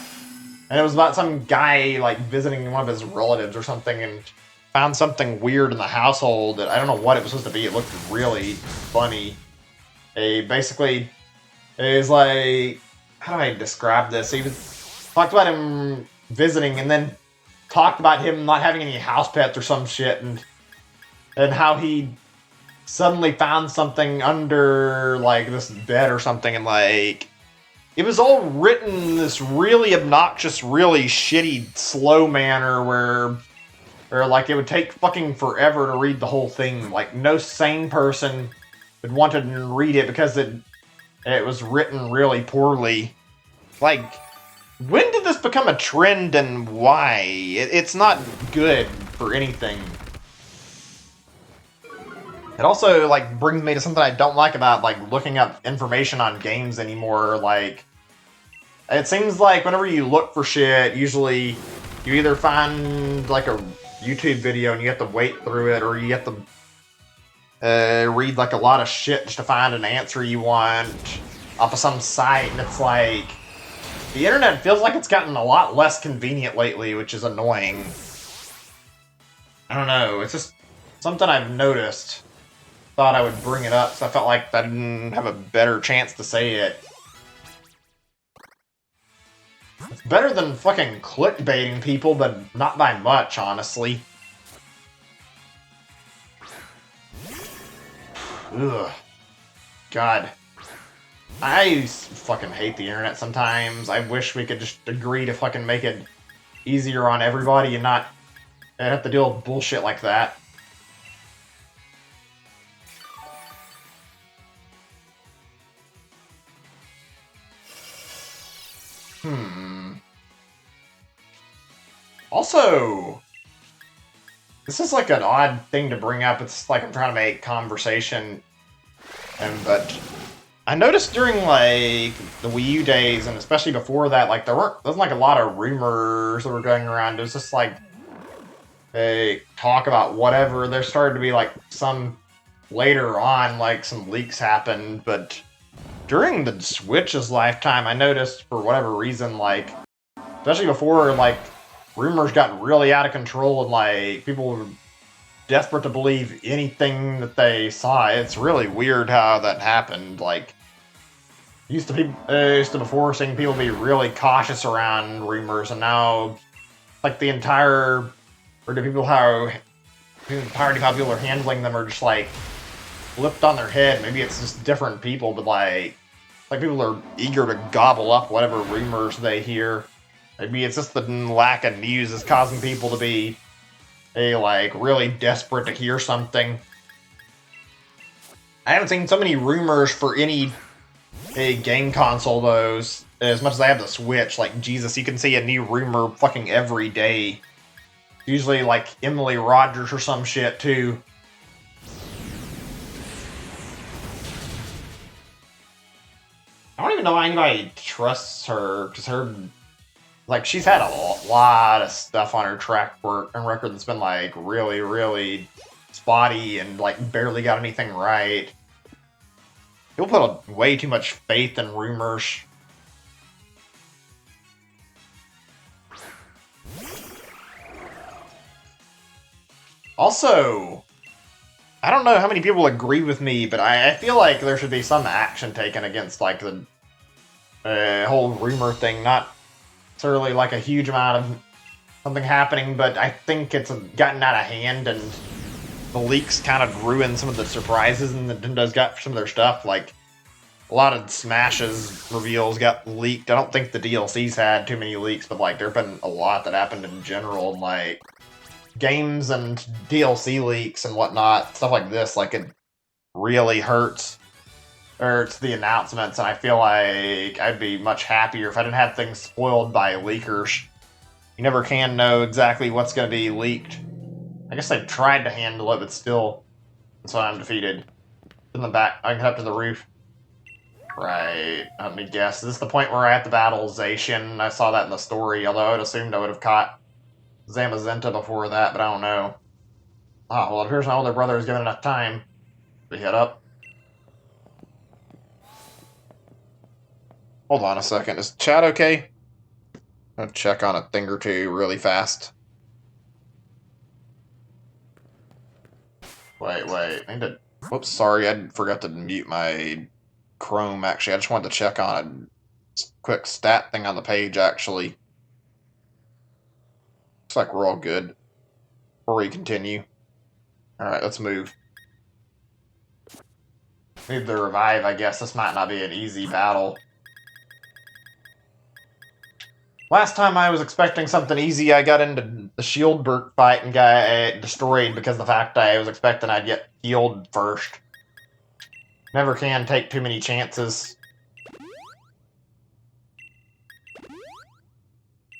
and it was about some guy like visiting one of his relatives or something and found something weird in the household that I don't know what it was supposed to be. It looked really funny. Basically, it was like, how do I describe this? He talked about him visiting and then talked about him not having any house pets or some shit, and how he suddenly found something under like this bed or something, and like it was all written in this really obnoxious, really shitty, slow manner where like it would take fucking forever to read the whole thing. Like, no sane person would want to read it because it was written really poorly. Like, when did this become a trend and why? It's not good for anything. It also, like, brings me to something I don't like about, like, looking up information on games anymore. Like, it seems like whenever you look for shit, usually you either find, like, a YouTube video and you have to wait through it, or you have to read, like, a lot of shit just to find an answer you want off of some site, and it's like, the internet feels like it's gotten a lot less convenient lately, which is annoying. I don't know, it's just something I've noticed. Thought I would bring it up, so I felt like I didn't have a better chance to say it. It's better than fucking clickbaiting people, but not by much, honestly. Ugh. God. I fucking hate the internet sometimes. I wish we could just agree to fucking make it easier on everybody and not have to deal with bullshit like that. Also, this is like an odd thing to bring up. It's like I'm trying to make conversation, but I noticed during like the Wii U days, and especially before that, like there wasn't like a lot of rumors that were going around. It was just like they talk about whatever. There started to be like some later on, like some leaks happened, but during the Switch's lifetime, I noticed for whatever reason, like especially before like rumors got really out of control and like people were desperate to believe anything that they saw. It's really weird how that happened. Like, used to before seeing people be really cautious around rumors, and now like the entirety how people are handling them are just like flipped on their head. Maybe it's just different people, but like people are eager to gobble up whatever rumors they hear. Maybe it's just the lack of news is causing people to be like really desperate to hear something. I haven't seen so many rumors for any game console though, as much as I have the Switch. Like, Jesus, you can see a new rumor fucking every day. Usually like Emily Rogers or some shit too. I don't even know why anybody trusts her, because like, she's had a lot of stuff on her track record that's been, like, really, really spotty and, like, barely got anything right. People put way too much faith in rumors. Also, I don't know how many people agree with me, but I feel like there should be some action taken against, like, the whole rumor thing. Not necessarily like a huge amount of something happening, but I think it's gotten out of hand, and the leaks kind of ruined some of the surprises and Nintendo's got for some of their stuff. Like, a lot of Smash's reveals got leaked. I don't think the DLC's had too many leaks, but like there've been a lot that happened in general, and like games and DLC leaks and whatnot, stuff like this. Like, it really hurts the announcements, and I feel like I'd be much happier if I didn't have things spoiled by leakers. You never can know exactly what's going to be leaked. I guess they've tried to handle it, but still, that's why I'm defeated. In the back, I can get up to the roof. Right, let me guess. Is this the point where I have to battle Zacian? I saw that in the story, although I would assumed I would have caught Zamazenta before that, but I don't know. Ah, well, it appears my older brother is given enough time. We head up. Hold on a second. Is chat okay? I'll check on a thing or two really fast. Wait. I need to... Whoops, sorry. I forgot to mute my Chrome, actually. I just wanted to check on a quick stat thing on the page, actually. Looks like we're all good. Before we continue. Alright, let's move. Need to revive, I guess. This might not be an easy battle. Last time I was expecting something easy, I got into the Shieldbert fight and got destroyed because of the fact I was expecting I'd get healed first. Never can take too many chances.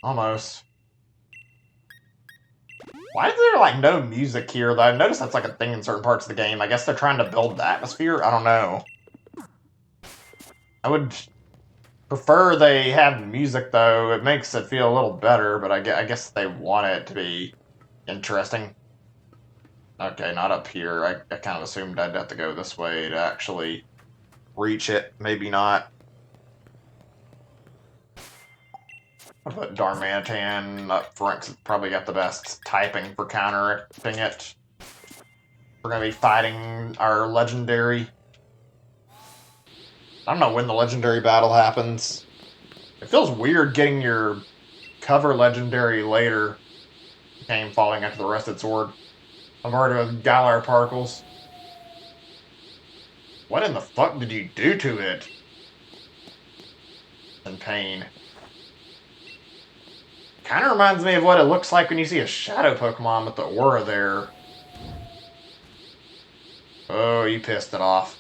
Almost. Why is there, like, no music here, though? I've noticed that's, like, a thing in certain parts of the game. I guess they're trying to build the atmosphere? I don't know. I would prefer they have music, though. It makes it feel a little better, but I guess they want it to be interesting. Okay, not up here. I kind of assumed I'd have to go this way to actually reach it. Maybe not. I'll put Darmanitan up front, 'cause it's probably got the best typing for counteracting it. We're going to be fighting our legendary. I don't know when the legendary battle happens. It feels weird getting your cover legendary later. Game falling after the Rusted Sword. I'm already with Galar Particles. What in the fuck did you do to it? In pain. Kind of reminds me of what it looks like when you see a shadow Pokemon with the aura there. Oh, you pissed it off.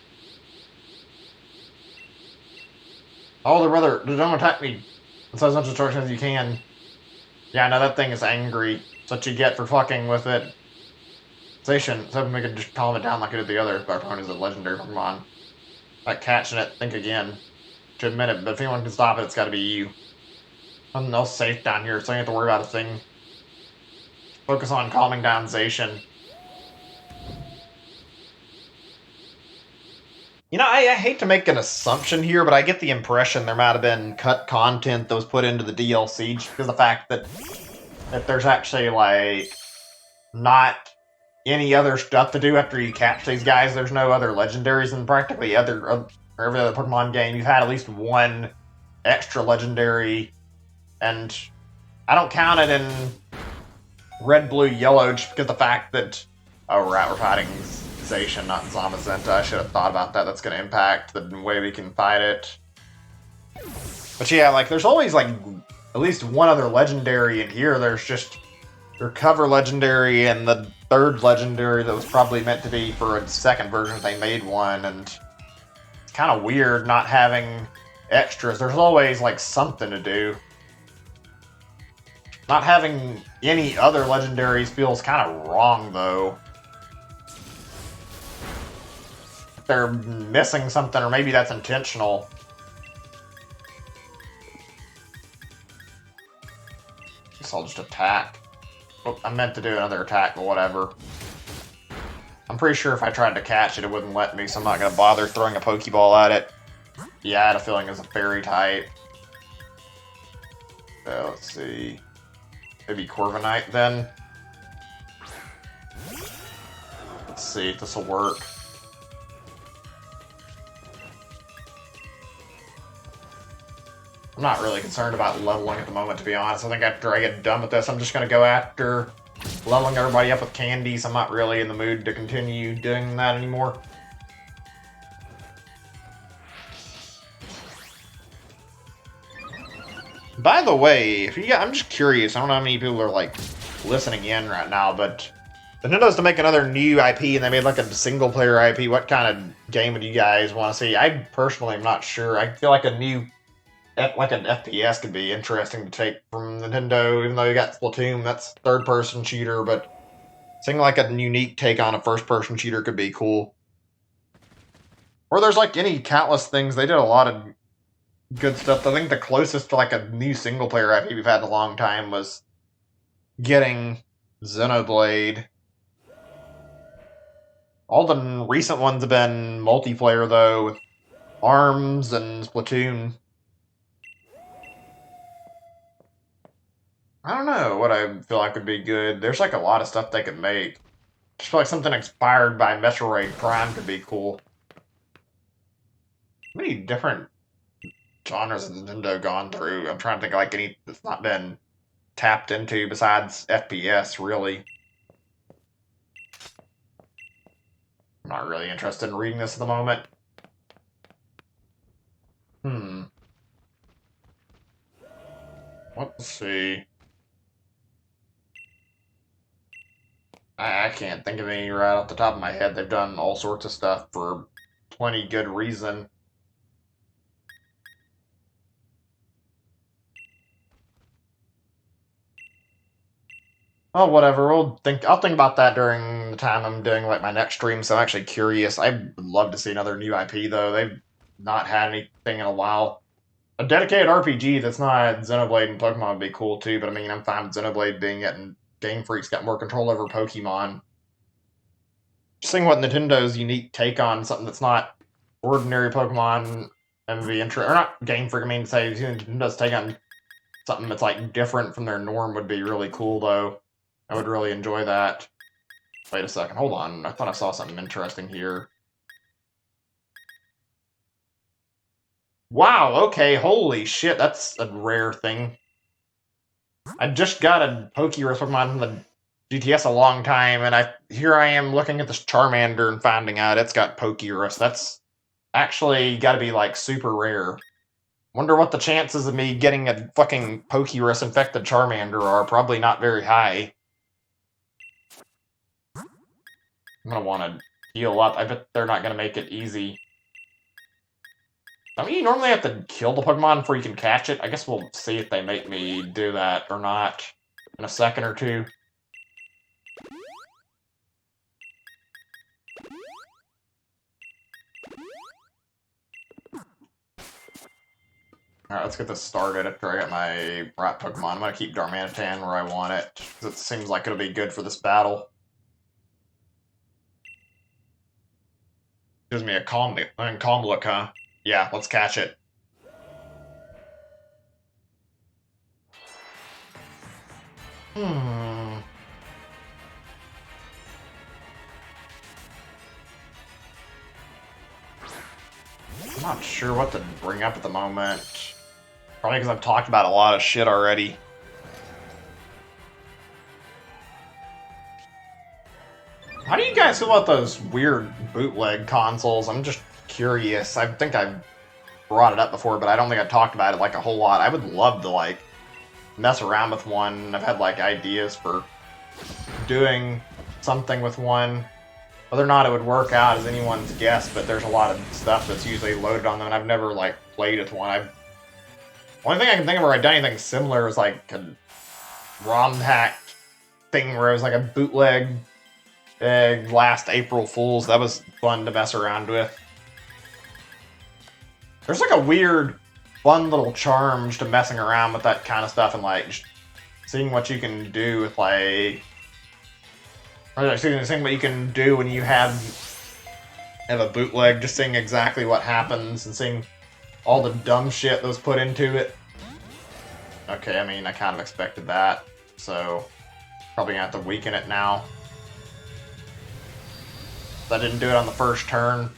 Oh, the brother, don't attack me. That's as much destruction as you can. Yeah, no, that thing is angry. That's what you get for fucking with it. Zacian, so we could just calm it down like it did the other Pokemon is a legendary Pokemon. Like catching it, think again. To admit it, but if anyone can stop it, it's gotta be you. Nothing else safe down here, so you don't have to worry about a thing. Focus on calming down Zacian. You know, I hate to make an assumption here, but I get the impression there might have been cut content that was put into the DLC just because of the fact that there's actually, like, not any other stuff to do after you catch these guys. There's no other legendaries in practically every other Pokemon game. You've had at least one extra legendary, and I don't count it in red, blue, yellow just because of the fact that, oh right, we're fighting Zacian, not Zamazenta. I should have thought about that. That's going to impact the way we can fight it. But yeah, like, there's always, like, at least one other legendary in here. There's just your cover legendary and the third legendary that was probably meant to be for a second version if they made one, and it's kind of weird not having extras. There's always, like, something to do. Not having any other legendaries feels kind of wrong, though. They're missing something, or maybe that's intentional. Guess I'll just attack. Oh, I meant to do another attack, but whatever. I'm pretty sure if I tried to catch it, it wouldn't let me, so I'm not going to bother throwing a Pokeball at it. Yeah, I had a feeling it's a fairy type. So, let's see. Maybe Corviknight then? Let's see if this will work. I'm not really concerned about leveling at the moment, to be honest. I think after I get done with this, I'm just going to go after leveling everybody up with candies. I'm not really in the mood to continue doing that anymore. By the way, if you I'm just curious. I don't know how many people are, like, listening in right now, but Nintendo's to make another new IP, and they made, like, a single-player IP. What kind of game would you guys want to see? I personally am not sure. I feel like a new like an FPS could be interesting to take from Nintendo, even though you got Splatoon, that's third-person shooter, but seeing like a unique take on a first-person shooter could be cool. Or there's like any countless things. They did a lot of good stuff. I think the closest to like a new single-player IP we've had in a long time was getting Xenoblade. All the recent ones have been multiplayer, though, with ARMS and Splatoon. I don't know what I feel like would be good. There's like a lot of stuff they could make. Just feel like something inspired by Metroid Prime could be cool. How many different genres has Nintendo gone through? I'm trying to think of like any that's not been tapped into besides FPS, really. I'm not really interested in reading this at the moment. Let's see. I can't think of any right off the top of my head. They've done all sorts of stuff for plenty good reason. Oh, whatever. I'll think about that during the time I'm doing like my next stream. So I'm actually curious. I would love to see another new IP though. They've not had anything in a while. A dedicated RPG that's not Xenoblade and Pokemon would be cool too. But I mean, I'm fine with Xenoblade being it, and Game Freak's got more control over Pokemon. Seeing what Nintendo's unique take on something that's not ordinary Pokemon and the intro, or not Game Freak. I mean, say Nintendo's take on something that's like different from their norm would be really cool though. I would really enjoy that. Wait a second, hold on. I thought I saw something interesting here. Wow, okay, holy shit, that's a rare thing. I just got a Pokerus Pokemon from the GTS a long time, and here I am looking at this Charmander and finding out it's got Pokerus. That's actually gotta be, like, super rare. Wonder what the chances of me getting a fucking Pokerus infected Charmander are. Probably not very high. I'm gonna want to heal up. I bet they're not gonna make it easy. I mean, you normally have to kill the Pokemon before you can catch it. I guess we'll see if they make me do that or not in a second or two. Alright, let's get this started after I get my rat Pokemon. I'm gonna keep Darmanitan where I want it, because it seems like it'll be good for this battle. Gives me a calm look, huh? Yeah, let's catch it. I'm not sure what to bring up at the moment. Probably because I've talked about a lot of shit already. How do you guys feel about those weird bootleg consoles? I'm just curious. I think I've brought it up before, but I don't think I've talked about it like a whole lot. I would love to like mess around with one. I've had like ideas for doing something with one. Whether or not it would work out is anyone's guess, but there's a lot of stuff that's usually loaded on them, and I've never like played with one. Only thing I can think of where I've done anything similar was like a ROM hack thing where it was like a bootleg last April Fool's. That was fun to mess around with. There's like a weird, fun little charm to messing around with that kind of stuff and like just seeing what you can do with like, or seeing what you can do when you have a bootleg. Just seeing exactly what happens and seeing all the dumb shit that was put into it. Okay, I mean, I kind of expected that, so probably gonna have to weaken it now. I didn't do it on the first turn.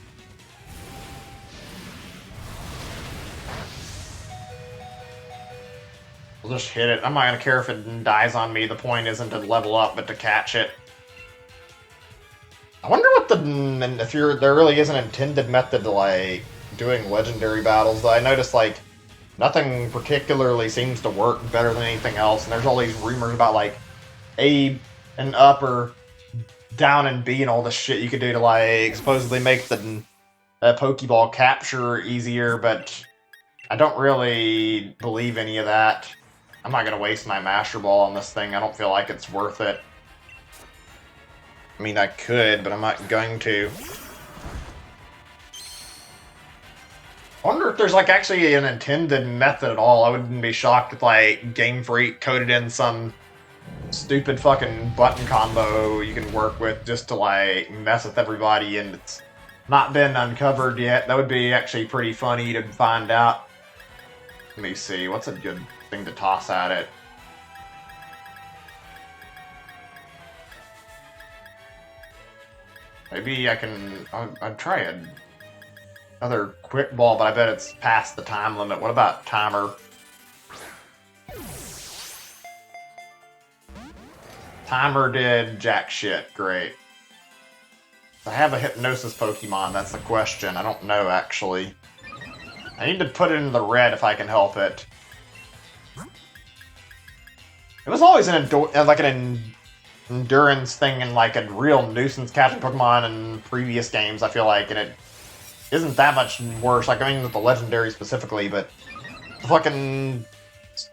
We'll just hit it. I'm not gonna care if it dies on me. The point isn't to level up, but to catch it. I wonder what there really is an intended method to like doing legendary battles. Though I noticed like nothing particularly seems to work better than anything else, and there's all these rumors about like A and up or down and B and all this shit you could do to like supposedly make the Pokeball capture easier, but I don't really believe any of that. I'm not going to waste my Master Ball on this thing. I don't feel like it's worth it. I mean, I could, but I'm not going to. I wonder if there's, like, actually an intended method at all. I wouldn't be shocked if, like, Game Freak coded in some stupid fucking button combo you can work with just to, like, mess with everybody, and it's not been uncovered yet. That would be actually pretty funny to find out. Let me see, what's a good thing to toss at it? Maybe I can... I'd try another quick ball, but I bet it's past the time limit. What about timer? Timer did jack shit. Great. I have a hypnosis Pokemon, that's the question. I don't know, actually. I need to put it in the red if I can help it. It was always an endurance thing and like a real nuisance catching Pokemon in previous games, I feel like, and it isn't that much worse. Like, I mean, with the Legendary specifically, but fucking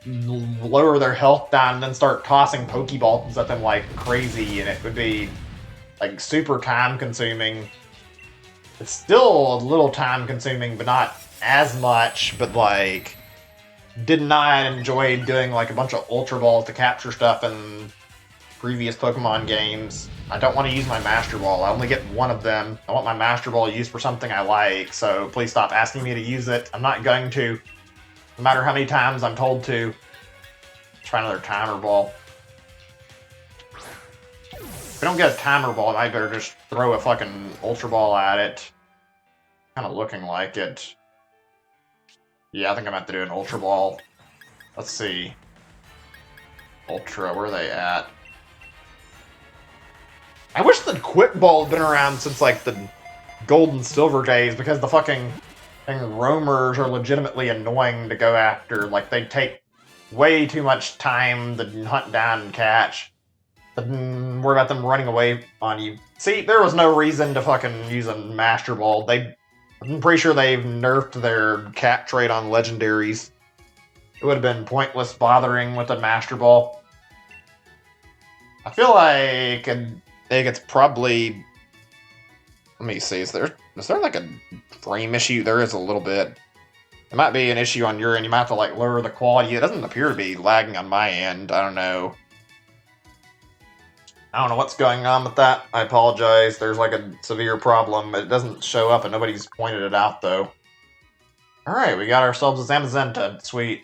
lower their health down and then start tossing Pokeballs at them like crazy, and it would be like super time consuming. It's still a little time consuming, but not as much, but like did not enjoy doing like a bunch of Ultra Balls to capture stuff in previous Pokemon games. I don't want to use my Master Ball. I only get one of them. I want my Master Ball used for something I like, so please stop asking me to use it. I'm not going to. No matter how many times I'm told to. Try another Timer Ball. If I don't get a Timer Ball, I better just throw a fucking Ultra Ball at it. Kind of looking like it. Yeah, I think I'm going to have to do an Ultra Ball. Let's see. Ultra, where are they at? I wish the Quick Ball had been around since, like, the Gold and Silver days, because the fucking roamers are legitimately annoying to go after. Like, they take way too much time to hunt down and catch. Worry about them running away on you. See, there was no reason to fucking use a Master Ball. I'm pretty sure they've nerfed their catch rate on legendaries. It would have been pointless bothering with a Master Ball. I feel like it's probably... Let me see, is there like a frame issue? There is a little bit. It might be an issue on your end. You might have to like lower the quality. It doesn't appear to be lagging on my end. I don't know. I don't know what's going on with that. I apologize. There's like a severe problem. It doesn't show up and nobody's pointed it out though. Alright, we got ourselves a Zamazenta. Sweet.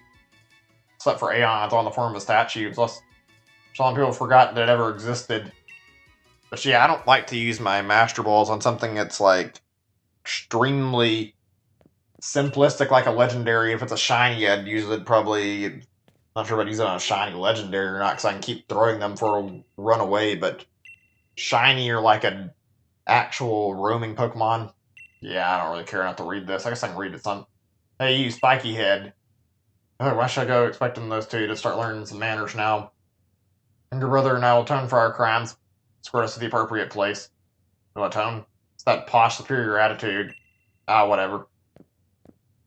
Except for Aeon, it's on the form of a statue. Plus, some people forgot that it ever existed. But yeah, I don't like to use my Master Balls on something that's like extremely simplistic, like a legendary. If it's a shiny, I'd use it probably. Not sure about using it on a shiny legendary or not, because I can keep throwing them for a run away. But shiny or like an actual roaming Pokemon, yeah, I don't really care enough to read this. I guess I can read it some. Hey, you spiky head. Oh, why should I go expecting those two to start learning some manners now? And your brother and I will atone for our crimes. Escort us to the appropriate place. No atone? It's that posh, superior attitude. Ah, whatever.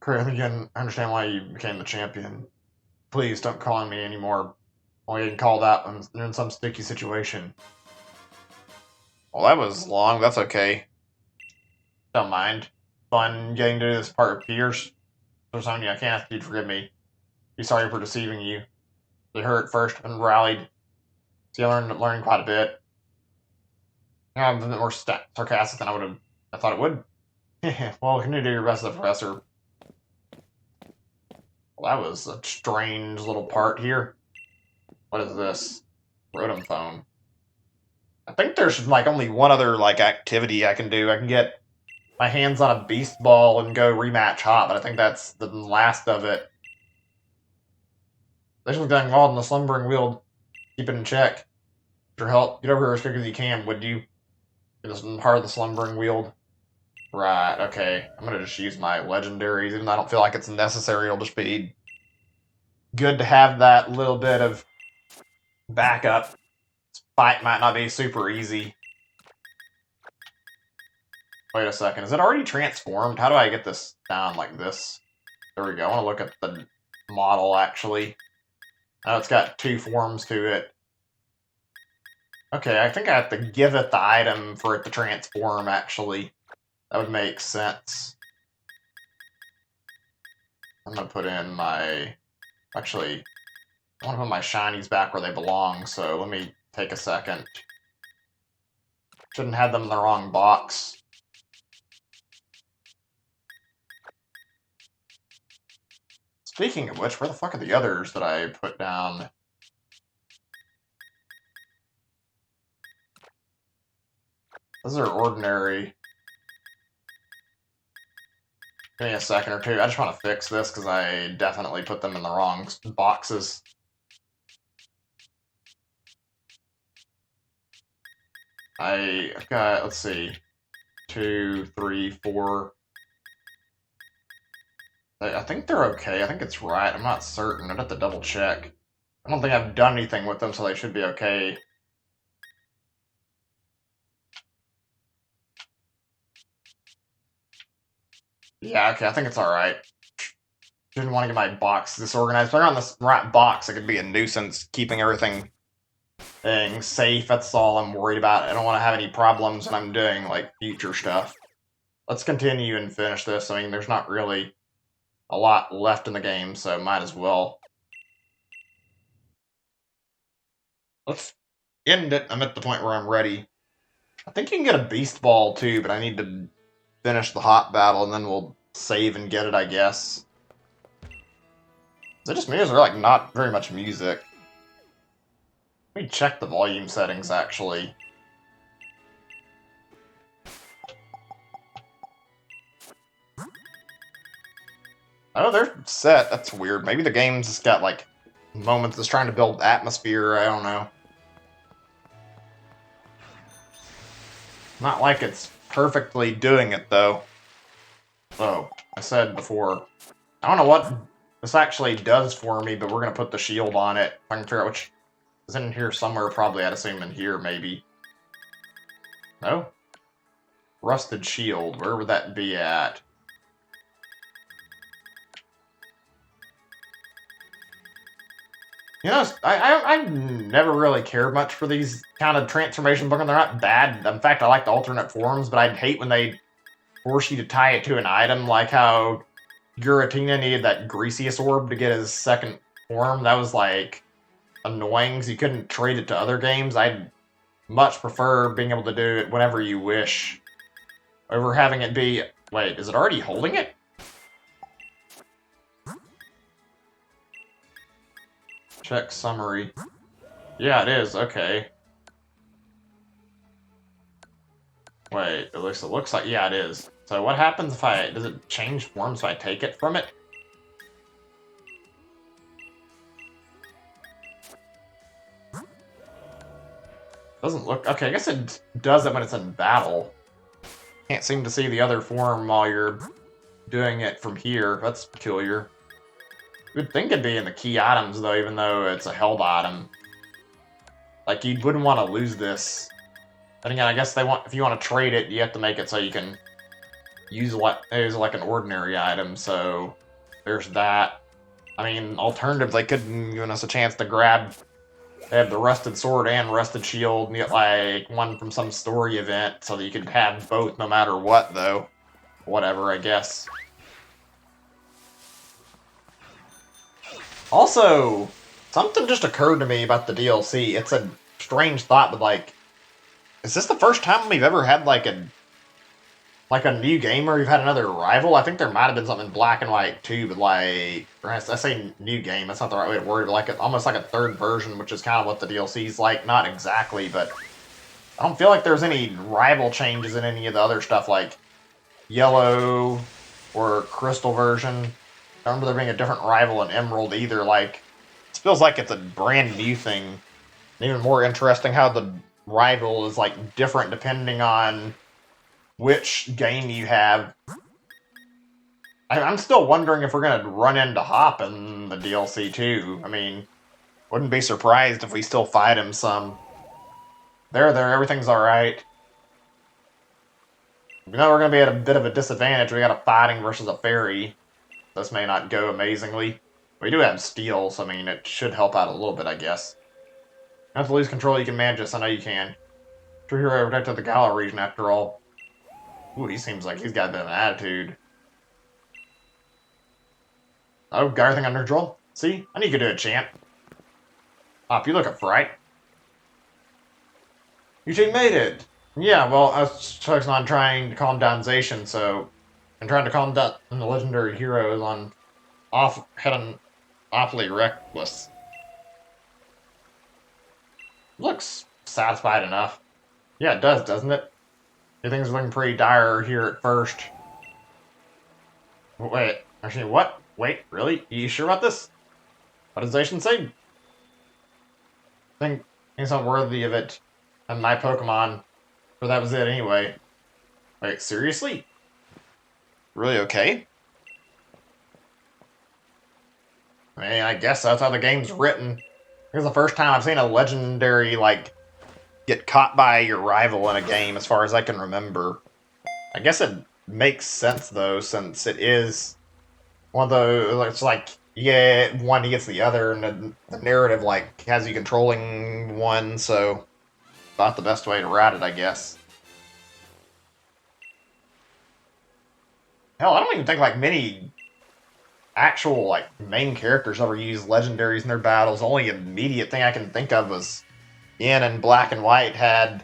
Great, again, I understand why you became the champion. Please don't call on me anymore. Only getting called out when you're in some sticky situation. Well, that was long. That's okay. Don't mind. Fun getting to do this part with Peters. So, Sonya, I can't ask you to forgive me. Be sorry for deceiving you. You hurt first and rallied. See, I learned quite a bit. Yeah, I'm a bit more sarcastic than I thought it would. Well, can you do your best as a professor? Well, that was a strange little part here. What is this? Rotom phone. I think there's like only one other like activity I can do. I can get my hands on a Beast Ball and go rematch Hot, but I think that's the last of it. This was getting involved in the slumbering wheel. Keep it in check. With your help, get over here as quick as you can, would you? This is part of the slumbering wield. Right, okay. I'm gonna just use my legendaries, even though I don't feel like it's necessary. It'll just be good to have that little bit of backup. This fight might not be super easy. Wait a second, is it already transformed? How do I get this down like this? There we go. I want to look at the model, actually. Oh, it's got 2 forms to it. Okay, I think I have to give it the item for it to transform, actually. That would make sense. I'm going to put in my... Actually, I want to put my shinies back where they belong, so let me take a second. Shouldn't have them in the wrong box. Speaking of which, where the fuck are the others that I put down? Those are ordinary. Give me a second or two. I just want to fix this because I definitely put them in the wrong boxes. I've got, let's see, 2, 3, 4. I think they're okay. I think it's right. I'm not certain. I'd have to double check. I don't think I've done anything with them, so they should be okay. Yeah, okay, I think it's alright. Didn't want to get my box disorganized. If they're on this right box, it could be a nuisance keeping everything safe. That's all I'm worried about. I don't want to have any problems when I'm doing, like, future stuff. Let's continue and finish this. I mean, there's not really a lot left in the game, so might as well. Let's end it. I'm at the point where I'm ready. I think you can get a beast ball, too, but I need to finish the hot battle, and then we'll save and get it, I guess. Is it just me, or is there, like, not very much music? Let me check the volume settings, actually. Oh, they're set. That's weird. Maybe the game's just got, like, moments it's trying to build atmosphere. I don't know. Not like it's perfectly doing it, though. Oh, I said before. I don't know what this actually does for me, but we're going to put the shield on it. If I can figure out which is in here somewhere, probably, I'd assume in here, maybe. No? Rusted shield. Where would that be at? You know, I've never really cared much for these kind of transformation books. They're not bad. In fact, I like the alternate forms, but I'd hate when they force you to tie it to an item, like how Giratina needed that Greasiest orb to get his second form. That was, like, annoying, because you couldn't trade it to other games. I'd much prefer being able to do it whenever you wish, over having it be... Wait, is it already holding it? Check summary. Yeah, it is. Okay. Wait, it looks like... Yeah, it is. So what happens if I... Does it change form so I take it from it? Doesn't look... Okay, I guess it does it when it's in battle. Can't seem to see the other form while you're doing it from here. That's peculiar. You'd think it'd be in the key items, though, even though it's a held item. Like, you wouldn't want to lose this. And again, I guess they want... If you want to trade it, you have to make it so you can use like an ordinary item, so there's that. I mean, alternative, they could have given us a chance to grab... They have the Rusted Sword and Rusted Shield, and get, like, one from some story event, so that you could have both no matter what, though. Whatever, I guess. Also, something just occurred to me about the DLC. It's a strange thought, but, like, is this the first time we've ever had, like a new game where we've had another rival? I think there might have been something in Black and White, too, but, like, I say new game, that's not the right way to word it, but, like, almost like a third version, which is kind of what the DLC's like. Not exactly, but I don't feel like there's any rival changes in any of the other stuff, like Yellow or Crystal version. I remember there being a different rival in Emerald either. Like, it feels like it's a brand new thing. And even more interesting how the rival is, like, different depending on which game you have. I'm still wondering if we're going to run into Hop in the DLC too. I mean, wouldn't be surprised if we still fight him some. There, everything's alright. We know we're going to be at a bit of a disadvantage. We got a fighting versus a fairy. this may not go amazingly. We do have steel, so I mean, it should help out a little bit, I guess. You have to lose control, you can manage this, I know you can. True hero protected the Gala region, after all. Ooh, he seems like he's got a bit of an attitude. Oh, got everything under control? See? I knew you could do it, champ. Pop, you look a fright. You two made it! Yeah, well, I was focusing on trying to calm down Zacian, so... And trying to calm down the legendary hero is on... heading awfully reckless. Looks satisfied enough. Yeah, it does, doesn't it? Things are looking pretty dire here at first. Wait, actually, what? Wait, really? You sure about this? What does Zacian say? I think it's not worthy of it. And my Pokemon. But that was it anyway. Wait, seriously? Really okay? I mean, I guess that's how the game's written. It's the first time I've seen a legendary, like, get caught by your rival in a game, as far as I can remember. I guess it makes sense, though, since it is one of those, it's like, yeah, one against the other, and the narrative, like, has you controlling one, so not the best way to route it, I guess. Hell, I don't even think, like, many actual, like, main characters ever use legendaries in their battles. The only immediate thing I can think of was Yin and Black and White had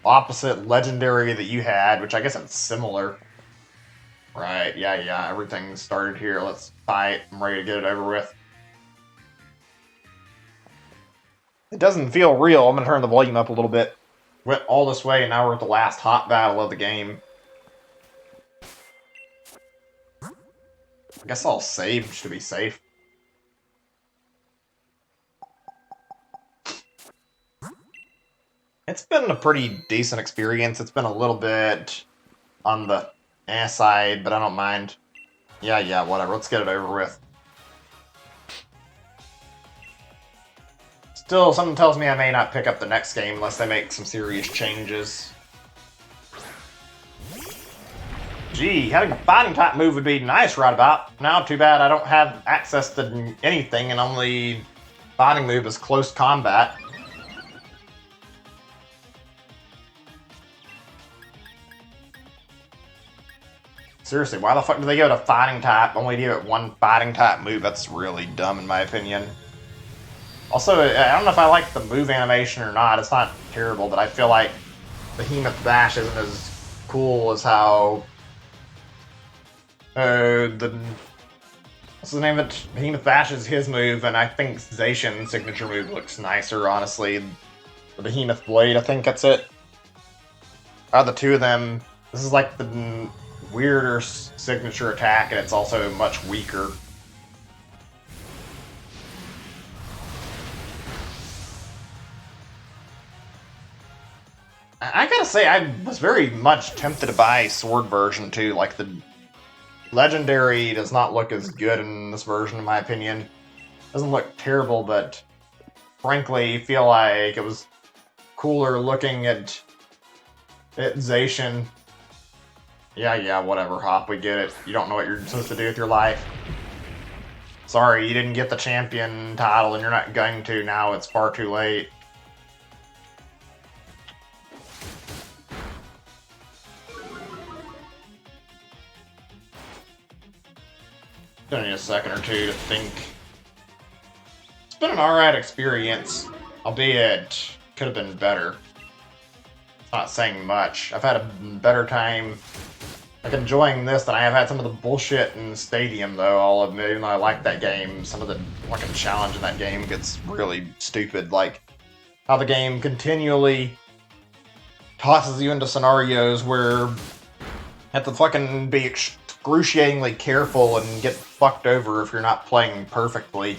opposite legendary that you had, which I guess it's similar. Right, yeah, everything started here. Let's fight. I'm ready to get it over with. It doesn't feel real. I'm going to turn the volume up a little bit. Went all this way, and now we're at the last hot battle of the game. I guess I'll save just to be safe. It's been a pretty decent experience. It's been a little bit on the side, but I don't mind. Yeah, whatever. Let's get it over with. Still, something tells me I may not pick up the next game unless they make some serious changes. Gee, having a fighting type move would be nice right about now. Too bad I don't have access to anything, and only fighting move is close combat. Seriously, why the fuck do they go to fighting type, only give it one fighting type move? That's really dumb in my opinion. Also, I don't know if I like the move animation or not. It's not terrible, but I feel like Behemoth Bash isn't as cool as how... what's the name of it? Behemoth Bash is his move, and I think Zacian's signature move looks nicer, honestly. The Behemoth Blade, I think that's it. Out of the two of them, this is like the weirder signature attack, and it's also much weaker. I gotta say, I was very much tempted to buy Sword version too. Like, the Legendary does not look as good in this version, in my opinion. Doesn't look terrible, but frankly, feel like it was cooler looking at Zacian. Yeah, whatever, Hop, we get it. You don't know what you're supposed to do with your life. Sorry, you didn't get the champion title, and you're not going to now. It's far too late. Gonna need a second or two to think. It's been an alright experience, albeit could have been better. It's not saying much. I've had a better time like enjoying this than I have had some of the bullshit in Stadium, though. I'll admit, even though I like that game, some of the fucking challenge in that game gets really stupid. Like how the game continually tosses you into scenarios where you have to fucking be excruciatingly careful and get fucked over if you're not playing perfectly.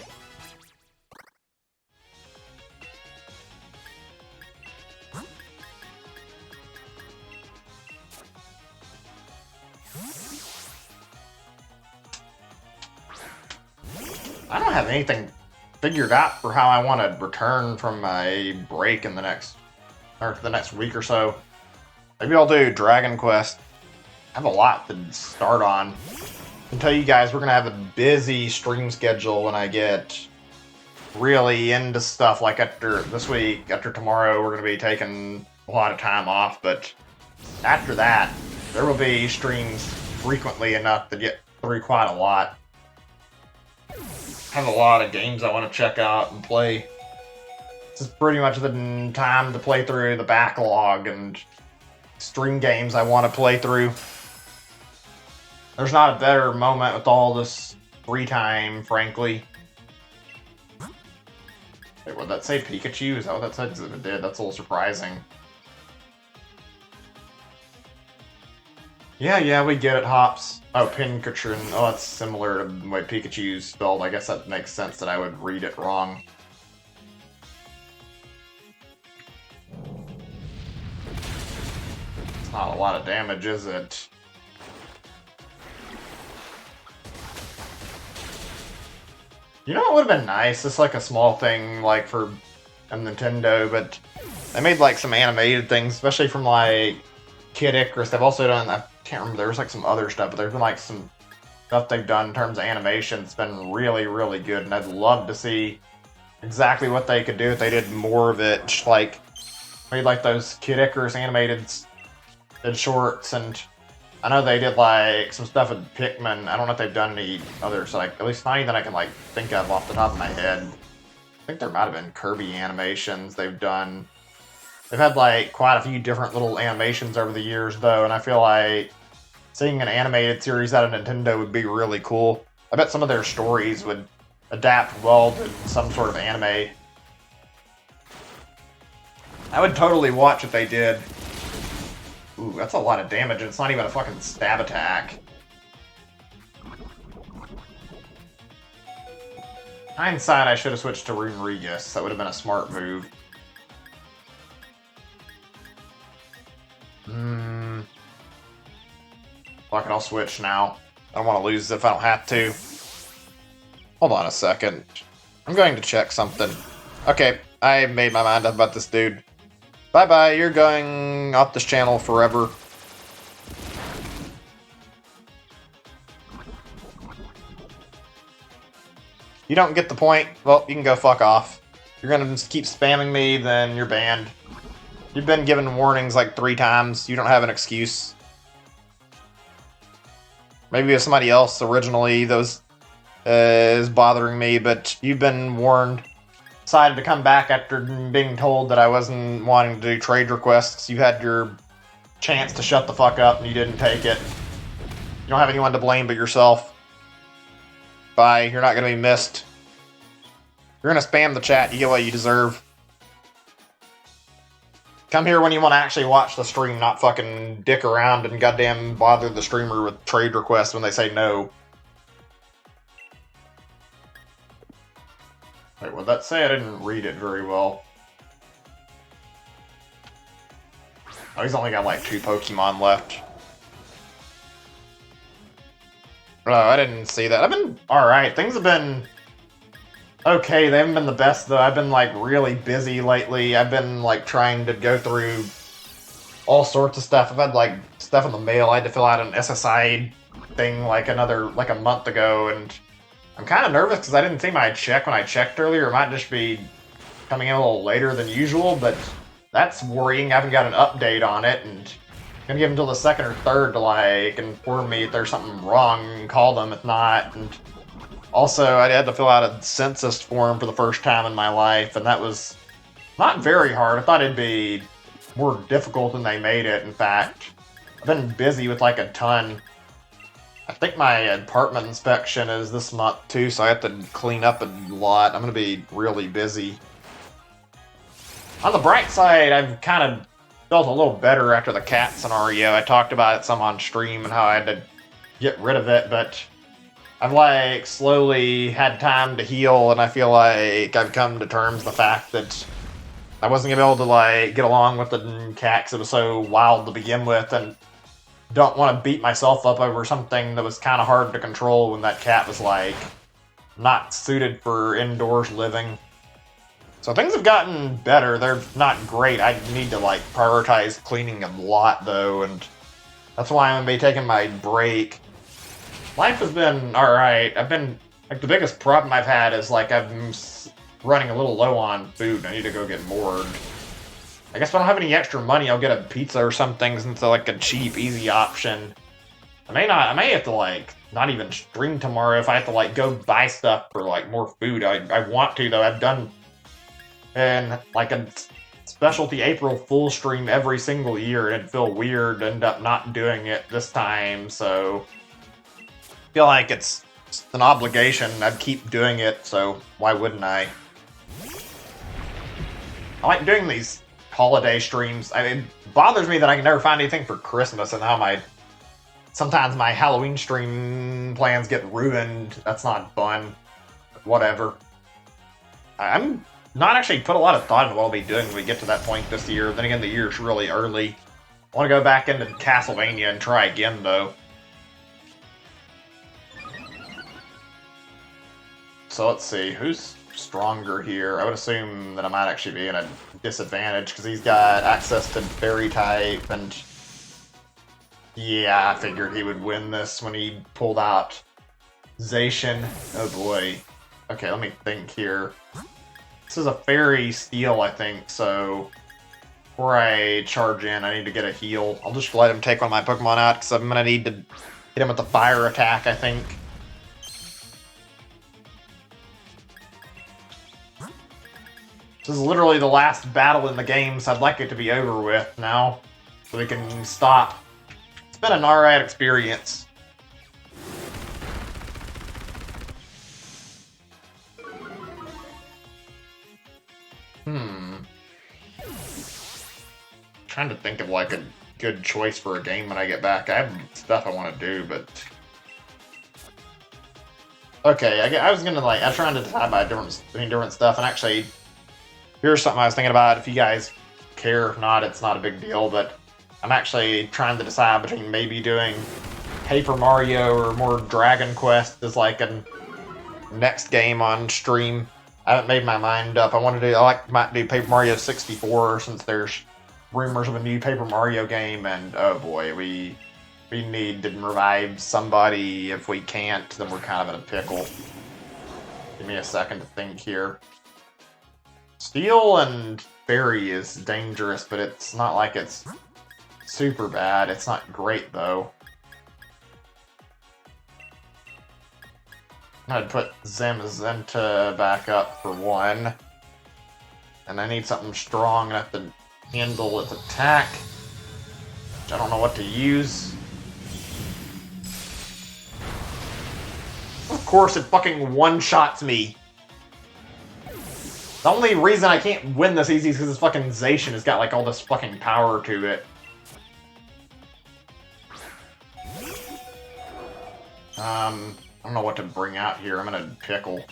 I don't have anything figured out for how I want to return from my break in the next week or so. Maybe I'll do Dragon Quest. I have a lot to start on. can tell you guys we're gonna have a busy stream schedule when I get really into stuff. Like after this week, after tomorrow, we're gonna be taking a lot of time off, but after that, there will be streams frequently enough to get through quite a lot. I have a lot of games I want to check out and play. This is pretty much the time to play through the backlog and stream games I want to play through. There's not a better moment with all this free time, frankly. Wait, what did that say? Pikachu? Is that what that said? It did. That's a little surprising. Yeah, we get it, Hops. Oh, Pincatron. Oh, that's similar to the way Pikachu's spelled. I guess that makes sense that I would read it wrong. It's not a lot of damage, is it? You know what would have been nice? It's like a small thing, like, for a Nintendo, but they made, like, some animated things, especially from, like, Kid Icarus. They've also done, I can't remember, there was, like, some other stuff, but there's been, like, some stuff they've done in terms of animation. It's been really, really good, and I'd love to see exactly what they could do if they did more of it. Just, like, made, like, those Kid Icarus animated shorts, and I know they did, like, some stuff with Pikmin. I don't know if they've done any others, like, at least not any that I can, like, think of off the top of my head. I think there might have been Kirby animations they've done. They've had, like, quite a few different little animations over the years, though, and I feel like seeing an animated series out of Nintendo would be really cool. I bet some of their stories would adapt well to some sort of anime. I would totally watch if they did. Ooh, that's a lot of damage, and it's not even a fucking stab attack. Hindsight, I should have switched to Runerigus. That would have been a smart move. Fuck it, I'll switch now. I don't want to lose if I don't have to. Hold on a second. I'm going to check something. Okay, I made my mind up about this dude. Bye-bye, you're going off this channel forever. You don't get the point? Well, you can go fuck off. You're gonna just keep spamming me, then you're banned. You've been given warnings like 3 times. You don't have an excuse. Maybe it was somebody else originally that was, is bothering me, but you've been warned. Decided to come back after being told that I wasn't wanting to do trade requests. You had your chance to shut the fuck up and you didn't take it. You don't have anyone to blame but yourself. Bye, you're not going to be missed. You're going to spam the chat, you get what you deserve. Come here when you want to actually watch the stream, not fucking dick around and goddamn bother the streamer with trade requests when they say no. Wait, what did that say? I didn't read it very well. Oh, he's only got like 2 Pokemon left. Oh, I didn't see that. I've been alright. Things have been okay. They haven't been the best, though. I've been like really busy lately. I've been like trying to go through all sorts of stuff. I've had like stuff in the mail. I had to fill out an SSI thing like a month ago, and I'm kind of nervous because I didn't see my check when I checked earlier. It might just be coming in a little later than usual, but that's worrying. I haven't got an update on it, and I'm gonna give them until the 2nd or 3rd to like inform me if there's something wrong and call them if not. And also, I had to fill out a census form for the first time in my life, and that was not very hard. I thought it'd be more difficult than they made it. In fact, I've been busy with like a ton. I think my apartment inspection is this month too, so I have to clean up a lot. I'm going to be really busy. On the bright side, I've kind of felt a little better after the cat scenario. I talked about it some on stream and how I had to get rid of it, but I've like slowly had time to heal, and I feel like I've come to terms with the fact that I wasn't going to be able to like get along with the cat because it was so wild to begin with, and don't want to beat myself up over something that was kind of hard to control when that cat was like not suited for indoors living. So things have gotten better. They're not great. I need to like prioritize cleaning a lot though, and that's why I'm gonna be taking my break. Life has been alright. I've been, like, the biggest problem I've had is, like, I'm running a little low on food. I need to go get more. I guess if I don't have any extra money, I'll get a pizza or something since it's, like, a cheap, easy option. I may have to, like, not even stream tomorrow if I have to, like, go buy stuff for, like, more food. I want to, though. I've done, and, like, a specialty April Fool stream every single year, and it'd feel weird to end up not doing it this time, so I feel like it's an obligation. I'd keep doing it, so why wouldn't I? I like doing these holiday streams. I mean, it bothers me that I can never find anything for Christmas, and how sometimes my Halloween stream plans get ruined. That's not fun. Whatever. I'm not actually put a lot of thought into what I'll be doing when we get to that point this year. Then again, the year's really early. I want to go back into Castlevania and try again, though. So let's see, who's stronger here? I would assume that I might actually be in a disadvantage because he's got access to Fairy type, and yeah, I figured he would win this when he pulled out Zacian. Oh boy. Okay, let me think here. This is a Fairy Steel, I think, so before I charge in, I need to get a heal. I'll just let him take one of my Pokemon out because I'm going to need to hit him with the fire attack, I think. This is literally the last battle in the game, so I'd like it to be over with now, so we can stop. It's been an alright experience. Trying to think of, like, a good choice for a game when I get back. I have stuff I want to do, but okay, I was gonna, like, I was trying to decide about different stuff, and actually, here's something I was thinking about. If you guys care, if not, it's not a big deal, but I'm actually trying to decide between maybe doing Paper Mario or more Dragon Quest as, like, a next game on stream. I haven't made my mind up. Might do Paper Mario 64 since there's rumors of a new Paper Mario game, and oh boy, we need to revive somebody. If we can't, then we're kind of in a pickle. Give me a second to think here. Steel and Fairy is dangerous, but it's not like it's super bad. It's not great, though. I'd put Zamazenta back up for one. And I need something strong enough to handle its attack, which I don't know what to use. Of course, it fucking one-shots me. The only reason I can't win this easy is because this fucking Zacian has got, like, all this fucking power to it. I don't know what to bring out here. I'm in a pickle.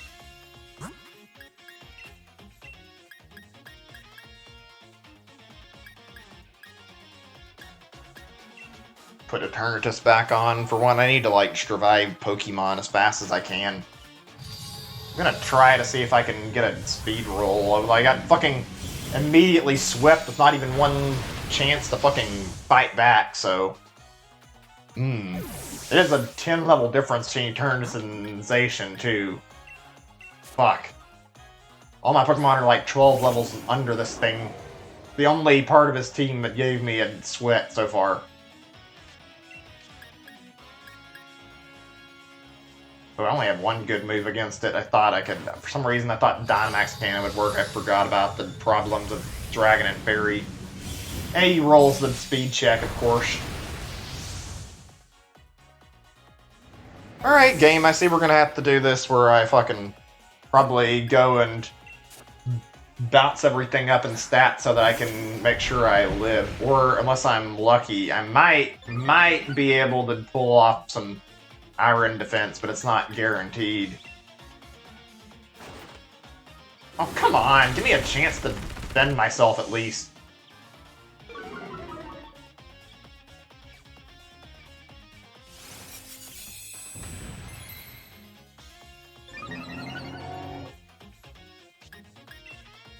Put Eternatus back on for one. I need to, like, survive Pokemon as fast as I can. I'm gonna try to see if I can get a speed roll. I got fucking immediately swept with not even one chance to fucking fight back, so it is a 10 level difference between Eternatus and Zacian, too. Fuck. All my Pokemon are like 12 levels under this thing. The only part of his team that gave me a sweat so far. So I only have one good move against it. I thought I could, for some reason I thought Dynamax Cannon would work. I forgot about the problems of Dragon and Fairy. And he rolls the speed check, of course. Alright, game, I see we're gonna have to do this where I fucking probably go and bounce everything up in stats so that I can make sure I live. Or, unless I'm lucky, I might be able to pull off some Iron defense, but it's not guaranteed. Oh, come on! Give me a chance to defend myself at least.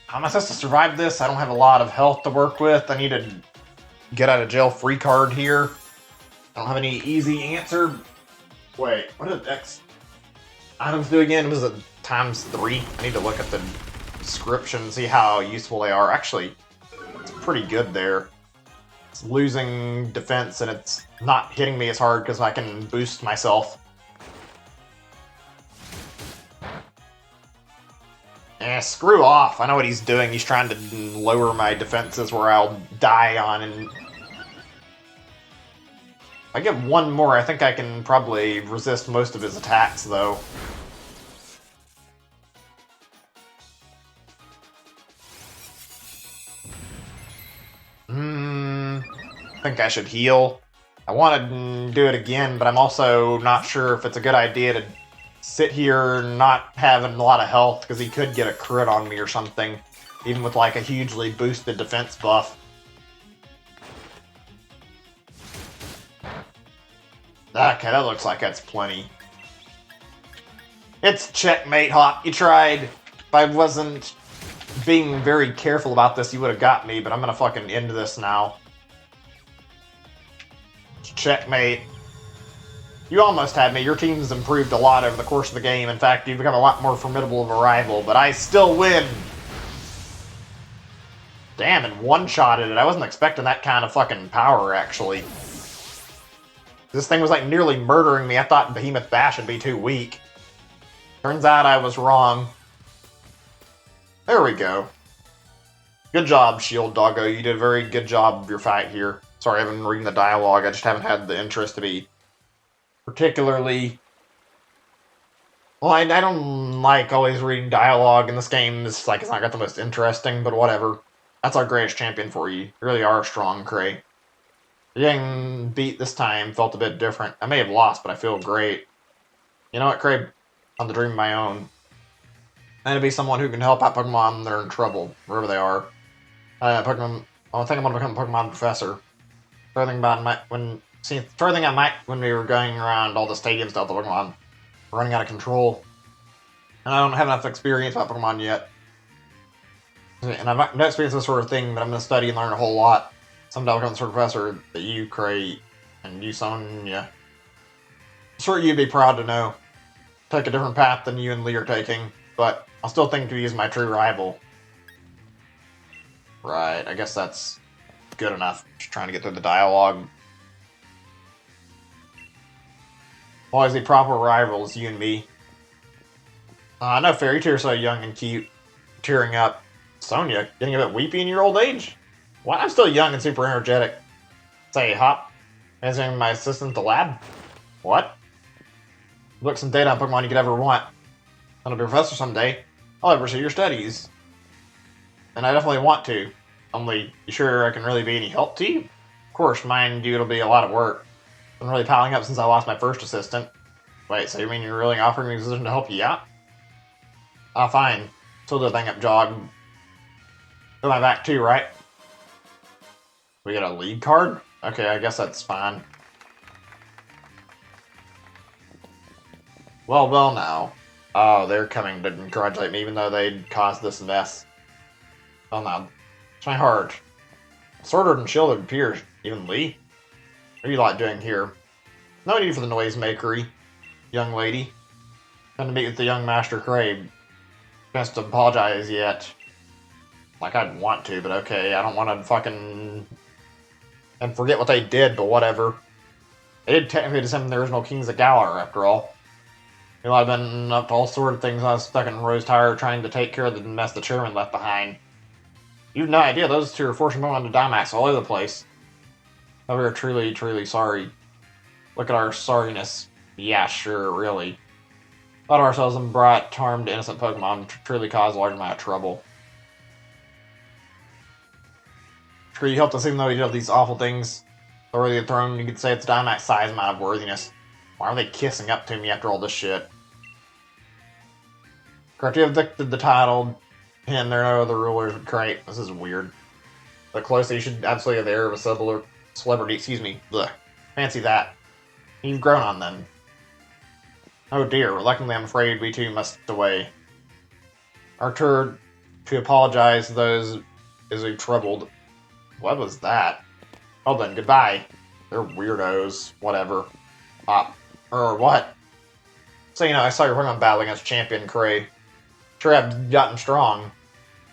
How am I supposed to survive this? I don't have a lot of health to work with. I need a get out of jail free card here. I don't have any easy answer. Wait, what did X items do again? Was it ×3? I need to look at the description, see how useful they are. Actually, it's pretty good there. It's losing defense and it's not hitting me as hard because I can boost myself. Screw off. I know what he's doing. He's trying to lower my defenses where I'll die on. And if I get one more, I think I can probably resist most of his attacks, though. I think I should heal. I want to do it again, but I'm also not sure if it's a good idea to sit here not having a lot of health, because he could get a crit on me or something, even with like a hugely boosted defense buff. Okay, that looks like that's plenty. It's checkmate, Hop. You tried. If I wasn't being very careful about this, you would have got me, but I'm gonna fucking end this now. Checkmate. You almost had me. Your team's improved a lot over the course of the game. In fact, you've become a lot more formidable of a rival, but I still win! Damn, and one-shotted it. I wasn't expecting that kind of fucking power, actually. This thing was like nearly murdering me. I thought Behemoth Bash would be too weak. Turns out I was wrong. There we go. Good job, Shield Doggo. You did a very good job of your fight here. Sorry, I haven't been reading the dialogue. I just haven't had the interest to be particularly... Well, I don't like always reading dialogue in this game. It's like it's not got the most interesting, but whatever. That's our greatest champion for you. You really are strong, Cray. Getting beat this time felt a bit different. I may have lost, but I feel great. You know what, Cray? On the dream of my own. I need to be someone who can help out Pokemon when they're in trouble, wherever they are. Pokemon. I think I'm gonna become a Pokemon professor. First thing I might when we were going around all the stadiums to help the Pokemon, running out of control, and I don't have enough experience about Pokemon yet. And I've not experienced this sort of thing, but I'm gonna study and learn a whole lot. Someday I'll become the sort of professor that you, Cray, and you, Sonya. Sure, you'd be proud to know. Take a different path than you and Lee are taking, but I'll still think of you as my true rival. Right, I guess that's good enough. Just trying to get through the dialogue. Always the proper rivals, you and me. No fair, you're so young and cute. Tearing up. Sonya, getting a bit weepy in your old age? What? I'm still young and super energetic. Say, Hop. Answering my assistant at the lab? What? Look, some data on Pokemon you could ever want. I'll be a professor someday. I'll oversee your studies. And I definitely want to. Only, you sure I can really be any help to you? Of course, mind you, it'll be a lot of work. Been really piling up since I lost my first assistant. Wait, so you mean you're really offering me a position to help you out? Ah, fine. Still do a thing up jog. Got my back too, right? We got a lead card? Okay, I guess that's fine. Well now. Oh, they're coming to congratulate me even though they caused this mess. Oh no. It's my heart. Sorted and shielded appears. Even Lee? What are you lot doing here? No need for the noisemakery, young lady. Going to meet with the young Master Cray. Chance to apologize yet. Like I'd want to, but okay. I don't want to fucking... and forget what they did, but whatever. They did technically descend from the original Kings of Galar, after all. You know, I've been up to all sorts of things when I was stuck in Rose Tower trying to take care of the mess the chairman left behind. You've no idea, those two are forcing Pokemon to Dynamax all over the place. Oh, we are truly, truly sorry. Look at our sorriness. Yeah, sure, really. Thought of ourselves and brought harm to innocent Pokemon, truly caused a large amount of trouble. Sure, you helped us even though we did all these awful things. The worthy of the throne, you could say it's Dynamax size amount of worthiness. Why are they kissing up to me after all this shit? Correct, you have dictated the title, and there are no other rulers. Great, this is weird. But closely, you should absolutely have the air of a celebrity, excuse me. Ugh. Fancy that. You've grown on then. Oh dear, reluctantly I'm afraid we too must away. Our turn to apologize to those is we've troubled. What was that? Well then, goodbye. They're weirdos. Whatever. Or what? So, I saw your Pokemon battle against Champion Cray. Sure, I've gotten strong.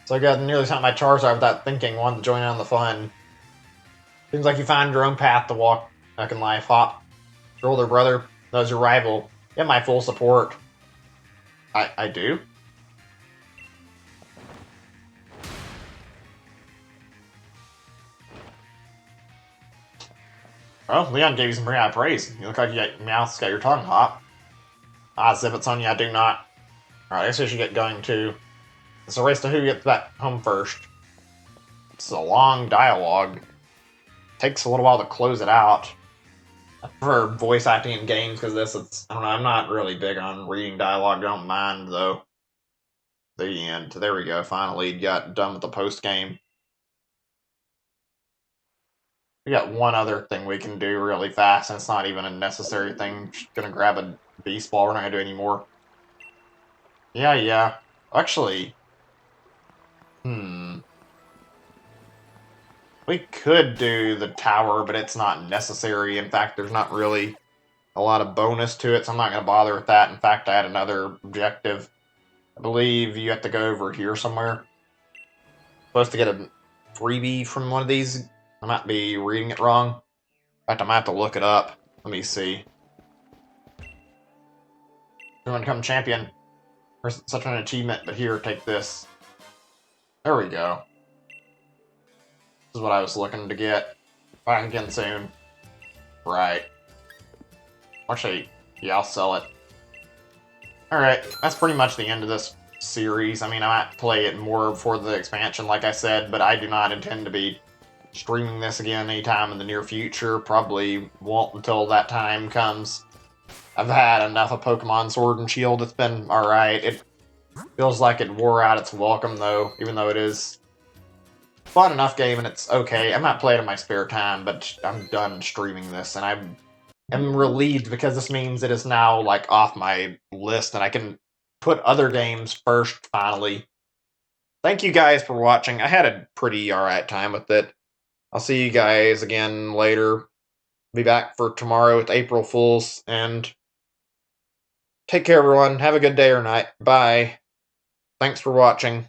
So I got nearly sent my Charizard without thinking, wanted to join in on the fun. Seems like you found your own path to walk back in life, Hop. Your older brother knows your rival. You have my full support. I do? Well, Leon gave you some pretty high praise. You look like you got Meowth's got your tongue, Hop. As if it's on you, I do not. Alright, I guess we should get going too. It's a race to who gets back home first. It's a long dialogue. Takes a little while to close it out. I prefer voice acting in games because I don't know, I'm not really big on reading dialogue. Don't mind, though. The end. There we go. Finally got done with the post game. We got one other thing we can do really fast, and it's not even a necessary thing. Just gonna grab a beast ball. We're not gonna do any more. Yeah. Actually, we could do the tower, but it's not necessary. In fact, there's not really a lot of bonus to it, so I'm not gonna bother with that. In fact, I had another objective. I believe you have to go over here somewhere. Supposed to get a freebie from one of these. I might be reading it wrong. In fact, I might have to look it up. Let me see. You want to become champion? There's such an achievement, but here, take this. There we go. This is what I was looking to get. Back again soon. Right. Actually, yeah, I'll sell it. Alright, that's pretty much the end of this series. I mean, I might play it more for the expansion, like I said, but I do not intend to be streaming this again anytime in the near future. Probably won't until that time comes. I've had enough of Pokemon Sword and Shield. It's been alright. It feels like it wore out its welcome, though, even though it is a fun enough game and it's okay. I might play it in my spare time, but I'm done streaming this, and I'm relieved because this means it is now like off my list and I can put other games first finally. Thank you guys for watching. I had a pretty alright time with it. I'll see you guys again later. Be back for tomorrow with April Fools, and take care everyone. Have a good day or night. Bye. Thanks for watching.